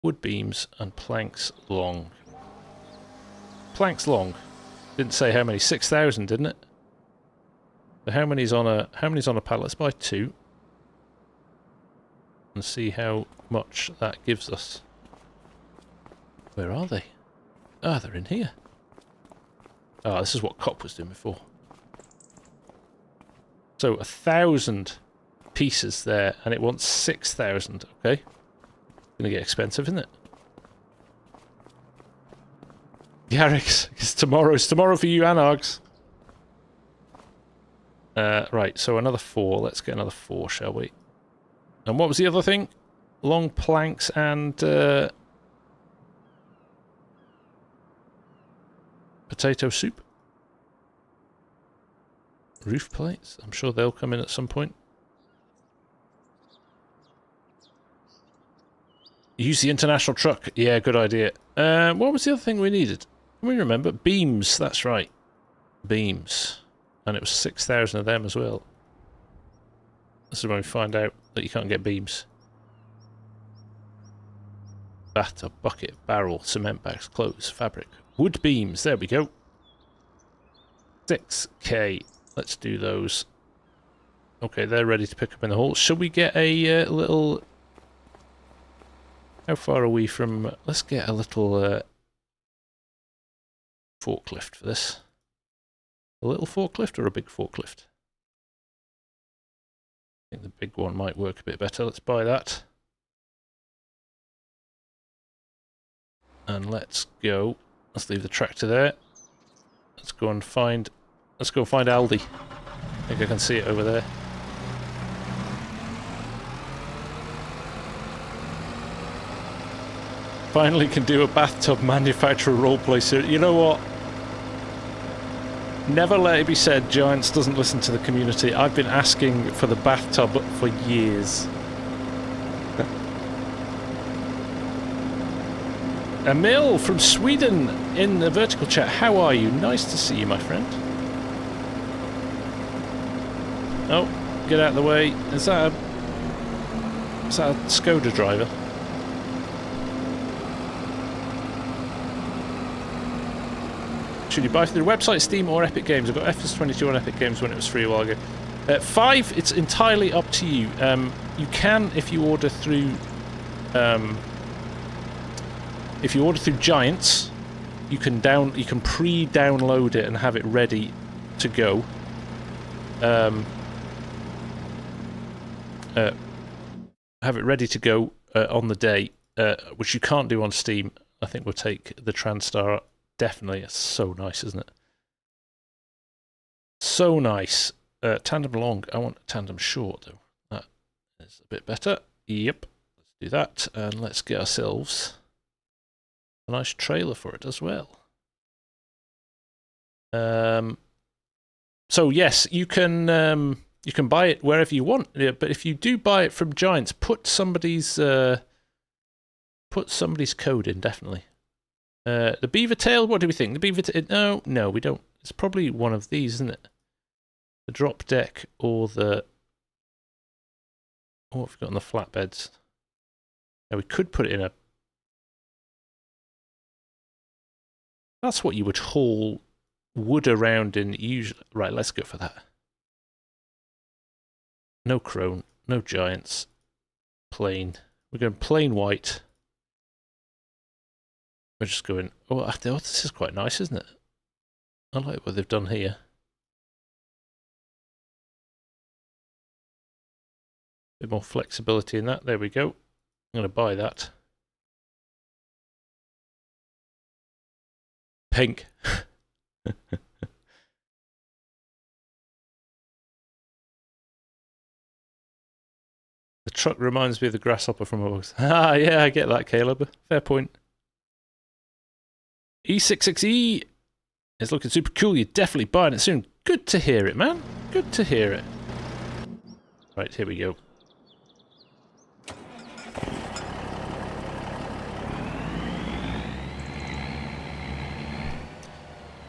Wood beams and planks long. Planks long. Didn't say how many. 6,000, didn't it? So how many's on a pallet? Let's buy 2. And see how much that gives us. Where are they? Ah, they're in here. Ah, this is what Cop was doing before. So 1,000 pieces there, and it wants 6,000. Okay, gonna get expensive, isn't it? Yarrix, it's tomorrow. It's tomorrow for you, Anargs. Right. So another 4. Let's get another 4, shall we? And what was the other thing? Long planks and potato soup. Roof plates. I'm sure they'll come in at some point. Use the international truck. Yeah, good idea. What was the other thing we needed? Can we remember? Beams. That's right. Beams. And it was 6,000 of them as well. This is when we find out that you can't get beams. Bathtub, bucket, barrel, cement bags, clothes, fabric. Wood beams. There we go. 6k. Let's do those. Okay, they're ready to pick up in the hall. Should we get a little How far are we from... Let's get a little forklift for this. A little forklift or a big forklift? I think the big one might work a bit better. Let's buy that. And let's go. Let's leave the tractor there. Let's go and find... Let's go find Aldi. I think I can see it over there. Finally can do a bathtub manufacturer roleplay series. You know what? Never let it be said Giants doesn't listen to the community. I've been asking for the bathtub for years. Emil from Sweden in the vertical chat. How are you? Nice to see you, my friend. Oh, get out of the way. Is that a Skoda driver? Should you buy through the website, Steam or Epic Games? I got FS22 on Epic Games when it was free a while ago. 5, it's entirely up to you. You can, if you order through Giants, you can pre-download it and have it ready to go. Have it ready to go on the day, which you can't do on Steam. I think we'll take the TranStar. Definitely, it's so nice, isn't it? So nice. Tandem long. I want tandem short, though. That is a bit better. Yep. Let's do that. And let's get ourselves a nice trailer for it as well. So yes, you can buy it wherever you want. Yeah, but if you do buy it from Giants, put somebody's code in, definitely. The beaver tail, what do we think? The beaver tail, no, we don't. It's probably one of these, isn't it? The drop deck or the... Oh, what have we got on the flatbeds? Now, we could put it in a... That's what you would haul wood around in usually. Right, let's go for that. No chrome, no Giants. Plain. We're going plain white. We're just going, oh, this is quite nice, isn't it? I like what they've done here. Bit more flexibility in that. There we go. I'm going to buy that. Pink. The truck reminds me of the grasshopper from August. Ah, yeah, I get that, Caleb. Fair point. E66E is looking super cool. You're definitely buying it soon. Good to hear it, man. Good to hear it. Right, here we go.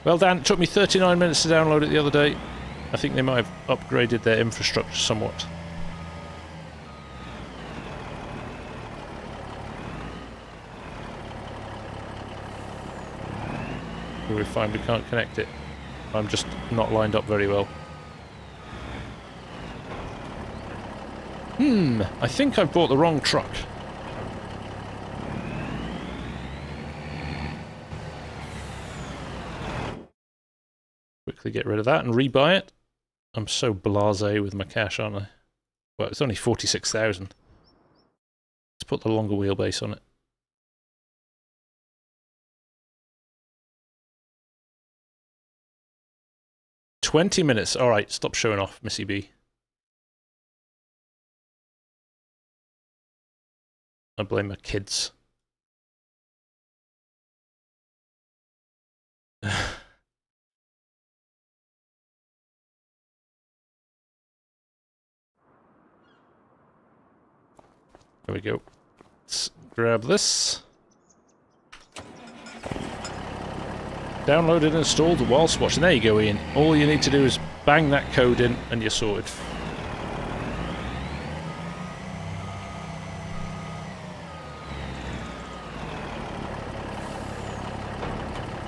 Well, Dan, it took me 39 minutes to download it the other day. I think they might have upgraded their infrastructure somewhat. We're fine, we can't connect it. I'm just not lined up very well. I think I've bought the wrong truck. Quickly get rid of that and rebuy it. I'm so blasé with my cash, aren't I? Well, it's only 46,000. Let's put the longer wheelbase on it. $20 minutes. All right, stop showing off, Missy B. I blame my kids. There we go. Let's grab this. Downloaded and installed whilst watching. There you go, Ian. All you need to do is bang that code in and you're sorted.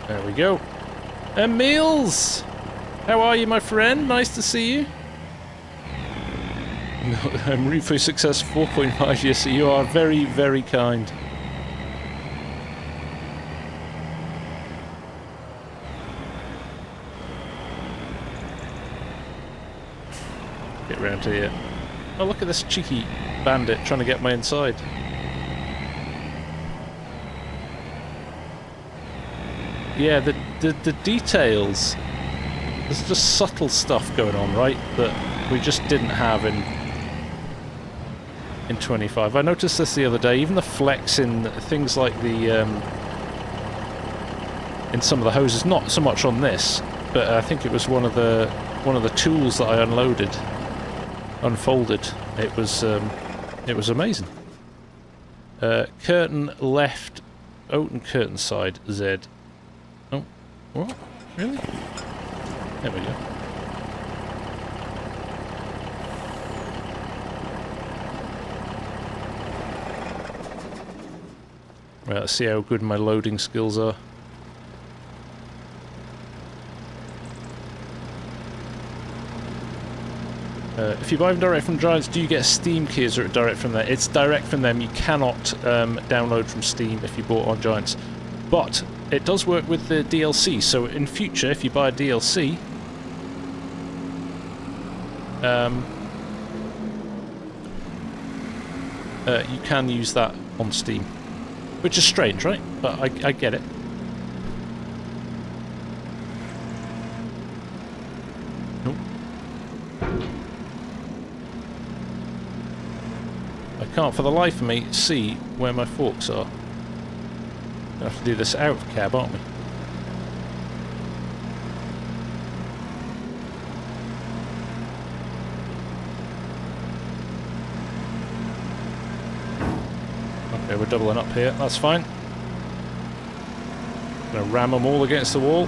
There we go. Emils! How are you, my friend? Nice to see you. I'm Refu Success 4.5. Yes, you are very, very kind. Get round here. Oh, look at this cheeky bandit trying to get my inside. Yeah, the details. There's just subtle stuff going on, right? That we just didn't have in 25. I noticed this the other day. Even the flex in things like the in some of the hoses, not so much on this, but I think it was one of the tools that I unfolded. It was amazing. Curtain left, Oaten curtain side Z. Oh, what? Really? There we go. Right, let's see how good my loading skills are. If you buy them direct from Giants, do you get Steam keys or direct from there? It's direct from them. You cannot download from Steam if you bought on Giants. But it does work with the DLC, so in future, if you buy a DLC, you can use that on Steam. Which is strange, right? But I get it. Nope. I can't for the life of me see where my forks are. We'll have to do this out of cab, aren't we? Okay, we're doubling up here, that's fine. Gonna ram them all against the wall.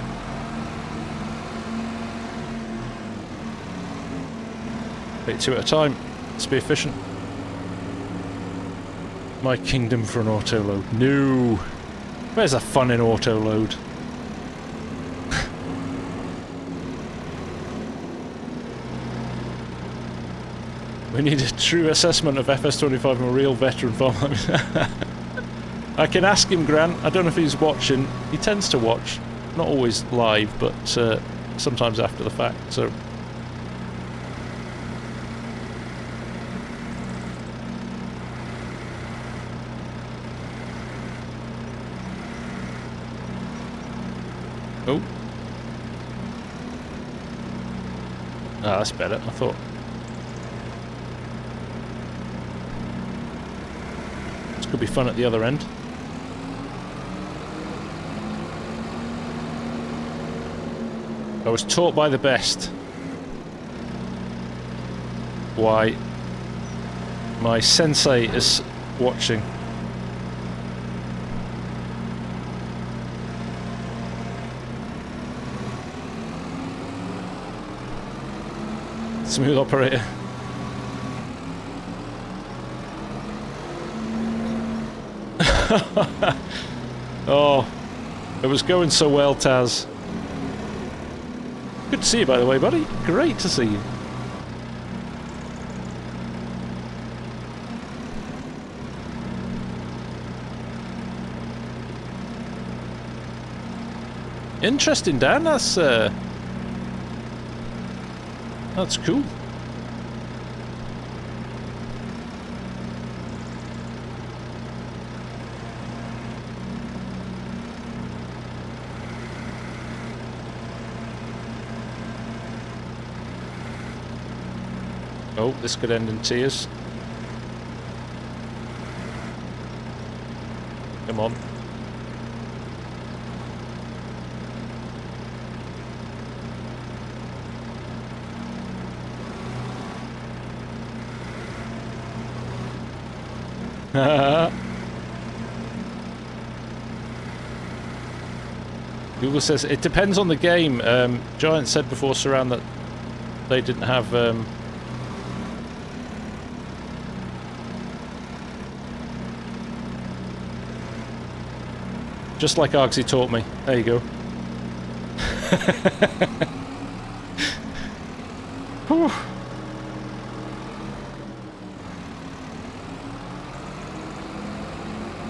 Take two at a time, let's be efficient. My kingdom for an auto load. No! Where's the fun in auto load? We need a true assessment of FS25 from a real veteran farmer. I can ask him, Grant. I don't know if he's watching. He tends to watch. Not always live, but sometimes after the fact, so... Oh. Ah, that's better, I thought. This could be fun at the other end. I was taught by the best. Why? My sensei is watching. Smooth operator. Oh, it was going so well, Taz. Good to see you, by the way, buddy. Great to see you. Interesting, Dan. That's cool. Oh, this could end in tears. Come on. Google says it depends on the game. Giant said before Surround that they didn't have just like Argsy taught me. There you go. Whew.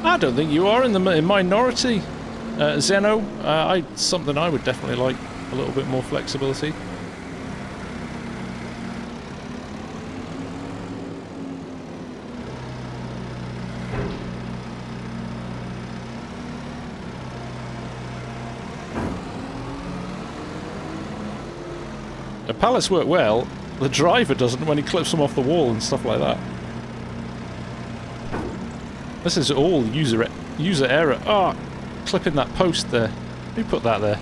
I don't think you are in the minority, Zeno. Something I would definitely like, a little bit more flexibility. The pallets work well, the driver doesn't when he clips them off the wall and stuff like that. This is all user error. Ah, oh, clipping that post there. Who put that there?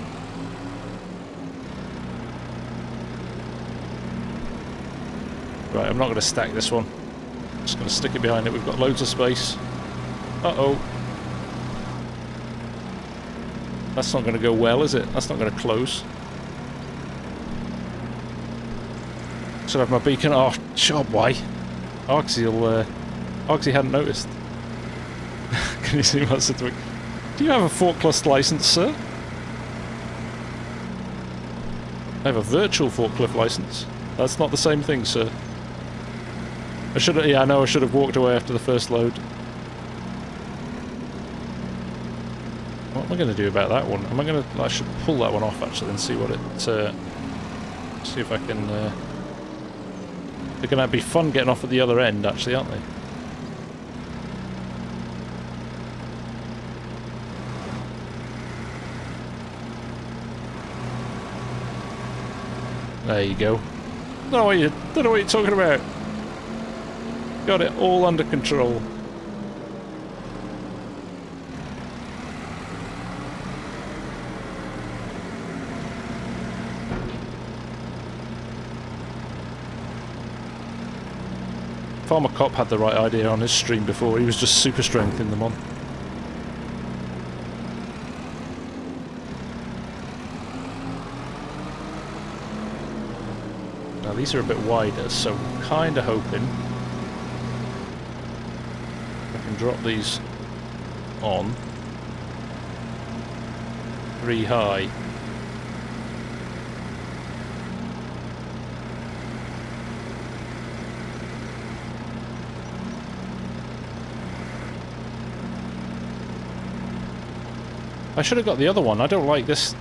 Right, I'm not going to stack this one. I'm just going to stick it behind it. We've got loads of space. Uh-oh. That's not going to go well, is it? That's not going to close. Should have my beacon. Oh, job, why? Argsy hadn't noticed. Can you see what's doing? Do you have a forklift license, sir? I have a virtual forklift license. That's not the same thing, sir. I should have, yeah, I know I should have walked away after the first load. What am I going to do about that one? Am I going to, I should pull that one off actually and see what it, see if I can, they're going to be fun getting off at the other end actually, aren't they? There you go. Don't know what you're talking about. Got it all under control. Farmer Cop had the right idea on his stream before. He was just super strengthening them on. Now these are a bit wider, so I'm kind of hoping I can drop these on 3 high. I should have got the other one. I don't like this.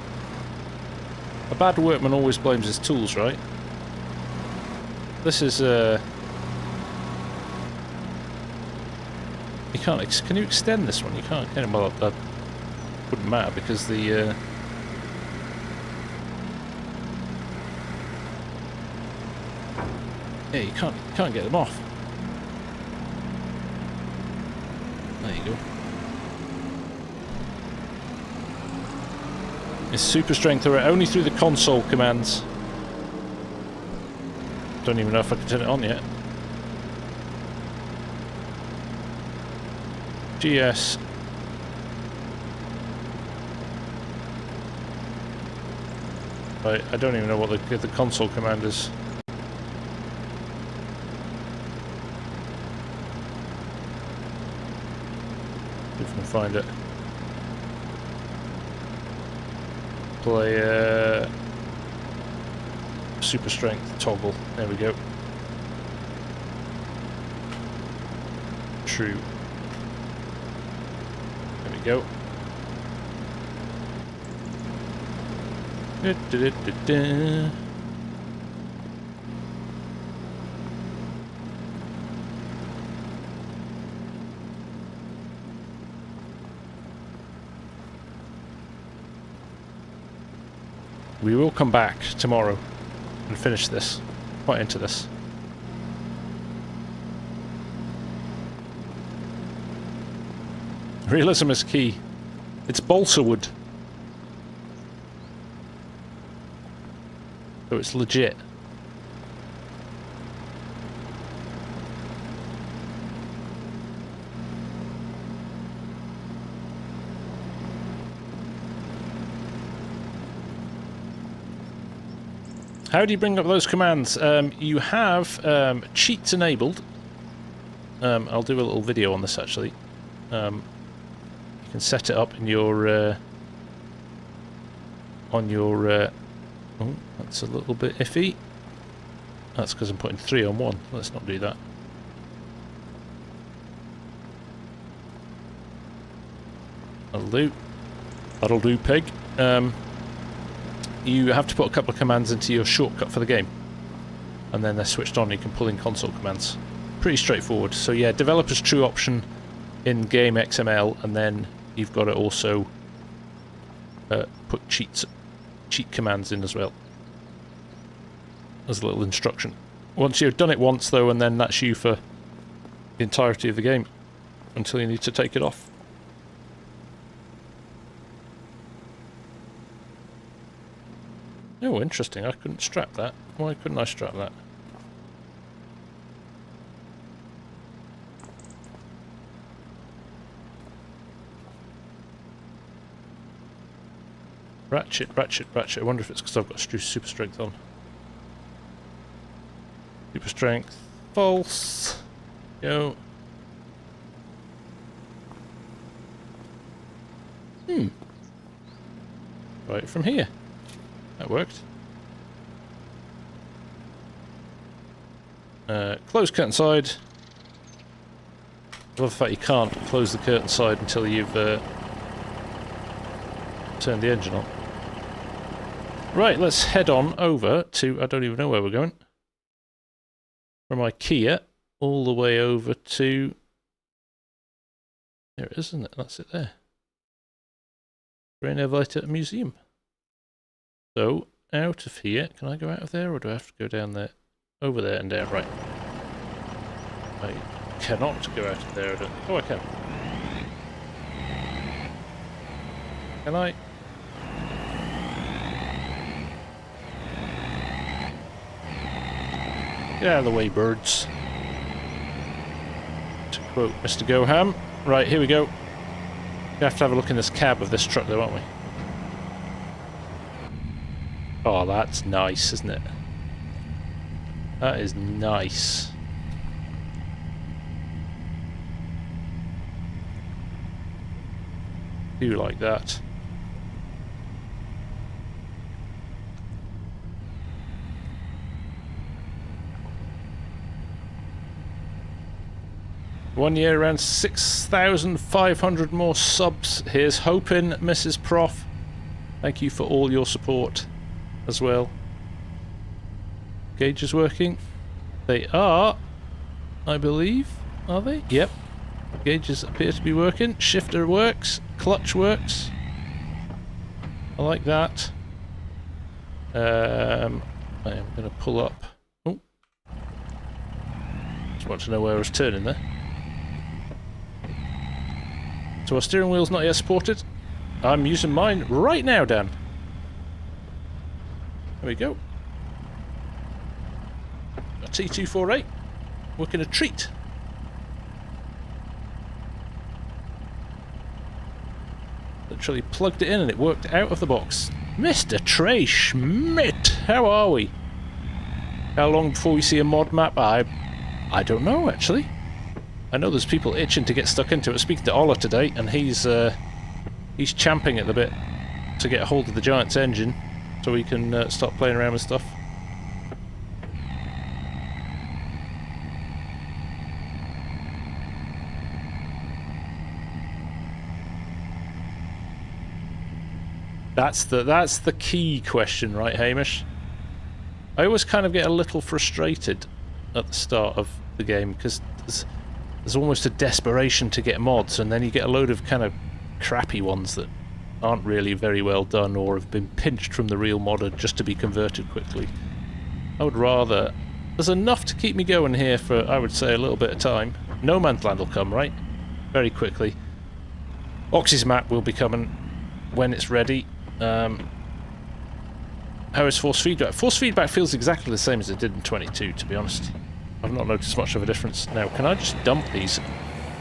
A bad workman always blames his tools, right? This is you can't. Can you extend this one? You can't. Can you? Well, that wouldn't matter because the yeah, you can't get them off. There you go. It's super strength only through the console commands. Don't even know if I can turn it on yet. GS. Right, I don't even know what the console command is. If I can find it. Play super strength toggle. There we go. True. There we go. Da, da, da, da, da. We will come back tomorrow and finish this. Quite into this. Realism is key. It's balsa wood. So it's legit. How do you bring up those commands? You have cheats enabled. I'll do a little video on this actually. You can set it up in your on your. Oh, that's a little bit iffy. That's because I'm putting 3 on 1. Let's not do that. That'll do. That'll do, pig. You have to put a couple of commands into your shortcut for the game. And then they're switched on, you can pull in console commands. Pretty straightforward. So yeah, developer's true option in game XML, and then you've got to also put cheat commands in as well. as a little instruction. Once you've done it once, though, and then that's you for the entirety of the game, until you need to take it off. Oh, interesting. I couldn't strap that. Why couldn't I strap that? Ratchet, ratchet, ratchet. I wonder if it's because I've got super strength on. Super strength. False. Go. Right from here. That worked. Close curtain side. I love the fact you can't close the curtain side until you've turned the engine on. Right, let's head on over to... I don't even know where we're going. From IKEA all the way over to... There it is, isn't it? That's it there. Rainer Vita Museum. So, out of here. Can I go out of there, or do I have to go down there? Over there and down. Right. I cannot go out of there. Oh, I can. Can I? Get out of the way, birds. To quote Mr. Goham. Right, here we go. We have to have a look in this cab of this truck, though, aren't we? Oh, that's nice, isn't it? That is nice. Do like that. One year, around 6,500 more subs. Here's hoping, Mrs. Prof. Thank you for all your support as well. Gauge is working. They are, I believe. Are they? Yep. Gauges appear to be working. Shifter works. Clutch works. I like that. I am going to pull up. Oh. Just want to know where I was turning there. So our steering wheel's not yet supported. I'm using mine right now, Dan. There we go. A T248. Working a treat. Literally plugged it in and it worked out of the box. Mr. Trey Schmidt, how are we? How long before we see a mod map? I don't know, actually. I know there's people itching to get stuck into it. Speaking to Ola today, and he's champing at the bit to get a hold of the Giant's engine so we can start playing around with stuff. That's the key question, right, Hamish? I always kind of get a little frustrated at the start of the game because there's almost a desperation to get mods, and then you get a load of kind of crappy ones that aren't really very well done or have been pinched from the real modder just to be converted quickly. I would rather... There's enough to keep me going here for, I would say, a little bit of time. No Man's Land will come, right? Very quickly. Oxy's map will be coming when it's ready. How is force feedback? Force feedback feels exactly the same as it did in 22, to be honest. I've not noticed much of a difference. Now, can I just dump these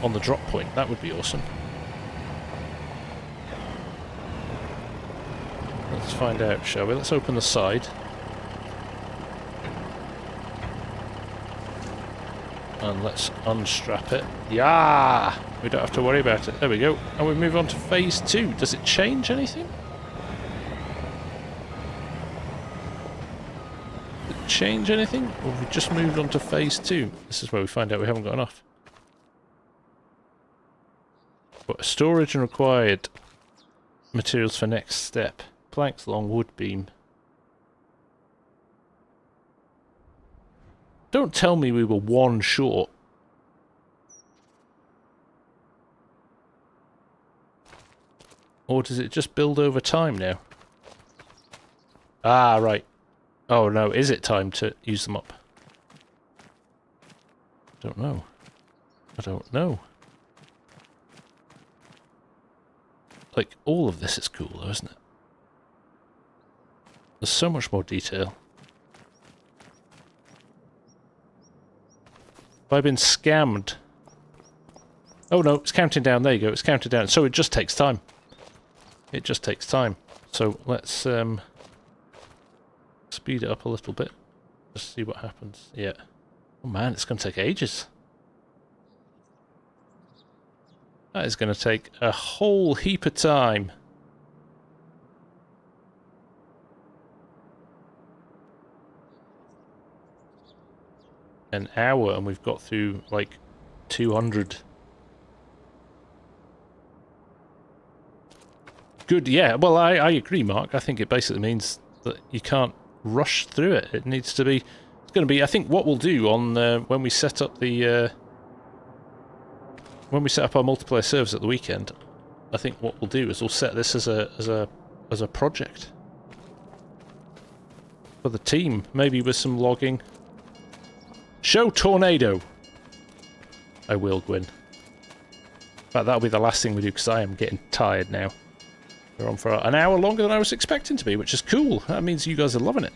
on the drop point? That would be awesome. Let's find out, shall we? Let's open the side. And let's unstrap it. Yeah! We don't have to worry about it. There we go. And we move on to phase 2. Does it change anything? Change anything, or have we just moved on to phase 2? This is where we find out we haven't got enough. But storage and required materials for next step. Planks, long, wood beam. Don't tell me we were one short. Or does it just build over time now? Ah, right. Oh no, is it time to use them up? Don't know. I don't know. Like, all of this is cool though, isn't it? There's so much more detail. Have I been scammed? Oh no, it's counting down. There you go, it's counting down. So it just takes time. It just takes time. So let's speed it up a little bit. Just see what happens. Yeah. Oh man, it's going to take ages. That is going to take a whole heap of time. An hour and we've got through like 200. Good, yeah. Well, I agree, Mark. I think it basically means that you can't rush through it. It needs to be... It's going to be... I think what we'll do on when we set up the... when we set up our multiplayer servers at the weekend, I think what we'll do is we'll set this as a project for the team, maybe with some logging. Show tornado. I will, Gwyn. In fact, that'll be the last thing we do because I am getting tired now. We're on for an hour longer than I was expecting to be, which is cool. That means you guys are loving it.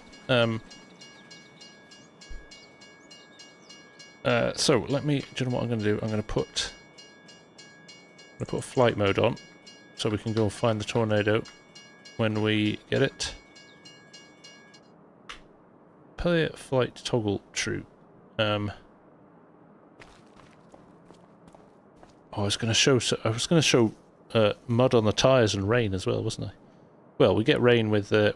So let me. Do you know what I'm going to do? I'm going to put flight mode on, so we can go and find the tornado when we get it. Play flight toggle true. I was going to show mud on the tires and rain as well, wasn't I? Well, we get rain with a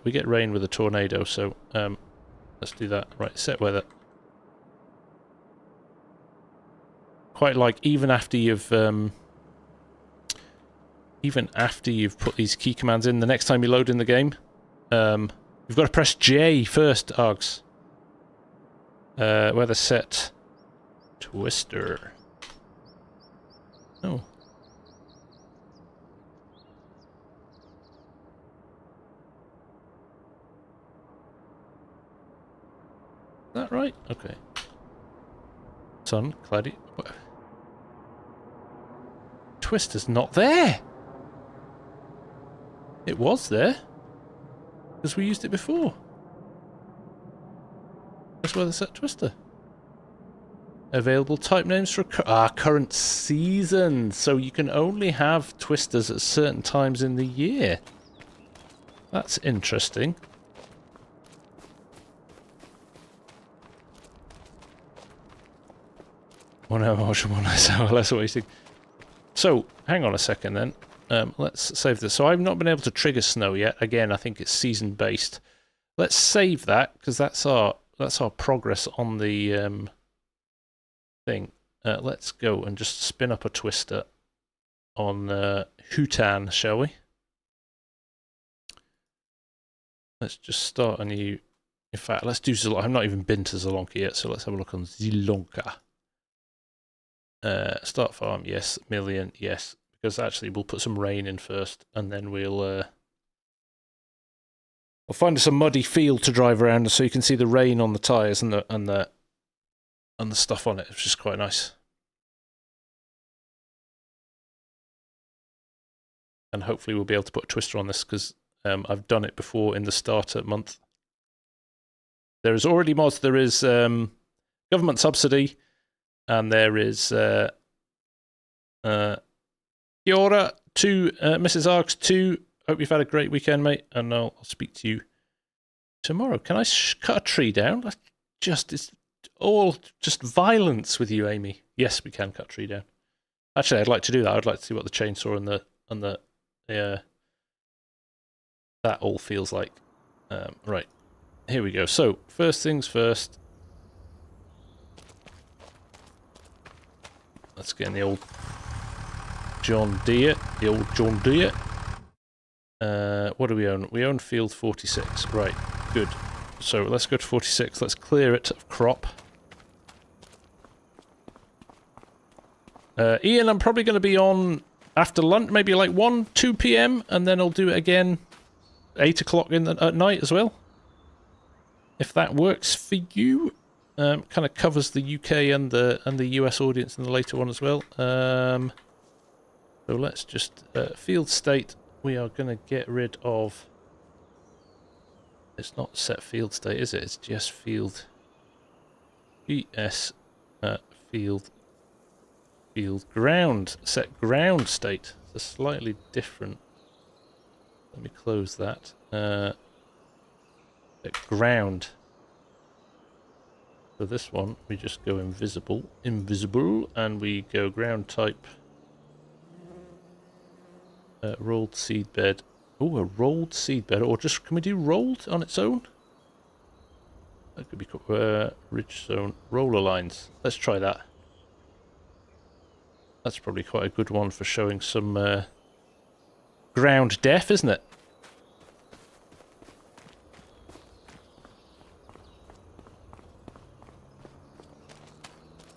tornado, so let's do that. Right, set weather. Quite like even after you've put these key commands in, the next time you load in the game, you've got to press J first, Args. Weather set Twister. Oh. Is that right? Okay. Sun, cloudy. What? Twister's not there! It was there. Because we used it before. That's where they set Twister. Available type names for current season. So you can only have Twisters at certain times in the year. That's interesting. One hour more, 1 hour less wasting. So, hang on a second then. Let's save this. So I've not been able to trigger snow yet. Again, I think it's season based. Let's save that because that's our progress on the thing. Let's go and just spin up a Twister on Hutan, shall we? Let's just start a new. In fact, let's do Zelonka. I've not even been to Zelonka yet, so let's have a look on Zelonka. Start farm, yes. Million, yes. Because actually, we'll put some rain in first, and then we'll find us a muddy field to drive around, so you can see the rain on the tires and the stuff on it, which is quite nice. And hopefully, we'll be able to put a Twister on this because I've done it before in the starter month. There is already mods. There is government subsidy, and there is Kia ora to Mrs. Arks 2. Hope you've had a great weekend, mate, and I'll speak to you tomorrow. Can I cut a tree down? It's all just violence with you, Amy. Yes, we can cut a tree down. Actually, I'd like to do that. I'd like to see what the chainsaw and the that all feels like. Right, here we go. So, first things first. Let's get in the old John Deere. The old John Deere. What do we own? We own field 46. Right, good. So let's go to 46. Let's clear it of crop. Ian, I'm probably going to be on after lunch, maybe like 1, 2 p.m. and then I'll do it again 8 o'clock at night as well. if that works for you. Kind of covers the UK and the US audience in the later one as well. So let's just field state. We are going to get rid of. It's not set field state, is it? It's just field. GS field ground. Set ground state. It's a slightly different. Let me close that. Set ground. So this one, we just go invisible, and we go ground type. Rolled seed bed. Oh, a rolled seed bed, or just can we do rolled on its own? That could be ridge zone roller lines. Let's try that. That's probably quite a good one for showing some ground depth, isn't it?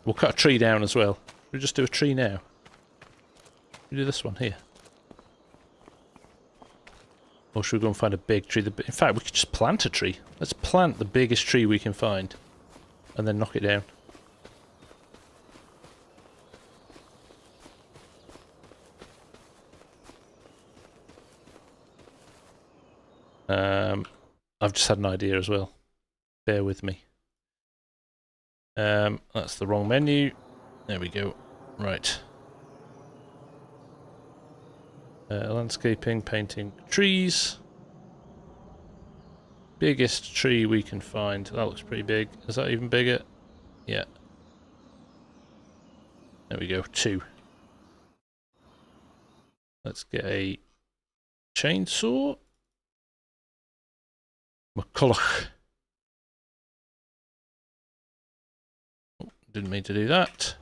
We'll cut a tree down as well. We'll just do a tree now. We'll do this one here. Or should we go and find a big tree? In fact, we could just plant a tree. Let's plant the biggest tree we can find. And then knock it down. I've just had an idea as well. Bear with me. That's the wrong menu. There we go. Right. Landscaping, painting, trees. Biggest tree we can find. That looks pretty big. Is that even bigger? Yeah. There we go. 2. Let's get a chainsaw. McCulloch. Oh, didn't mean to do that.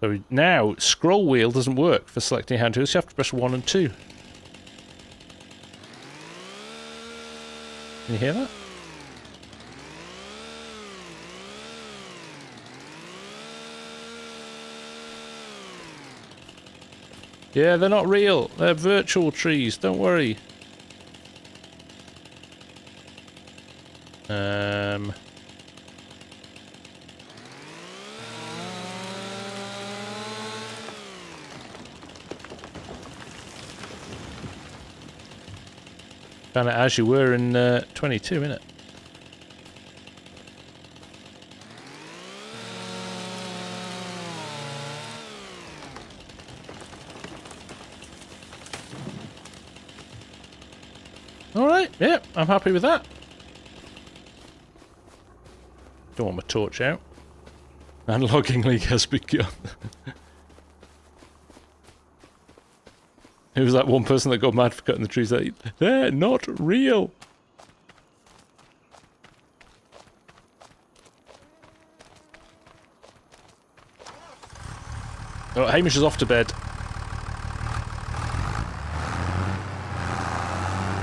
So now, scroll wheel doesn't work for selecting hand tools. You have to press 1 and 2. Can you hear that? Yeah, they're not real. They're virtual trees. Don't worry. Kind of as you were in 22, innit? Alright, yeah, I'm happy with that. Don't want my torch out. And logging league has begun. Who was that one person that got mad for cutting the trees? They're not real. Oh, Hamish is off to bed.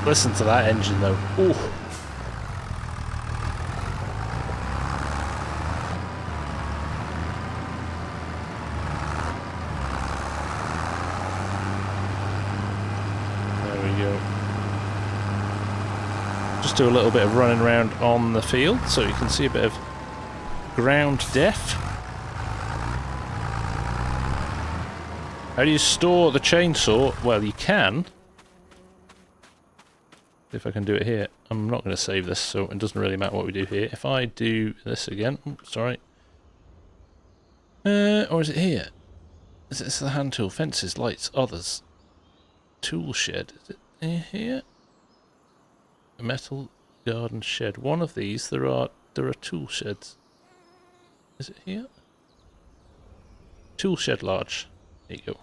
Listen to that engine though. Ooh. Do a little bit of running around on the field so you can see a bit of ground depth. How do you store the chainsaw? Well, you can. If I can do it here. I'm not going to save this, so it doesn't really matter what we do here. If I do this again, sorry. Or is it here? Is it the hand tool? Fences, lights, others. Tool shed. Is it here? A metal garden shed. One of these, there are tool sheds. Is it here? Tool shed large. There you go.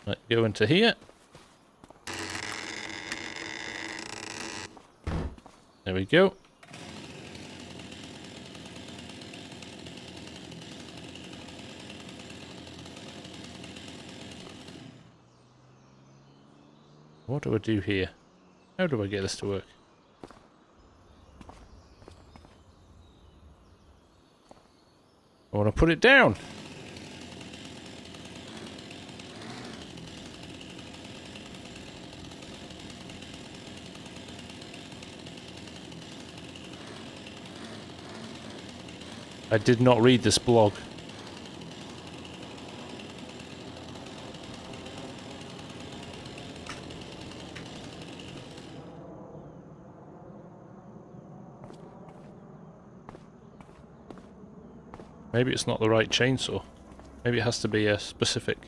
Right, go into here. There we go. What do I do here? How do I get this to work? I want to put it down. I did not read this blog. Maybe it's not the right chainsaw. Maybe it has to be a specific.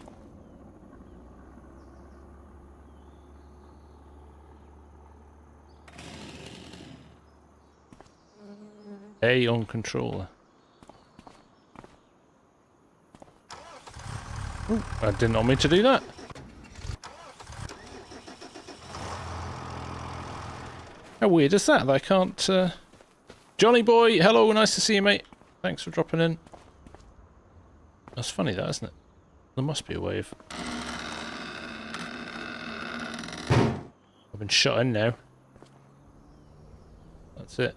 A on controller. Ooh, I did not mean to do that. How weird is that? I can't... Johnny boy, hello, nice to see you, mate. Thanks for dropping in. That's funny, that, isn't it? There must be a way of... I've been shut in now. That's it.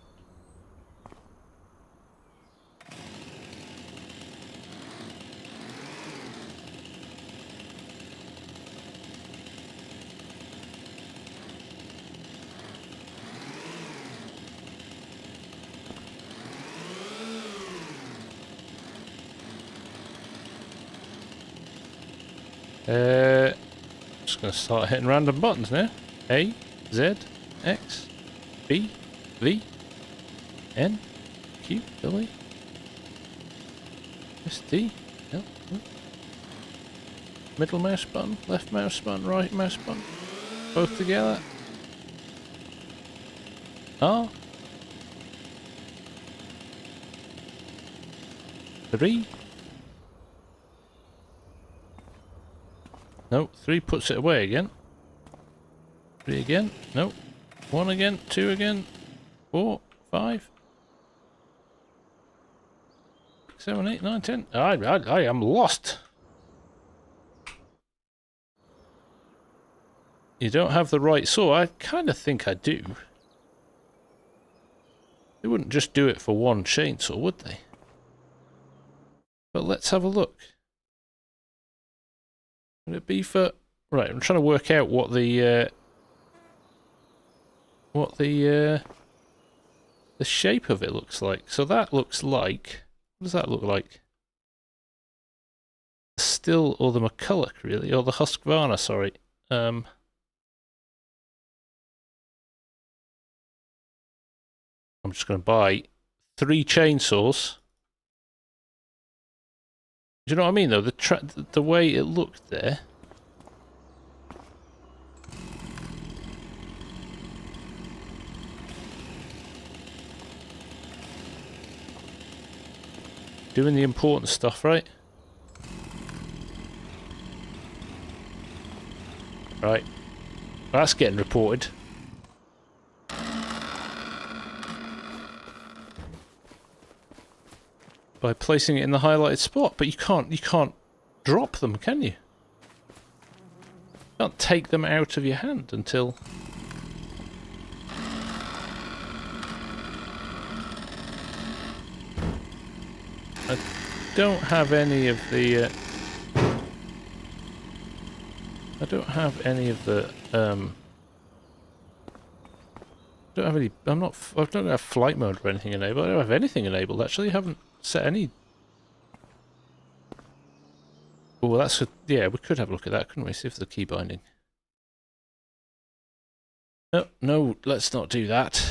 Just gonna start hitting random buttons now. A, Z, X, B, V, N, Q, W, S, D, L, L. Middle mouse button, left mouse button, right mouse button. Both together. R. 3. No, 3 puts it away again. 3 again. No. 1 again. 2 again. 4, 5, 7, 8, 9, 10. I am lost. You don't have the right saw. I kind of think I do. They wouldn't just do it for one chainsaw, would they? But let's have a look. Would it be for... Right, I'm trying to work out what the shape of it looks like. So that looks like... What does that look like? Still, or the McCulloch, really, or the Husqvarna, sorry. I'm just going to buy 3 chainsaws. Do you know what I mean, though? The way it looked there. Doing the important stuff, right? Right. That's getting reported. By placing it in the highlighted spot, but you can't drop them, can you? You can't take them out of your hand until... I don't have any of the... I don't have any of the... I don't have any... I don't have flight mode or anything enabled. I don't have anything enabled, actually. I haven't set any... Oh, well, that's... Yeah, we could have a look at that, couldn't we? See if there's a key binding. No, no, let's not do that.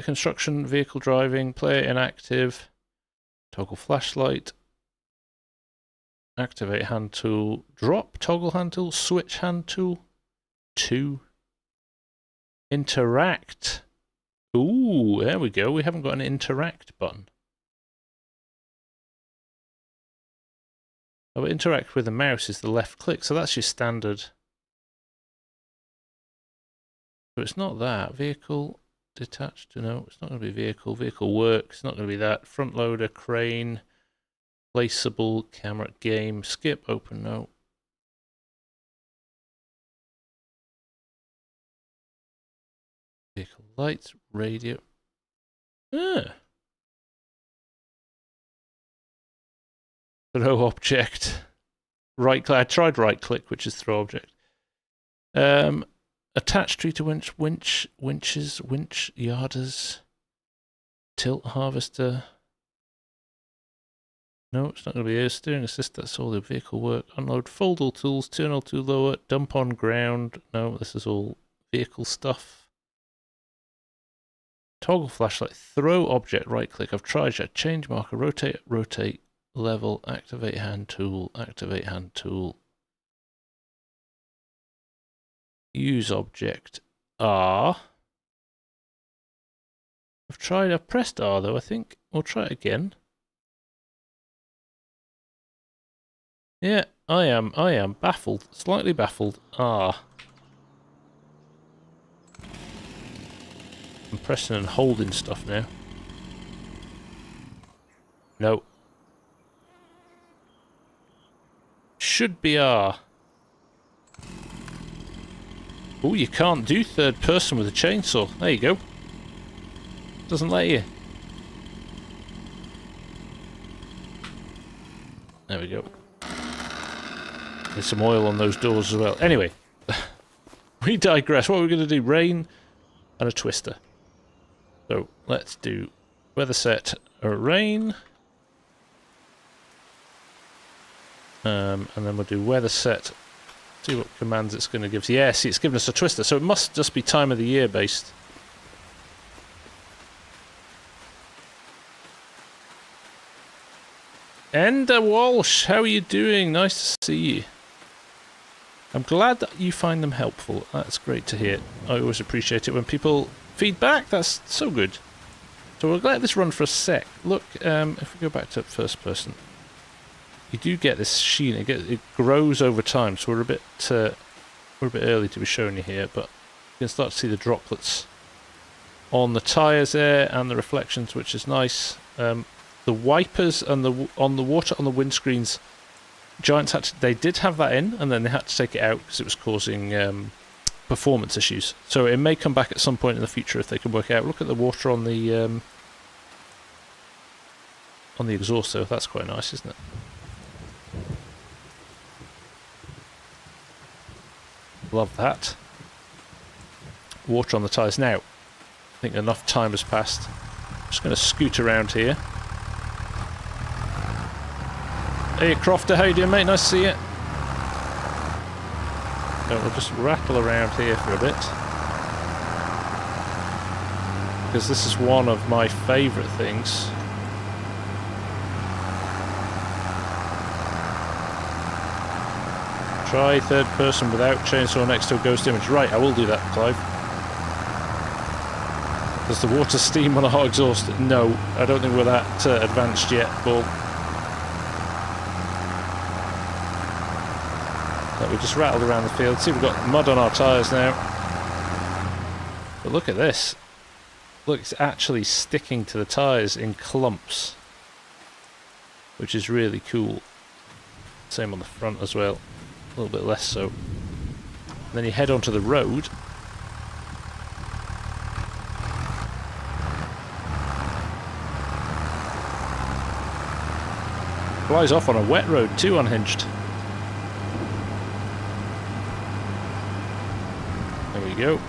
Construction, vehicle driving, player inactive, toggle flashlight, activate hand tool, drop toggle hand tool, switch hand tool, 2, interact. Ooh, there we go. We haven't got an interact button. Oh, but interact with the mouse is the left click, so that's your standard. So it's not that. Vehicle detached, no, it's not going to be vehicle. Vehicle work, it's not going to be that. Front loader, crane, placeable, camera, game, skip, open, no. Vehicle lights, radio. Ah. Throw object. Right click. I tried right click, which is throw object. Attach tree to winch, winches, winch, yarders, tilt harvester. No, it's not going to be air steering assist. That's all the vehicle work. Unload, fold all tools, turn all to lower, dump on ground. No, this is all vehicle stuff. Toggle flashlight, throw object, right click. I've tried that. Change marker, rotate, level, activate hand tool, activate hand tool. Use object, R. I've pressed R though, I think. We'll try it again. Yeah, I am baffled, slightly baffled. R. I'm pressing and holding stuff now. No. Should be R. Oh, you can't do third person with a chainsaw. There you go. Doesn't let you. There we go. There's some oil on those doors as well. Anyway, we digress. What are we going to do? Rain and a twister. So let's do weather set rain. And then we'll do weather set. See what commands it's going to give us. Yeah, see, it's given us a twister. So it must just be time of the year based. Enda Walsh, how are you doing? Nice to see you. I'm glad that you find them helpful. That's great to hear. I always appreciate it when people feedback. That's so good. So we'll let this run for a sec. Look, if we go back to first person, you do get this sheen. It grows over time. So we're a bit early to be showing you here, but you can start to see the droplets on the tyres there and the reflections, which is nice. The wipers and on the water on the windscreens, Giants they did have that in, and then they had to take it out because it was causing performance issues. So it may come back at some point in the future if they can work it out. Look at the water on the exhaust though. That's quite nice, isn't it? Love that. Water on the tyres now. I think enough time has passed. Just going to scoot around here. Hey Crofter, how you doing, mate? Nice to see you. So we'll just rattle around here for a bit, because this is one of my favourite things. Try third person without chainsaw next to a ghost image. Right, I will do that, Clive. Does the water steam on a hot exhaust? No, I don't think we're that advanced yet, Paul. We just rattled around the field. See, we've got mud on our tyres now. But look at this. Look, it's actually sticking to the tyres in clumps, which is really cool. Same on the front as well. A little bit less so. And then you head onto the road. Flies off on a wet road too, unhinged. There we go.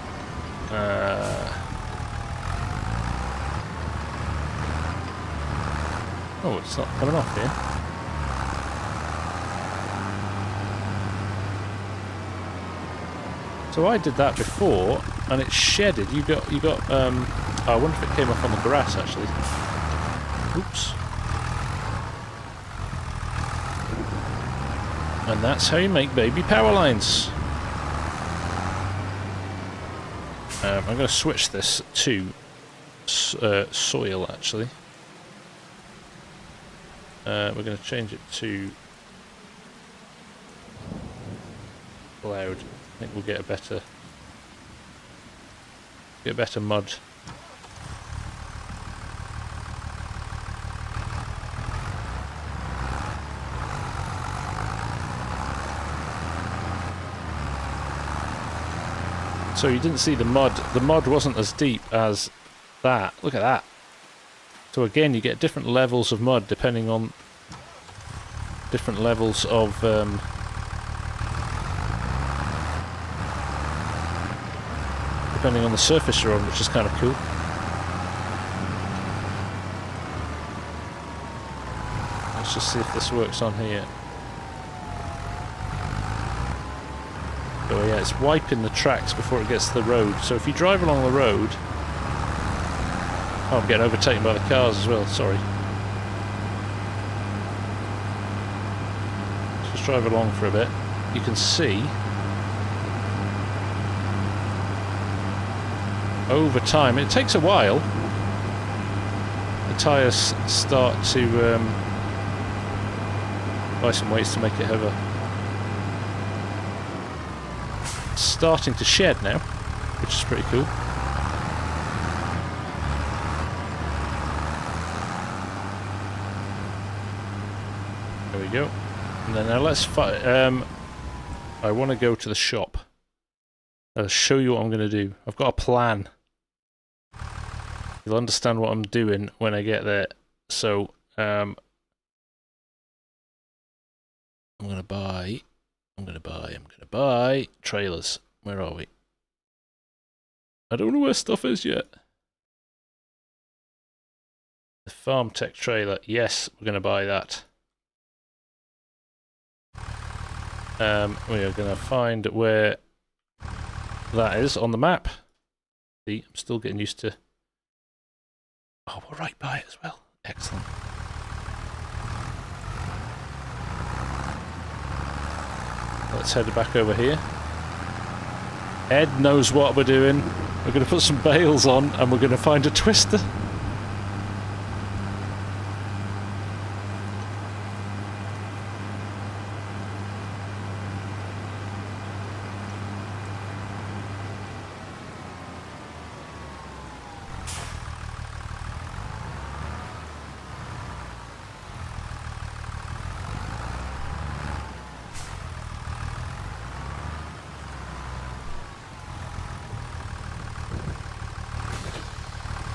Oh, it's not coming off here. So I did that before, and it shedded. You got. Oh, I wonder if it came off on the grass actually. Oops. And that's how you make baby power lines. I'm going to switch this to soil, actually. We're going to change it to cloud. I think we'll get a better mud. So you didn't see the mud. The mud wasn't as deep as that. Look at that. So again, you get different levels of mud depending on different levels of depending on the surface you're on, which is kind of cool. Let's just see if this works on here. Oh yeah, it's wiping the tracks before it gets to the road. So if you drive along the road... Oh, I'm getting overtaken by the cars as well, sorry. Just drive along for a bit. You can see... over time, it takes a while. The tyres start to buy some weights to make it heavier. Starting to shed now, which is pretty cool. There we go. And then now let's I want to go to the shop. I'll show you what I'm going to do. I've got a plan. You'll understand what I'm doing when I get there. So, I'm going to buy trailers. Where are we? I don't know where stuff is yet. The Farm Tech trailer. Yes, we're going to buy that. We are going to find where that is on the map. See, I'm still getting used to... Oh, we're right by it as well. Excellent. Let's head back over here. Ed knows what we're doing. We're going to put some bales on and we're going to find a twister.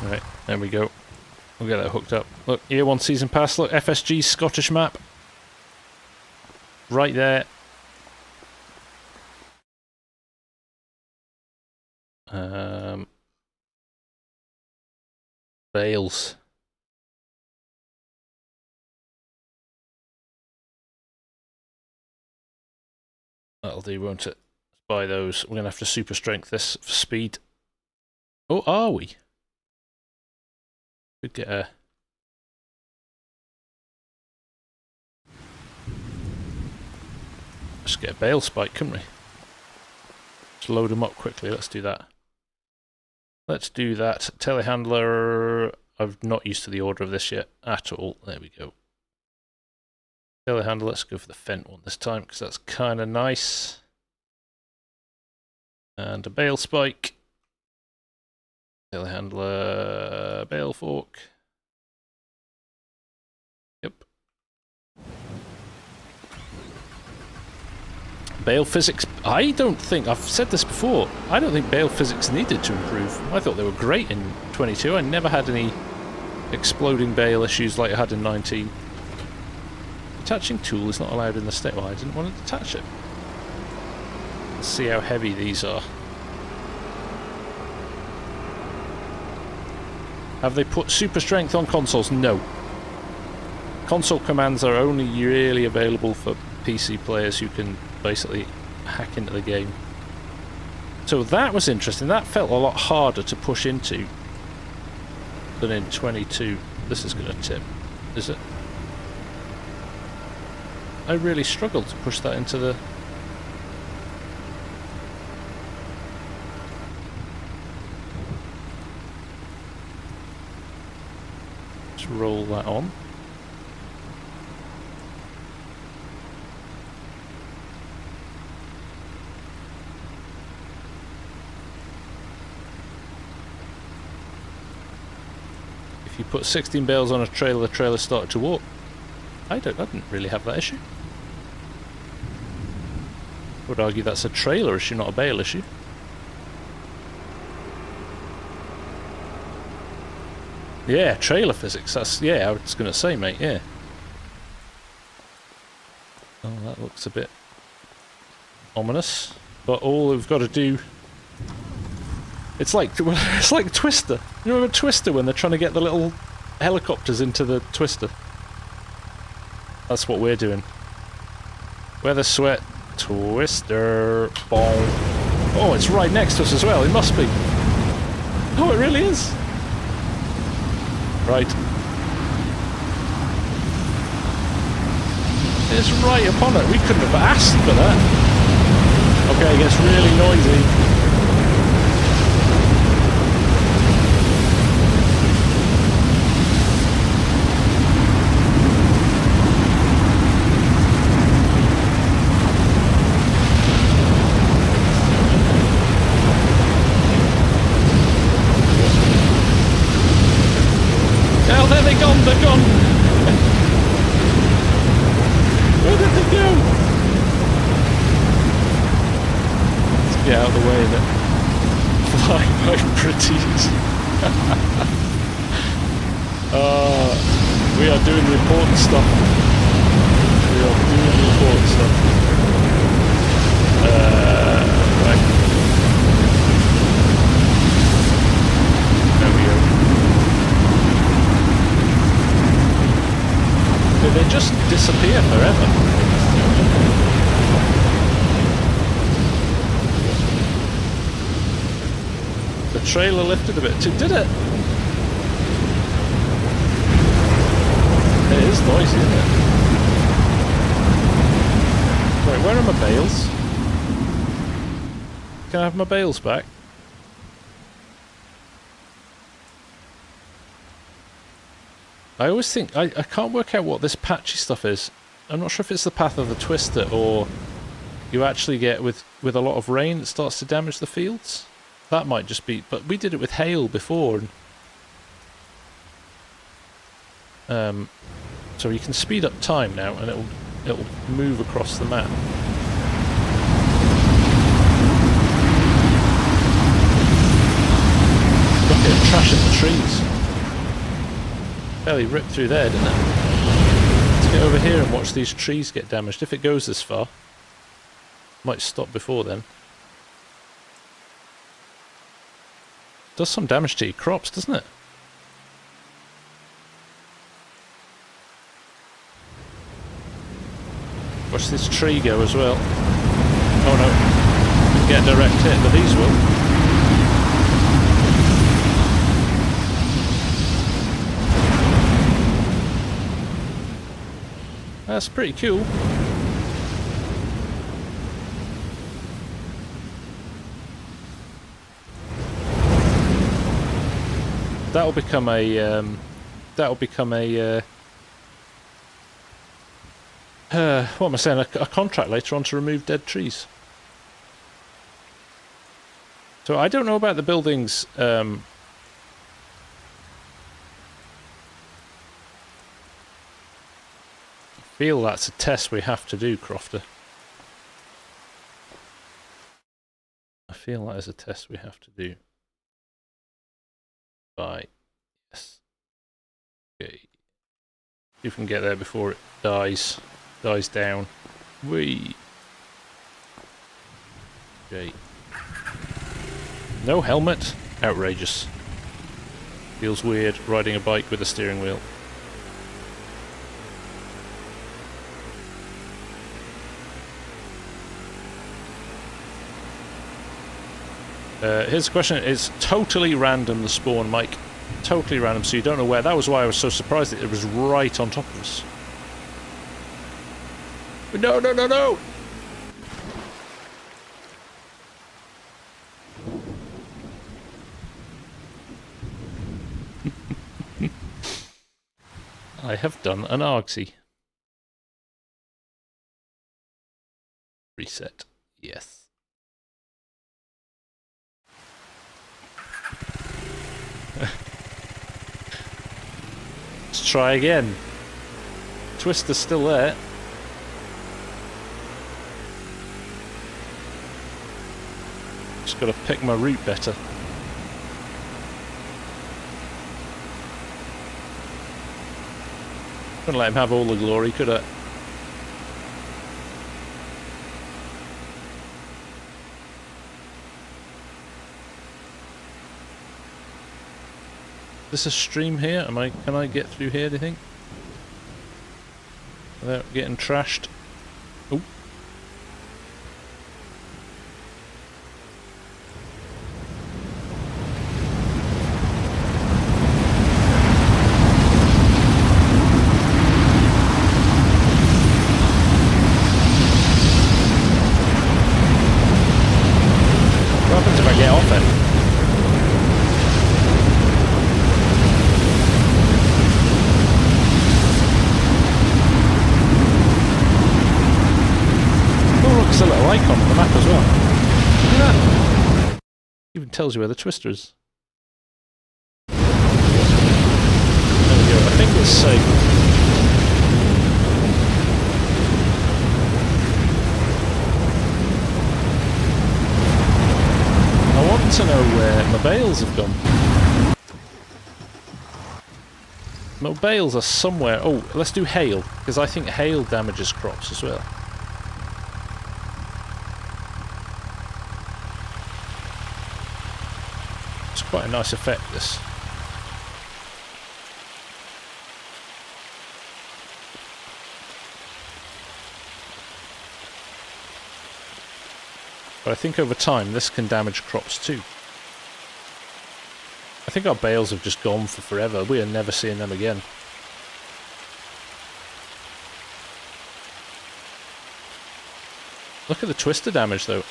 Right, there we go. We'll get that hooked up. Look, year 1 season pass. Look, FSG Scottish map. Right there. Bales. That'll do, won't it? Let's buy those. We're going to have to super strength this for speed. Oh, are we? Could get a... Let's get a bale spike, couldn't we? Just load them up quickly. Let's do that. Let's do that. Telehandler... I'm not used to the order of this yet at all. There we go. Telehandler, let's go for the Fent one this time, because that's kind of nice. And a bale spike. Telehandler, bale fork. Yep. Bale physics. I don't think, I've said this before, I don't think bale physics needed to improve. I thought they were great in 22. I never had any exploding bale issues like I had in 19. Detaching tool is not allowed in the state. Well, I didn't want to detach it. Let's see how heavy these are. Have they put super strength on consoles? No. Console commands are only really available for PC players who can basically hack into the game. So that was interesting. That felt a lot harder to push into than in 22. This is going to tip, is it? I really struggled to push that into the... Let's roll that on. If you put 16 bales on a trailer, the trailer started to walk. I didn't really have that issue. I would argue that's a trailer issue, not a bale issue. Yeah, trailer physics, that's, yeah, I was going to say, mate, yeah. Oh, that looks a bit ominous. But all we've got to do... It's like Twister. You remember Twister when they're trying to get the little helicopters into the Twister? That's what we're doing. Weather sweat. Twister. Boom. Oh, it's right next to us as well. It must be. Oh, it really is. Right. It's right upon it. We couldn't have asked for that. Okay, it gets really noisy. They're gone! Where did they go? Let's get out of the way of it. Fly my pretties. We are doing the important stuff. We are doing the important stuff. Right. There we go. They just disappear forever. The trailer lifted a bit too, did it? It is noisy, isn't it? Right, where are my bales? Can I have my bales back? I always think, I can't work out what this patchy stuff is. I'm not sure if it's the path of the twister or you actually get with a lot of rain that starts to damage the fields. That might just be, but we did it with hail before. And, so you can speed up time now and it'll move across the map. Look at it trashing the trees. Barely ripped through there, didn't it? Let's get over here and watch these trees get damaged. If it goes this far. Might stop before then. Does some damage to your crops, doesn't it? Watch this tree go as well. Oh no. Didn't get a direct hit, but these will. That's pretty cool. That'll become a what am I saying? A contract later on to remove dead trees. So I don't know about the buildings. I feel that's a test we have to do, Crofter. I feel that is a test we have to do. Right. Yes. Okay. See if we can get there before it dies down. Whee! Okay. No helmet? Outrageous. Feels weird riding a bike with a steering wheel. Here's a question. It's totally random, the spawn, Mike. Totally random, so you don't know where. That was why I was so surprised that it was right on top of us. No, no, no, no! I have done an argsy. Reset. Yes. Let's try again. Twister's still there. Just gotta pick my route better. Couldn't let him have all the glory, could I? Is this a stream here? Can I get through here, do you think? without getting trashed. Oh. What happens if I get off it? There's a little icon on the map as well. Look at that. Even tells you where the twister is. There we go. I think it's safe. I want to know where my bales have gone. My bales are somewhere. Oh, let's do hail, because I think hail damages crops as well. Quite a nice effect, this. But I think over time this can damage crops too. I think our bales have just gone for forever. We are never seeing them again. Look at the twister damage though.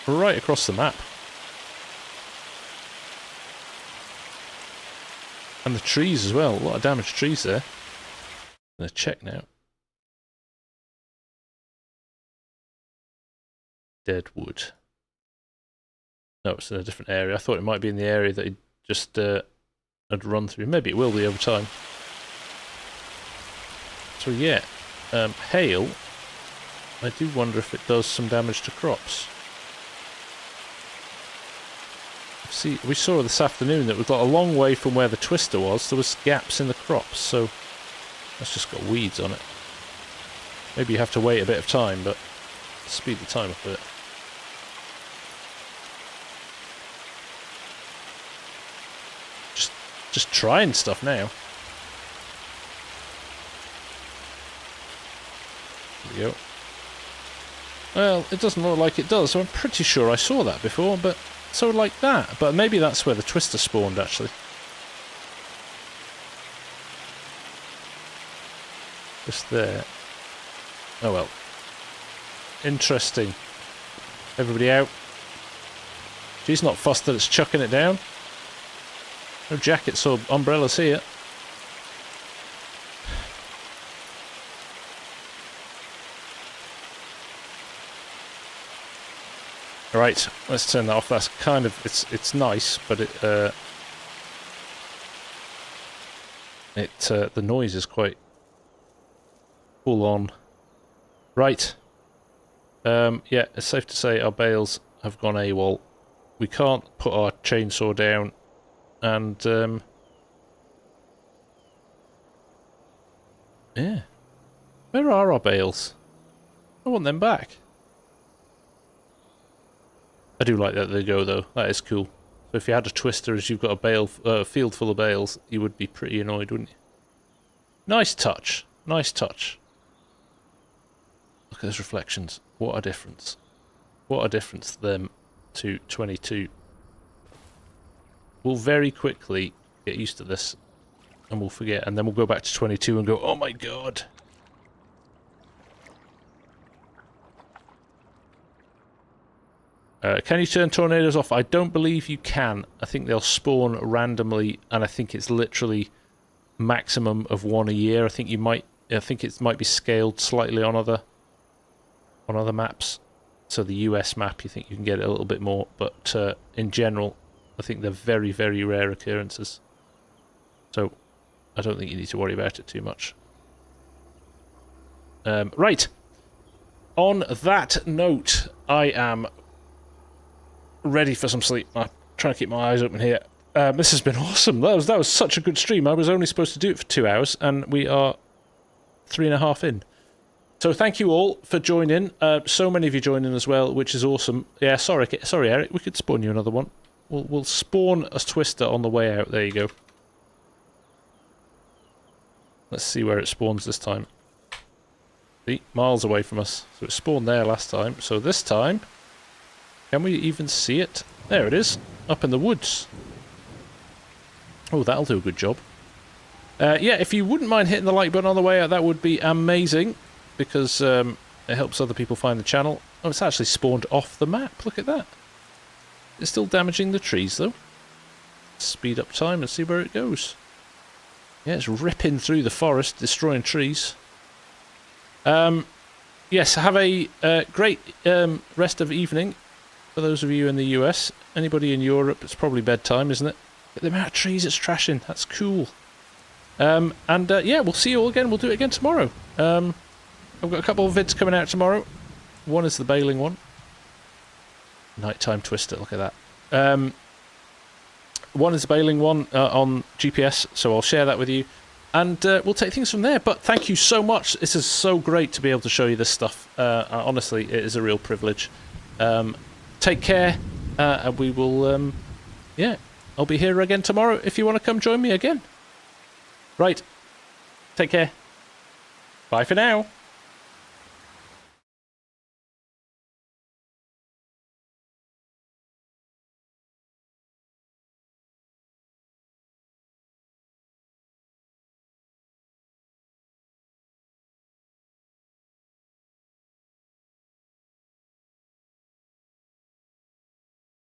Right across the map. And the trees as well. A lot of damaged trees there. I'm going to check now. Dead wood. No, it's in a different area. I thought it might be in the area that he just had run through. Maybe it will be over time. So yeah, hail. I do wonder if it does some damage to crops. See, we saw this afternoon that we've got a long way from where the twister was. There was gaps in the crops, so that's just got weeds on it. Maybe you have to wait a bit of time, but speed the time up a bit. Just trying stuff now. There we go. Well, it doesn't look like it does, so I'm pretty sure I saw that before, but so like that. But maybe that's where the twister spawned, actually. Just there. Oh well. Interesting. Everybody out. She's not fussed that it's chucking it down. No jackets or umbrellas here. Right, let's turn that off. That's kind of it's nice, but the noise is quite full on. Right. Yeah, it's safe to say our bales have gone AWOL. We can't put our chainsaw down, and yeah. Where are our bales? I want them back. I do like that they go though. That is cool. So if you had a twister as you've got a field full of bales, you would be pretty annoyed, wouldn't you? Nice touch. Nice touch. Look at those reflections. What a difference. What a difference them to 22. We'll very quickly get used to this and we'll forget, and then we'll go back to 22 and go, oh my god. Can you turn tornadoes off? I don't believe you can. I think they'll spawn randomly, and I think it's literally maximum of one a year. I think it might be scaled slightly on other maps. So the US map, you think you can get it a little bit more, but in general, I think they're very, very rare occurrences. So I don't think you need to worry about it too much. Right. On that note, I am ready for some sleep. I'm trying to keep my eyes open here. This has been awesome. That was such a good stream. I was only supposed to do it for 2 hours, and we are 3.5 in. So thank you all for joining. So many of you joining as well, which is awesome. Yeah, sorry, Eric. We could spawn you another one. We'll spawn a twister on the way out. There you go. Let's see where it spawns this time. See, miles away from us. So it spawned there last time. So this time, can we even see it? There it is, up in the woods. Oh, that'll do a good job. Yeah, if you wouldn't mind hitting the like button on the way out, that would be amazing, because it helps other people find the channel. Oh, it's actually spawned off the map. Look at that. It's still damaging the trees, though. Speed up time and see where it goes. Yeah, it's ripping through the forest, destroying trees. Yes, have a great rest of evening for those of you in the US. Anybody in Europe, it's probably bedtime, isn't it? But the amount of trees it's trashing, that's cool. Yeah, we'll see you all again. We'll do it again tomorrow. I've got a couple of vids coming out tomorrow. One is the baling one. Nighttime twister, look at that. One is the baling one on GPS, so I'll share that with you. And we'll take things from there. But thank you so much. This is so great to be able to show you this stuff. Honestly, it is a real privilege. Take care, and we will... yeah, I'll be here again tomorrow if you want to come join me again. Right. Take care. Bye for now.